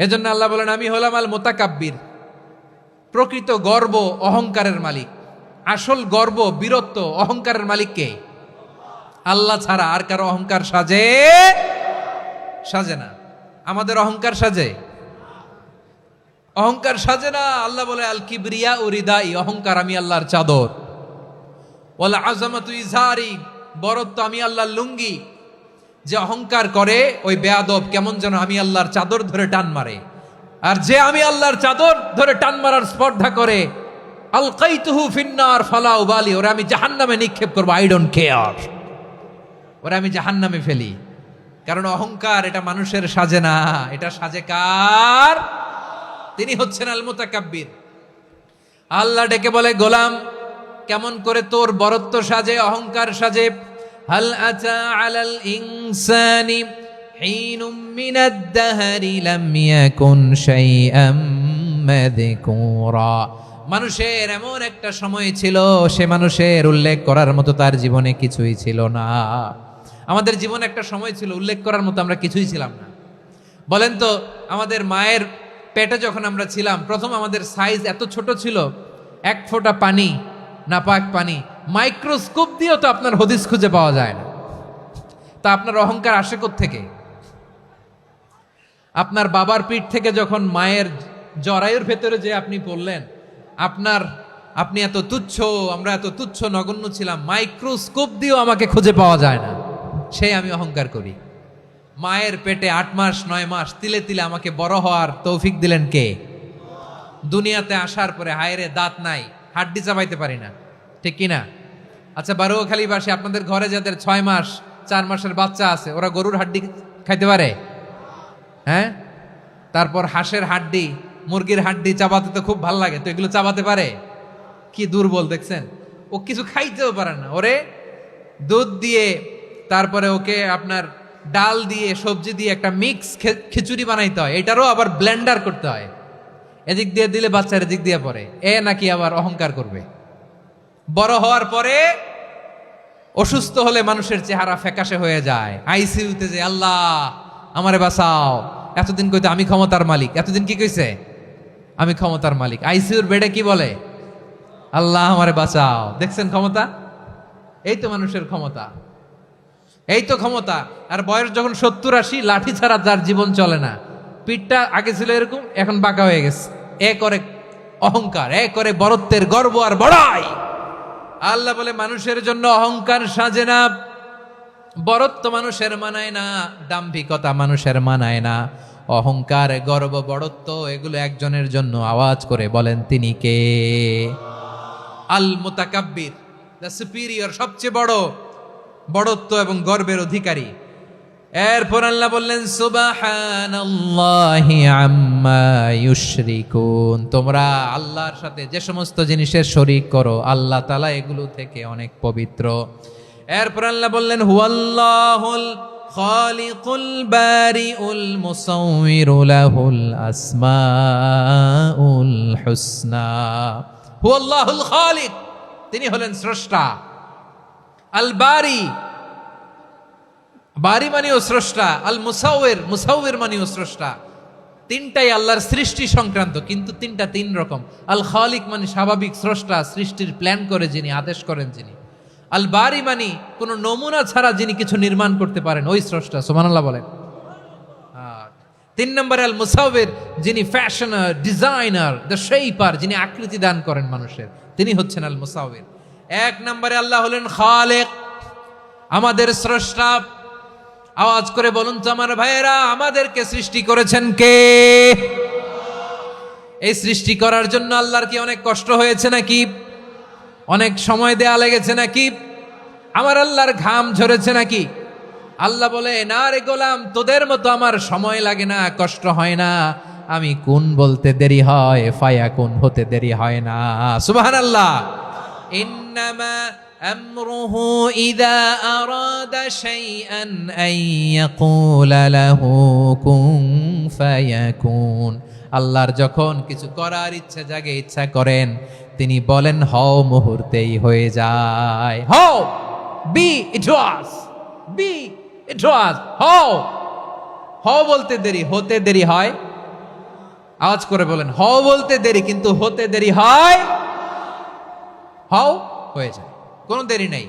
এজন্য আল্লাহ বলেন আমি হলাম আল মুতাকাব্বির, প্রকৃত গর্ব অহংকারের মালিক। আসল গর্ব, বীরত্ব, অহংকারের মালিক কে? আল্লাহ ছাড়া আর কারো অহংকার সাজে না। আমাদের অহংকার সাজে? অহংকার সাজে না। আল্লাহ বলে আল কিবরিয়া উরিদাই, অহংকার আমি আল্লাহর চাদর। ওয়াল আযামাতু ইজারি, বরত্ব আমি আল্লাহর লুঙ্গি। যে অহংকার করে ওই বেয়াদব কেমন যেন আমি আল্লাহর চাদর ধরে টান মারে, আর যে আমি আল্লাহর চাদর ধরে টান মারার স্পর্ধা করে আলকাইতুহু ফিন্নার ফালা উবালি, ওরা আমি জাহান্নামে নিক্ষেপ করবো, আই ডোন্ট কেয়ার, ওরা আমি জাহান্নামে ফেলি। কারণ অহংকার এটা মানুষের সাজে না, এটা সাজে কার? তিনি হচ্ছেন আল মুতাকাব্বির। আল্লাহ ডেকে বলে গোলাম কেমন করে তোর বরত্ব সাজে, অহংকার সাজে? হাল আতা আলাল ইনসানি হিনুম মিনাদ দাহরি লাম ইয়াকুন শাইআম মাযকুরা, মানুষের এমন একটা সময় ছিল সে মানুষের উল্লেখ করার মতো তার জীবনে কিছুই ছিল না। আমাদের জীবনে একটা সময় ছিল উল্লেখ করার মতো আমরা কিছুই ছিলাম না। বলেন তো আমাদের মায়ের পেটে যখন আমরা ছিলাম প্রথম আমাদের সাইজ এত ছোট ছিল, এক ফোঁটা পানি, নাপাক পানি, মাইক্রোস্কোপ দিয়েও তো আপনার হদিস খুঁজে পাওয়া যায় না। তা আপনার অহংকার আসে কোত্থেকে? আপনার বাবার পিঠ থেকে যখন মায়ের জরায়ুর ভেতরে যে আপনি পড়লেন, আপনি এত তুচ্ছ, আমরা এত তুচ্ছ নগণ্য ছিলাম, মাইক্রোস্কোপ দিয়েও আমাকে খুঁজে পাওয়া যায় না, সেই আমি অহংকার করি। মায়ের পেটে 8 মাস 9 মাস তিলে তিলে আমাকে বড় হওয়ার তৌফিক দিলেন কে? দুনিয়াতে আসার পরে হায়রে দাঁত নাই, হাড্ডি চাবাইতে পারি না, ঠিক কিনা? আচ্ছা বারুয়াখালীবাসী, আপনাদের ঘরে যাদের 6 মাস 4 মাসের বাচ্চা আছে, ওরা গরুর হাড্ডি খাইতে পারে? হ্যাঁ। তারপর হাঁসের হাড্ডি, মুরগির হাড্ডি চাবাতে তো খুব ভাল লাগে, তো এগুলো চাবাতে পারে? কি দুর্বল দেখছেন, ও কিছু খাইতেও পারে না। ওরে দুধ দিয়ে, তারপরে ওকে আপনার ডাল দিয়ে, সবজি দিয়ে একটা মিক্স খিচুড়ি বানাইতে হয়, এটারও আবার ব্লেন্ডার করতে হয়। এদিক দিয়ে দিলে বাচ্চার এদিক দিয়ে পড়ে, এ নাকি আবার অহংকার করবে। বড় হওয়ার পরে অসুস্থ হলে মানুষের চেহারা ফ্যাকাশে হয়ে যায়, আইসিইউতে যে আল্লাহ আমারে বাঁচাও, এতদিন কইতে আমি ক্ষমতার মালিক, এতদিন কি কইছে? আমি ক্ষমতার মালিক। আইসিইউর বেডে কি বলে? আল্লাহ আমারে বাঁচাও। দেখছেন ক্ষমতা? এই তো মানুষের ক্ষমতা, এই তো ক্ষমতা। আর বয়স যখন 70-80, লাঠি ছাড়া যার জীবন চলে না। পিঠটা আগে ছিল এরকম, এখন বাঁকা হয়ে গেছে। এ করে অহংকার, এ করে বরত্বের গর্ব আর বড়াই। আল্লাহ বলে মানুষের জন্য অহংকার সাজে না, বরত্ব মানুষের মানায় না, দাম্ভিকতা মানুষের মানায় না, অহংকার গর্ব বড়ত্ব এগুলো একজনের জন্য। আওয়াজ করে বলেন তিনি কে? আল মুতাকাব্বির, দ্য সুপিরিয়র, সবচেয়ে বড় বড়ত্ব এবং গর্বের অধিকারী। এরপর আল্লাহ বললেন সুবহানাল্লাহি আম্মা ইউশরিকুন, তোমরা আল্লাহর সাথে যে সমস্ত জিনিসের শরীক করো আল্লাহ তাআলা এগুলো থেকে অনেক পবিত্র। এরপর আল্লাহ বললেন হুয়াল্লাহুল খালিকুল বারিউল মুসাউবিরু লাহুল আসমাউল হুসনা। হুয়াল্লাহুল খালিক, তিনি হলেন স্রষ্টা। আল বারি, বারি মানেও স্রষ্টা। আল মুসাউবির, মুসাউবির মানেও স্রষ্টা। তিনটাই আল্লাহর সৃষ্টি সংক্রান্ত, কিন্তু তিনটা তিন রকম। আল খালিক মানে স্বাভাবিক স্রষ্টা, সৃষ্টির প্ল্যান করে যিনি, আদেশ করেন যিনি। আল বারি মানে কোন নমুনা ছাড়া যিনি কিছু নির্মাণ করতে পারেন, ওই স্রষ্টা। সুবহানাল্লাহ বলেন। 3 নম্বরে আল মুসাউবির, যিনি ফ্যাশনার, ডিজাইনার, দ্য শেপার, যিনি আকৃতি দান করেন মানুষের, তিনি হচ্ছেন আল মুসাউবির। 1 নম্বরে আল্লাহ হলেন খালেক, আমাদের স্রষ্টা। আওয়াজ করে বলুন তো আমার ভাইয়েরা, আমাদেরকে সৃষ্টি করেছেন কে? এই সৃষ্টি করার জন্য আল্লাহর কি অনেক কষ্ট হয়েছে নাকি? অনেক সময় দেয়া লেগেছে নাকি? আমার আল্লাহর ঘাম ঝরেছে নাকি? আল্লাহ বলে না রে গোলাম, তোদের মতো আমার সময় লাগে না, কষ্ট হয় না। আমি কোন বলতে দেরি হয়, ফায়াকুন হতে দেরি হয় না। সুবহানাল্লাহ। ইন্নামা আমরুহু ইযা আরাদা শাইআন আন ইয়াকুলা লাহু কুন ফায়াকুন। আল্লাহর যখন কিছু করার ইচ্ছা জাগে, ইচ্ছা করেন, তিনি বলেন হও, মুহূর্তেই হয়ে যায়। হও, বি ইট ওয়াজ, বি ইট ওয়াজ, হও। হও বলতে দেরি, হতে দেরি হয়। আওয়াজ করে বলেন, হও বলতে দেরি কিন্তু হতে দেরি হয়। হও হয়ে যায়, কোনো দেরি নেই।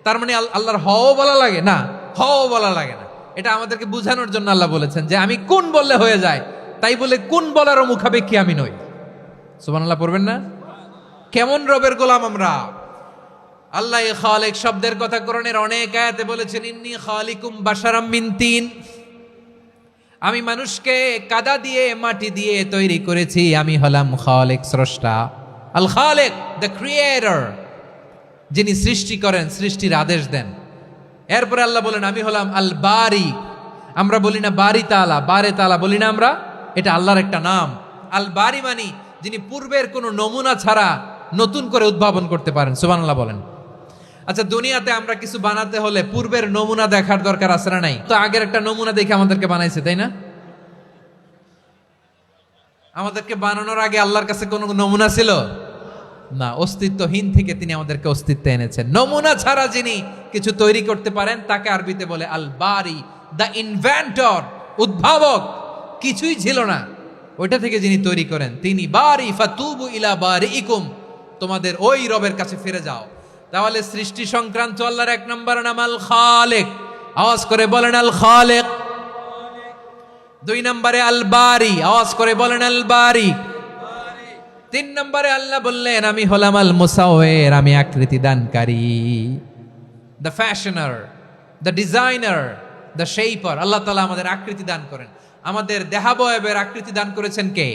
তার মানে আল্লাহর হও বলা লাগে না, হও বলা লাগে না। এটা আমাদেরকে বুঝানোর জন্য আল্লাহ বলেছেন যে আমি কোন বললে হয়ে যায়, তাই বলে কোন বলারও মুখাপেক্ষী আমি নই। সুবহানাল্লাহ পড়বেন না? কেমন রবের গোলাম আমরা। আল্লাহ খালিক শব্দের কথা কোরআনের অনেক আয়াতে বলেছেন, ইন্নী খালিকুম বাশারাম মিন তিন, আমি মানুষকে কাদা দিয়ে মাটি দিয়ে তৈরি করেছি, আমি হলাম খালিক, স্রষ্টা। আল খালিক, দ্য ক্রিয়েটর, যিনি সৃষ্টি করেন, সৃষ্টির আদেশ দেন। এরপরে আল্লাহ বলেন আমি হলাম আল বারি। আমরা বলি না বারি তাআলা, বারে তাআলা বলি না আমরা, এটা আল্লাহর একটা নাম। আল বারি মানি যিনি পূর্বের কোনো নমুনা ছাড়া নতুন করে উদ্ভাবন করতে পারেন। সুবহানাল্লাহ বলেন। আচ্ছা, দুনিয়াতে আমরা কিছু বানাতে হলে পূর্বের নমুনা দেখার দরকার আছে না নাই? তো আগের একটা নমুনা দেখে আমাদেরকে বানাইছে, তাই না? আমাদেরকে বানানোর আগে আল্লাহর কাছে কোনো নমুনা ছিল না, অস্তিত্বহীন থেকে তিনি আমাদেরকে অস্তিত্বে এনেছেন। নমুনা ছাড়া যিনি কিছু তৈরি করতে পারেন তাকে আরবিতে বলে আল বারি, দ্য ইনভেন্টর, উদ্ভাবক। কিছুই ছিল না, ওইটা থেকে যিনি তৈরি করেন তিনি বারি। ফাতুবু ইলা বারিইকুম, তোমাদের ওই রবের কাছে ফিরে যাও। তাহলে সৃষ্টি সংক্রান্ত আল্লাহর এক নম্বর নাম আল খালিক। আওয়াজ করে বলেন আল খালিক। দুই নম্বরে আল বারি, আওয়াজ করে বলেন আল বারি। তিন নম্বরে আল্লাহ বললেন আমি হলাম আল মুসাওয়ির, আমি আকৃতি দানকারী, the fashioner, the designer, the shaper. আল্লাহ তাআলা আমাদের আকৃতি দান করেন। আমাদের দেহাবয়বের আকৃতি দান করেছেন কে?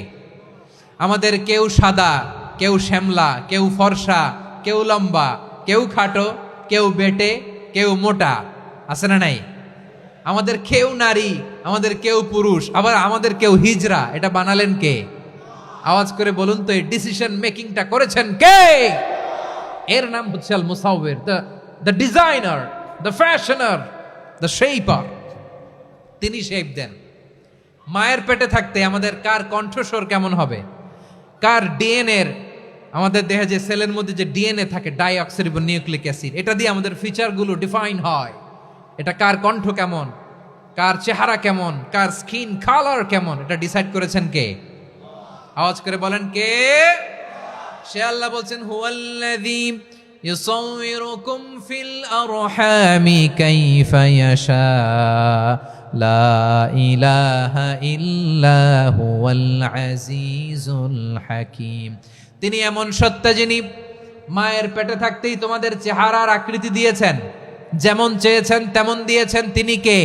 আমাদের কেউ সাদা, কেউ শ্যামলা, কেউ ফর্সা, কেউ লম্বা, কেউ খাটো, কেউ বেটে, কেউ মোটা, আছে না নাই? আমাদের কেউ নারী, আমাদের কেউ পুরুষ, আবার আমাদের কেউ হিজড়া। এটা বানালেন কে? আওয়াজ করে বলুন তো, এই ডিসিশন মেকিংটা করেছেন কে? এর নাম হচ্ছে আল মুসাওয়ির, the designer, the fashioner, the shaper. তিনি শেপ দেন। মায়ের পেটে থাকতে আমাদের কার কণ্ঠস্বর কেমন হবে, কার ডিএনএর, আমাদের দেহে যে সেলের মধ্যে যে ডিএনএ থাকে, ডাইঅক্সিরিবো নিউক্লিক অ্যাসিড, এটা দিয়ে আমাদের ফিচারগুলো ডিফাইন হয়। এটা কার কণ্ঠ কেমন, কার চেহারা কেমন, কার স্কিন কালার কেমন, এটা ডিসাইড করেছেন কে? আওয়াজ করে বলেন কে? সে আল্লাহ বলছেন হুয়াল্লাযী ইউসাউয়িরুকুম ফিল আরহামি কাইফা ইয়াশা লা ইলাহা ইল্লা হুয়াল আজিজুল হাকীম। তিনি এমন সত্তা যিনি মায়ের পেটে থাকতেই তোমাদের চেহারার আকৃতি দিয়েছেন, যেমন চেয়েছেন তেমন দিয়েছেন। তিনি কে?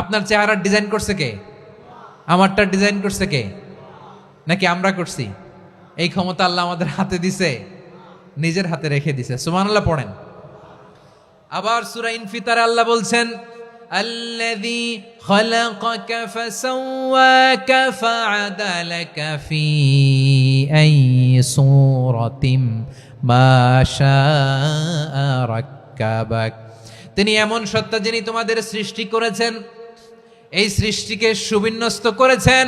আপনার চেহারার ডিজাইন করছে কে? আমারটা ডিজাইন করছে কে? নাকি আমরা করছি? এই ক্ষমতা আল্লাহ আমাদের হাতে দিছে, নিজের হাতে রেখে দিছে। সুবহানাল্লাহ পড়েন। আবার সূরা ইনফিতারে আল্লাহ বলছেন আল্লাযী খালাকাকা ফাসাওয়াকা ফাআদালাকা ফি আইয়ি সূরাতিন মা শাআ রাক্কাবাক। তিনি এমন সত্তা যিনি তোমাদের সৃষ্টি করেছেন, এই সৃষ্টিকে সুবিন্যস্ত করেছেন,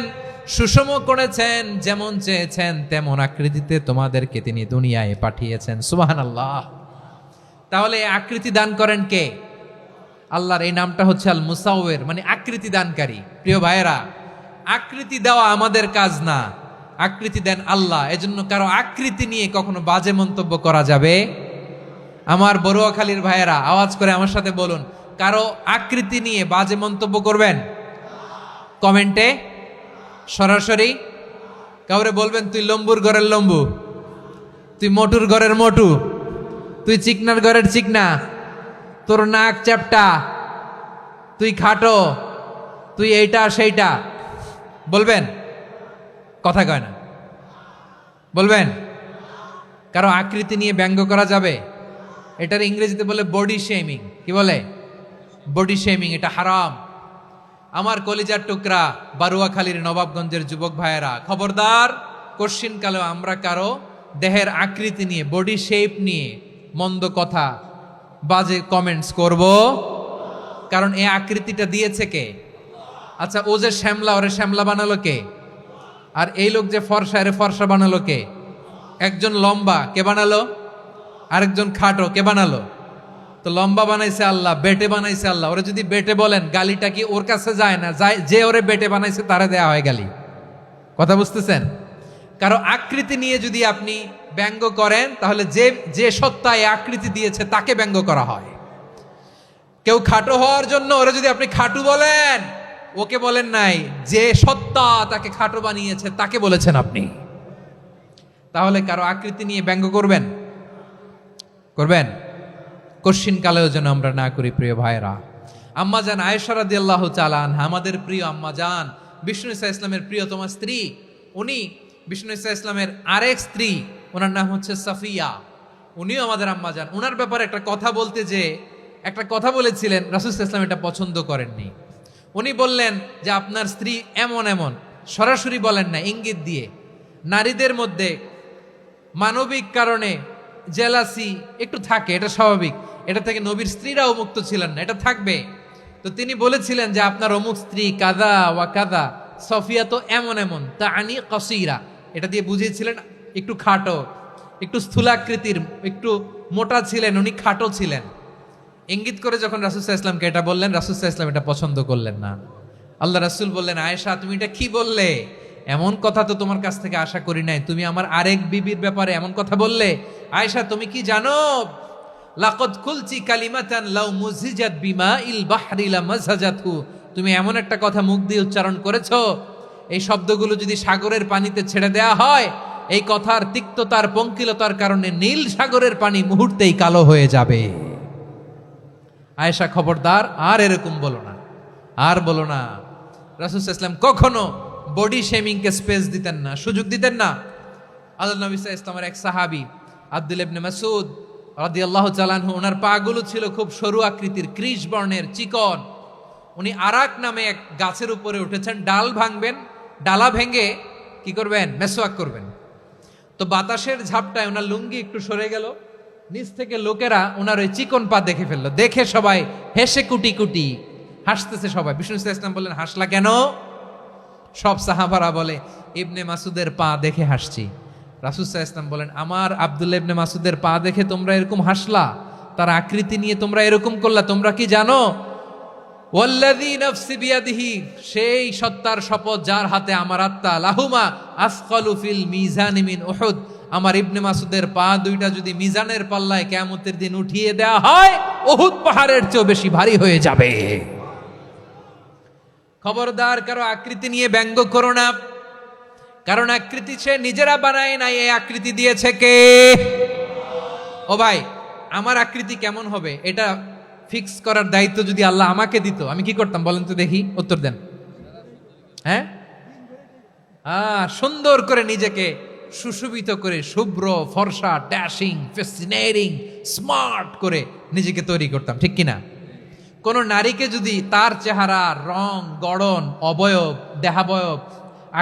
সুষম করেছেন, যেমন চেয়েছেন তেমন আকৃতিতে তোমাদেরকে তিনি দুনিয়ায় পাঠিয়েছেন। সুবহানাল্লাহ। তাহলে আকৃতি দান করেন কে? আল্লাহর এই নামটা হচ্ছে আল মুসাওয়ির, মানে আকৃতি দানকারী। প্রিয় ভাইয়েরা, আকৃতি দেওয়া আমাদের কাজ না, আকৃতি দেন আল্লাহ। এজন্য কারো আকৃতি নিয়ে কখনো বাজে মন্তব্য করা যাবে? আমার বড়ুয়াখালীর ভাইয়েরা আওয়াজ করে আমার সাথে বলুন, কারো আকৃতি নিয়ে বাজে মন্তব্য করবেন? কমেন্টে সরাসরি কাউরে বলবেন তুই লম্বুর ঘরের লম্বু, তুই মোটুর ঘরের মোটু, তুই চিকনার ঘরের চিকনা, তোর নাক চ্যাপটা, তুই খাটো, তুই এইটা সেইটা বলবেন? কথা কয় না, বলবেন? কারো আকৃতি নিয়ে ব্যঙ্গ করা যাবে? এটার ইংরেজিতে বলে বডি শেমিং। কি বলে? Body shaming. এটা হারাম। আমার কলিজার টুকরা বারুয়াখালীর নবাবগঞ্জের যুবক ভাইয়েরা, খবরদার, কোশ্চিনকালেও আমরা কারো দেহের আকৃতি নিয়ে, বডি শেপ নিয়ে মন্দ কথা, বাজে কমেন্টস করব, কারণ এই আকৃতিটা দিয়েছে কে? আচ্ছা, ও যে শ্যামলা, ওরে শ্যামলা বানালো কে? আর এই লোক যে ফর্সা, এরে ফর্সা বানালো কে? একজন লম্বা, কে বানালো? আরেকজন খাটো, কে বানালো? তো লম্বা বানাইছে আল্লাহ, বেটে বানাইছে আল্লাহ। ওরা যদি বেটে বলেন, গালিটা কি ওর কাছে যায় না? যায়, যে ওরে বেটে বানাইছে তারা দেয়া হয় গালি। কথা বুঝতেছেন? কারো আকৃতি নিয়ে যদি আপনি ব্যঙ্গ করেন, তাহলে যে সত্তা এই আকৃতি দিয়েছে তাকে ব্যঙ্গ করা হয়। কেউ খাটো হওয়ার জন্য ওরা যদি আপনি খাটু বলেন, ওকে বলেন নাই, যে সত্তা তাকে খাটো বানিয়েছে তাকে বলেছেন আপনি। তাহলে কারো আকৃতি নিয়ে ব্যঙ্গ করবেন? কশ্চিন কালেও যেন আমরা না করি প্রিয় ভাইরা। আম্মাজান আয়েশা রাদিয়াল্লাহু তাআলা আনহা, আমাদের প্রিয় আম্মাজান, বিষ্ণু ইসা ইসলামের প্রিয়তমা স্ত্রী। উনি বিষ্ণু ইসা ইসলামের আরেক স্ত্রী, ওনার নাম হচ্ছে সাফিয়া। উনিও আমাদের আম্মাজান। ওনার ব্যাপারে একটা কথা বলতে যে একটা কথা বলেছিলেন, রাসূল সাল্লাল্লাহু আলাইহি ওয়াসাল্লাম এটা পছন্দ করেননি। উনি বললেন যে আপনার স্ত্রী এমন এমন, সরাসরি বলেন না, ইঙ্গিত দিয়ে। নারীদের মধ্যে মানবিক কারণে জেলাসি একটু থাকে, এটা স্বাভাবিক। এটা থেকে নবীর স্ত্রীরাও মুক্ত ছিলেন না, এটা থাকবে। তো তিনি বলেছিলেন যে আপনার অমুক স্ত্রী কাদা ওয়া কাদা, সফিয়া তো এমন এমন, তা আনি কসিরা, এটা দিয়ে বুঝিয়েছিলেন একটু খাটো, একটু স্থূলাকৃতির, একটু মোটা ছিলেন, উনি খাটো ছিলেন। ইঙ্গিত করে যখন রাসূল সাল্লাল্লাহু আলাইহি ওয়াসাল্লামকে এটা বললেন, রাসূল সাল্লাল্লাহু আলাইহি ওয়াসাল্লাম এটা পছন্দ করলেন না। আল্লাহ রাসূল বললেন, আয়েশা তুমি এটা কি বললে? এমন কথা তো তোমার কাছ থেকে আশা করি নাই। তুমি আমার আরেক বিবির ব্যাপারে এমন কথা বললে। আয়েশা তুমি কি জানো, লাকাদ কুলতি কালিমাতান লাউ মুজিজাত বিমাইল বাহরি লামাজাজাতহু, তুমি এমন একটা কথা মুখ দিয়ে উচ্চারণ করেছো, এই শব্দগুলো যদি সাগরের পানিতে ছেড়ে দেয়া হয়, এই কথার তিক্ততার পঙ্কিলতার কারণে নীল সাগরের পানি মুহূর্তেই কালো হয়ে যাবে। আয়েশা খবরদার, আর এরকম বলো না, আর বলো না। রাসূল সাল্লাল্লাহু আলাইহি ওয়াসাল্লাম কখনো বডি শেমিংকে স্পেস দিতেন না, সুযোগ দিতেন না। আল্লাহ নবী সাল্লাল্লাহু আলাইহি ওয়াসাল্লামের এক সাহাবী আব্দুল ইবনে মাসউদ রাদিয়াল্লাহু তাআলা আনহু, ওনার পাগুলো ছিল খুব সরু আকৃতির, কৃষ বর্ণের, চিকন। উনি আরাক নামে এক গাছের উপরে উঠেছেন, ডাল ভাঙবেন, ডালা ভেঙে কি করবেন? মেসওয়াক করবেন। তো বাতাসের ঝাপটায় ওনার লুঙ্গি একটু সরে গেল, নিচ থেকে লোকেরা ওনার ওই চিকন পা দেখে ফেললো। দেখে সবাই হেসে কুটি কুটি হাসতেছে সবাই। বিষ্ণু সাল্লাল্লাহু আলাইহি ওয়াসাল্লাম বললেন, হাসলা কেন? সব সাহাবারা বলে, ইবনে মাসুদের পা দেখে হাসছি। রাসূল সাল্লাল্লাহু আলাইহি ওয়াসাল্লাম বলেন, আমার আব্দুল্লাহ ইবনে মাসুদের পা দেখে তোমরা এরকম হাসলা, তার আকৃতি নিয়ে তোমরা এরকম করলা, তোমরা কি জানো? ওয়াল্লাযী নাফসি বিয়াদিহি, সেই সত্তার শপথ যার হাতে আমার আত্মা, লাহুমা আসকালু ফিল মিজানি মিন উহুদ, আমার ইবনে মাসুদের পা দুইটা যদি মিজানের পাল্লায় কিয়ামতের দিন উঠিয়ে দেওয়া হয়, উহুদ পাহাড়ের চেয়েও বেশি ভারী হয়ে যাবে। খবরদার কারো আকৃতি নিয়ে ব্যঙ্গ করো না, কারণ আকৃতি সে নিজেরা বানায় নাই, এই আকৃতি দিয়েছে কে? ও ভাই, আমার আকৃতি কেমন হবে এটা ফিক্স করার দায়িত্ব যদি আল্লাহ আমাকে দিত, আমি কি করতাম বলেন তো দেখি, উত্তর দেন। হ্যাঁ, সুন্দর করে নিজেকে সুশোভিত করে, শুভ্র ফর্সা, ড্যাশিং, ফ্যাসিনেটিং, স্মার্ট করে নিজেকে তৈরি করতাম, ঠিক কিনা? কোন নারীকে যদি তার চেহারা, রং, গড়ন, অবয়ব, দেহাবয়ব,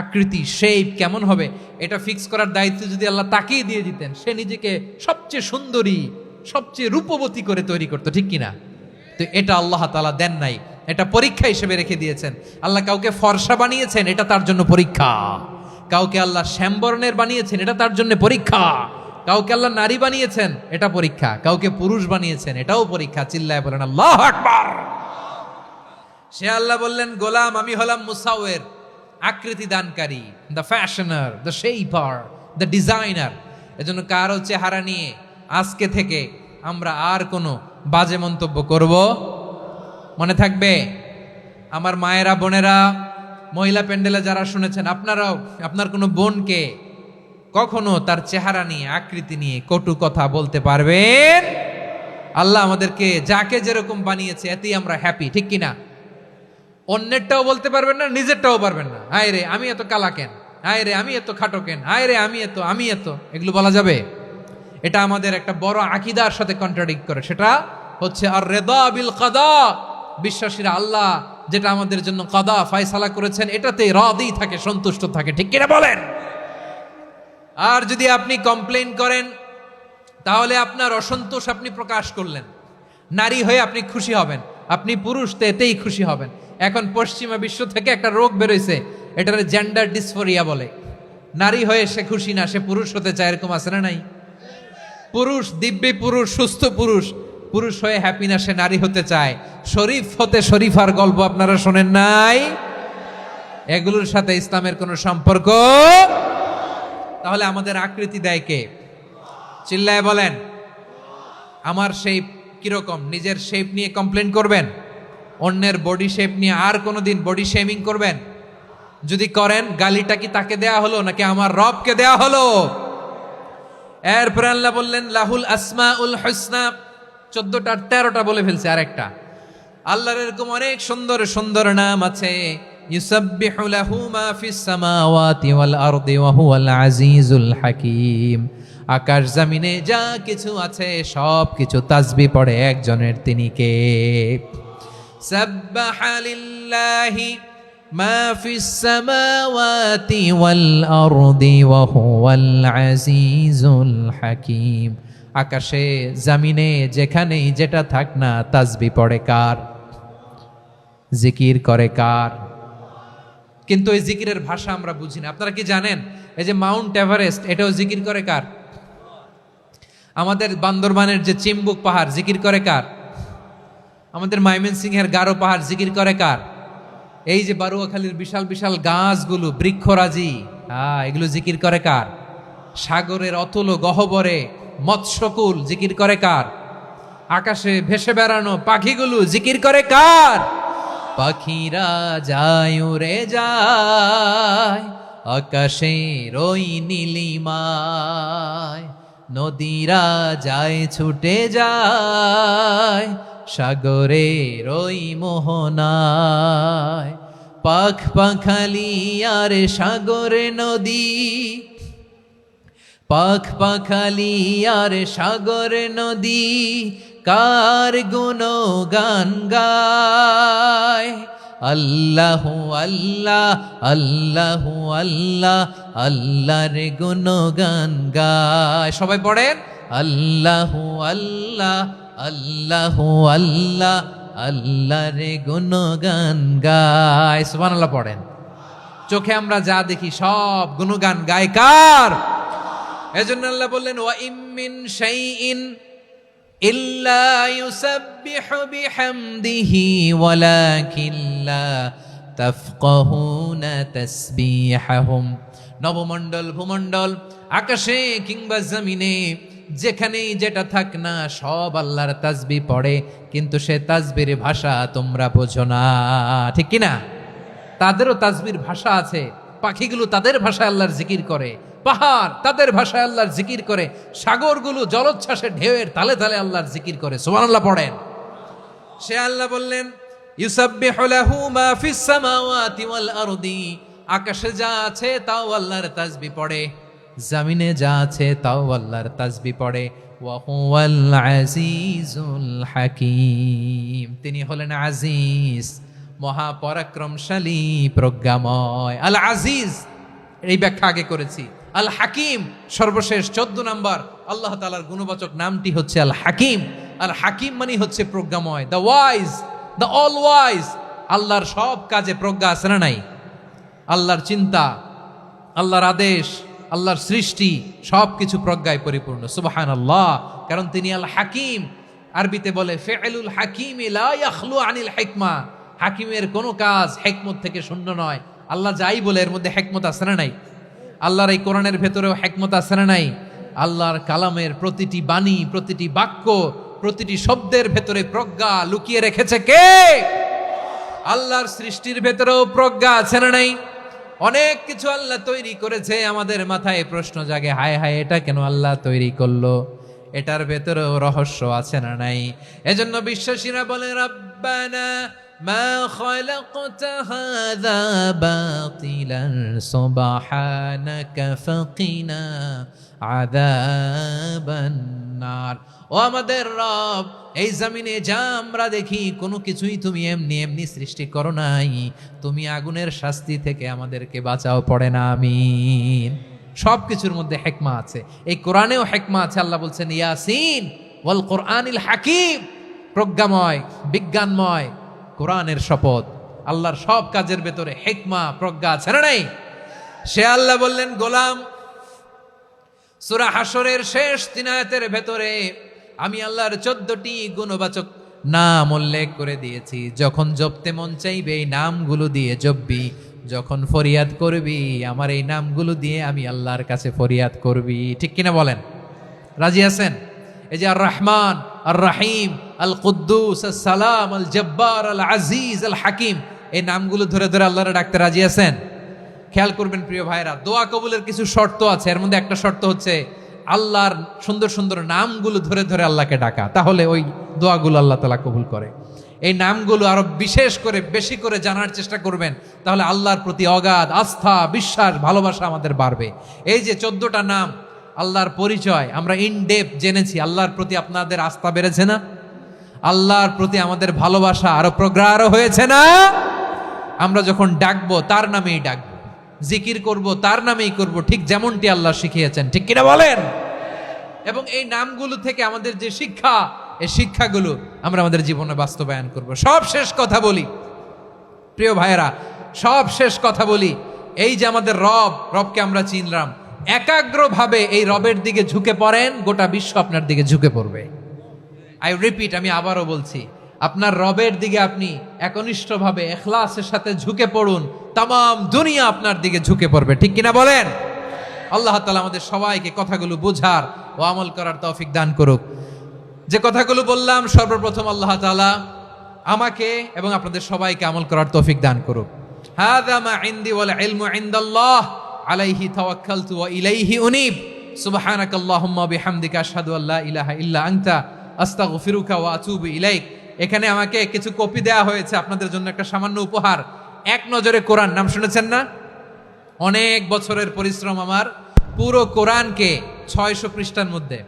আকৃতি, শেপ কেমন হবে এটা ফিক্স করার দায়িত্ব যদি আল্লাহ তাকেই দিয়ে দিতেন, সে নিজেকে সবচেয়ে সুন্দরী, সবচেয়ে রূপবতী করে তৈরি করতো, ঠিক কিনা? তো এটা আল্লাহ তাআলা দেন নাই, এটা পরীক্ষা হিসেবে রেখে দিয়েছেন। আল্লাহ কাউকে ফর্সা বানিয়েছেন, এটা তার জন্য পরীক্ষা। কাউকে আল্লাহ শ্যামবর্ণের বানিয়েছেন, এটা তার জন্য পরীক্ষা। কাউকে আল্লাহ নারী বানিয়েছেন, এটা পরীক্ষা। কাউকে পুরুষ বানিয়েছেন, এটাও পরীক্ষা। চিল্লায় বলেন আল্লাহু আকবার। সে আল্লাহ বললেন, গোলাম আমি হলাম মুসাওয়ের, আকৃতি দানকারী, the fashioner, the shaper, the designer. এজন্য কারো চেহারা নিয়ে আজকে থেকে আমরা আর কোনো বাজে মন্তব্য করব মনে থাকবে। আমার মায়েরা, বোনেরা, মহিলা প্যান্ডেলে যারা শুনেছেন, আপনারাও আপনার কোনো বোনকে কখনো তার চেহারা নিয়ে, আকৃতি নিয়ে কটু কথা বলতে পারবেন? আল্লাহ আমাদেরকে যাকে যেরকম বানিয়েছে এতেই আমরা হ্যাপি, ঠিক কিনা? অন্যেরটাও বলতে পারবেন না, নিজেরটাও পারবেন না। হায় রে আমি এত কালা কেন, হায় রে আমি এত খাটো কেন, হায় রে আমি এত, এগুলো বলা যাবে? এটা আমাদের একটা বড় আকীদার সাথে কন্ট্রাডিক্ট করে। সেটা হচ্ছে আর রিদা বিল কাদা, বিশ্বাসীরা আল্লাহ যেটা আমাদের জন্য কাদা ফয়সালা করেছেন এটাতেই রাদি থাকে, সন্তুষ্ট থাকে, ঠিক কিনা বলেন? আর যদি আপনি কমপ্লেইন করেন তাহলে আপনার অসন্তোষ আপনি প্রকাশ করলেন। নারী হয়ে আপনি খুশি হবেন, আপনি পুরুষ তো এতেই খুশি হবেন। এখন পশ্চিমা বিশ্ব থেকে একটা রোগ বেরোইছে, এটার জেন্ডার ডিসফোরিয়া বলে। নারী হয়ে সে খুশি না, সে পুরুষ হতে চায়, এরকম আছে না নাই? পুরুষ, দিব্যি পুরুষ, সুস্থ পুরুষ, পুরুষ হয়ে হ্যাপি না, সে নারী হতে চায়। শরীফ হতে শরীফার গল্প আপনারা শোনেন নাই? এগুলোর সাথে ইসলামের কোনো সম্পর্ক। তাহলে আমাদের আকৃতি দেয় কে? চিল্লায় বলেন। আমার শেপ কিরকম, নিজের শেপ নিয়ে কমপ্লেন করবেন? অন্যের বডি শেপ নিয়ে আর কোনোদিন বডি শেমিং করবেন? যদি করেন, গালিটা কি তাকে দেয়া হলো নাকি আমার রবকে দেয়া হলো? এরপরে আল্লাহ বললেন লাহুল আসমাউল হুসনা, 14টা 13টা বলে ফেলছে আরেকটা। আল্লাহর এরকম অনেক সুন্দর সুন্দর নাম আছে। ইউসাব্বিহু লাহু মা ফিস সামাওয়াতি ওয়াল আরদি ওয়া হুয়াল আজিজুল হাকীম। আকাশ জমিনে যা কিছু আছে সব কিছু তাসবিহ পড়ে একজনের, তিনি কে? সাব্বাহা লিল্লাহি মা ফিস সামাওয়াতি ওয়াল আরদি ওয়া হুয়াল আজিজুল হাকীম। আকাশে জমিনে যেখানেই যেটা থাক না, তাসবিহ পড়ে কার? জিকির করে কার? কিন্তু এই জিকিরের ভাষা আমরা বুঝি না। আপনারা কি জানেন এই যে মাউন্ট এভারেস্ট, এটাও জিকির করে কার? আমাদের বান্দরবানের যে চিম্বুক পাহাড়, জিকির করে কার? আমাদের ময়মনসিংহের গারো পাহাড়, জিকির করে কার? এই যে বারুয়াখালীর বিশাল বিশাল গাছগুলো, বৃক্ষরাজি, এগুলো জিকির করে কার? সাগরের অতল গহ্বরে মৎস্যকুল, জিকির করে কার? আকাশে ভেসে বেড়ানো পাখিগুলো, জিকির করে কার? পাখিরা যায় উড়ে যায় আকাশের ওই নীলিমায়, নদীরা যায় ছুটে যায় সাগরের ওই মোহনায়। পাখ পাখালি আর সাগরে নদী, পাখ পাখালি আর সাগরে নদী, কার গুণগান গায়? আল্লাহু আল্লাহ আল্লাহু আল্লাহ, আল্লাহর গুণগান গায়। সবাই পড়েন আল্লাহু আল্লাহ আল্লাহু আল্লাহ, আল্লাহর গুণগান গায়। সুবহানাল্লাহ পড়েন। চোখে আমরা যা দেখি সব গুণগান গায় কার? এজন্য আল্লাহ বললেন ওয়া ইম মিন শাইইন ইল্লা ইউসাব্বিহু বিহামদিহি ওয়ালাকিন লা তাফকাহুনা তাসবিহাহুম। নবমণ্ডল ভূমণ্ডল, আকাশে কিংবা জমিনে যেখানেই যেটা থাক না, সব আল্লাহর তাসবিহ পড়ে, কিন্তু সে তাসবির ভাষা তোমরা বোঝো না, ঠিক কিনা? তাদেরও তাসবির ভাষা আছে। পাখিগুলো তাদের ভাষায় আল্লাহর জিকির করে, পাহাড় তাদের ভাষায় আল্লাহর জিকির করে, সাগরগুলো জলোচ্ছ্বাসের ঢেউয়ের তালে তালে আল্লাহর জিকির করে। সুবহানাল্লাহ পড়েন। সে আল্লাহ বললেন ইউসাব্বিহু লাহু মা ফিস সামাওয়াতি ওয়াল আরদি, আকাশে যা আছে তাও আল্লাহর তাসবিহ পড়ে, জমিনে যা আছে তাও আল্লাহর তাসবিহ পড়ে। ওয়া হুয়াল আজিজুল হাকীম, তিনি হলেন আজিজ, মহাপরাক্রমশালী, প্রজ্ঞাময়। আল আজিজ এই ব্যাখ্যা আগে করেছি। আল হাকিম সর্বশেষ 14 নম্বর আল্লাহ তাআলার গুণবাচক নামটি হচ্ছে আল হাকিম। আল হাকিম মানে হচ্ছে প্রজ্ঞাময়, the wise, the all wise. আল্লাহর সব কাজে প্রজ্ঞা আছে না নাই? আল্লাহর চিন্তা, আল্লাহর আদেশ, আল্লাহর সৃষ্টি সব কিছু প্রজ্ঞায় পরিপূর্ণ। সুবহানাল্লাহ, কারণ তিনি আল হাকিম। আরবিতে বলে ফিআলুল হাকিম লা ইয়াখলু আনিল হিকমা, হাকিমের কোনো কাজ হিকমত থেকে শূন্য নয়। আল্লাহ যাই বলে এর মধ্যে হিকমত আছে না নাই? আল্লাহর এই কোরআনের ভেতরেও হিকমত আছে না নাই? আল্লাহর কালামের প্রতিটি বাণী, প্রতিটি বাক্য, প্রতিটি শব্দের ভেতরে প্রজ্ঞা লুকিয়ে রেখেছে কে? আল্লাহর সৃষ্টির ভেতরেও প্রজ্ঞা আছে না নাই? অনেক কিছু আল্লাহ তৈরি করেছে, আমাদের মাথায় প্রশ্ন জাগে, হায় হায় এটা কেন আল্লাহ তৈরি করলো? এটার ভেতরেও রহস্য আছে না নাই? এজন্য বিশ্বাসীরা বলে রব্বানা মা খালাকতা হাযা বাতিলান সুবহানাকা ফাকিনা আযাবান নার। ও আমাদের রব, এই জমিনে যা আমরা দেখি কোনো কিছুই তুমি এমনি এমনি সৃষ্টি করো নাই, তুমি আগুনের শাস্তি থেকে আমাদেরকে বাঁচাও, পড়ে না আমিন। সব কিছুর মধ্যে হিকমা আছে, এই কোরআনেও হিকমা আছে। আল্লাহ বলছেন ইয়াসিন ওয়াল কোরআনিল হাকিম, প্রজ্ঞাময়, বিজ্ঞানময় কোরআনের শপথ। আল্লাহর সব কাজের ভেতরে হিকমা, প্রজ্ঞা আছে না নাই? সে আল্লাহ বললেন গোলাম, সূরা হাশরের শেষ 3 আয়াতের ভেতরে আমি আল্লাহর 14টি গুণবাচক নাম উল্লেখ করে দিয়েছি। যখন জপতে মন চাইবে এই নামগুলো দিয়ে জপবি, যখন ফরিয়াদ করবি আমার এই নামগুলো দিয়ে আমি আল্লাহর কাছে ফরিয়াদ করবি। ঠিক কিনা বলেন? রাজি আছেন? এই যে আর রহমান, আর রাহিম, আল কুদ্দুস, আল সালাম, আল জব্বার, আল আজিজ, আল হাকিম, এই নামগুলো ধরে ধরে আল্লাহরে ডাকতে রাজি আছেন? খেয়াল করবেন প্রিয় ভাইরা, দোয়া কবুলের কিছু শর্ত আছে। এর মধ্যে একটা শর্ত হচ্ছে আল্লাহর সুন্দর সুন্দর নামগুলো ধরে ধরে আল্লাহকে ডাকা, তাহলে ওই দোয়াগুলো আল্লাহ তাআলা কবুল করে। এই নামগুলো আরো বিশেষ করে বেশি করে জানার চেষ্টা করবেন, তাহলে আল্লাহর প্রতি অগাধ আস্থা, বিশ্বাস, ভালোবাসা আমাদের বাড়বে। এই যে 14টা নাম আল্লাহর পরিচয় আমরা ইন ডেপথ জেনেছি, আল্লাহর প্রতি আপনাদের আস্থা বেড়েছে না? আল্লাহর প্রতি আমাদের ভালোবাসা আরো প্রগাঢ় হয়েছে না? আমরা যখন ডাকবো তার নামেই ডাকবো, জিকির করব তার নামেই করব, ঠিক যেমনটি আল্লাহ শিখিয়েছেন। ঠিক কিনা বলেন? এবং এই নামগুলো থেকে আমাদের যে শিক্ষা, এই শিক্ষাগুলো আমরা আমাদের জীবনে বাস্তবায়ন করব। সব শেষ কথা বলি প্রিয় ভাইয়েরা, সব শেষ কথা বলি, এই যে আমাদের রবকে আমরা চিনলাম, একাগ্রভাবে এই রবের দিকে ঝুঁকে পড়েন, গোটা বিশ্ব আপনার দিকে ঝুঁকে পড়বে। আই রিপিট, আমি আবারও বলছি, আপনার রবের দিকে আপনি একনিষ্ঠভাবে ইখলাসের সাথে ঝুঁকে পড়ুন, তামাম দুনিয়া আপনার দিকে ঝুঁকে পড়বে। ঠিক কিনা বলেন? আল্লাহ তাআলা আমাদের সবাইকে কথাগুলো বোঝার ও আমল করার তৌফিক দান করুক। যে কথাগুলো বললাম, সর্বপ্রথম আল্লাহ তাআলা আমাকে এবং আপনাদের সবাইকে আমল করার তৌফিক দান করুক। হাযা মা ইনদি ওয়াল ইলমু ইনদাল্লাহ আলাইহি তাওয়াক্কালতু ওয়া ইলাইহি উনীব। সুবহানাকাল্লাহুম্মা বিহামদিকা আশহাদু আল্লা ইলাহা ইল্লা আনতা আস্তাগফিরুকা ওয়া আতুবু ইলাইক। এখানে আমাকে কিছু কপি দেওয়া হয়েছে আপনাদের জন্য, একটা সামান্য উপহার। এক নজরে কোরআন, নাম শুনেছেন না? অনেক বছরের পরিশ্রম আমার, পুরো কোরআনকে 600 পৃষ্ঠার মধ্যে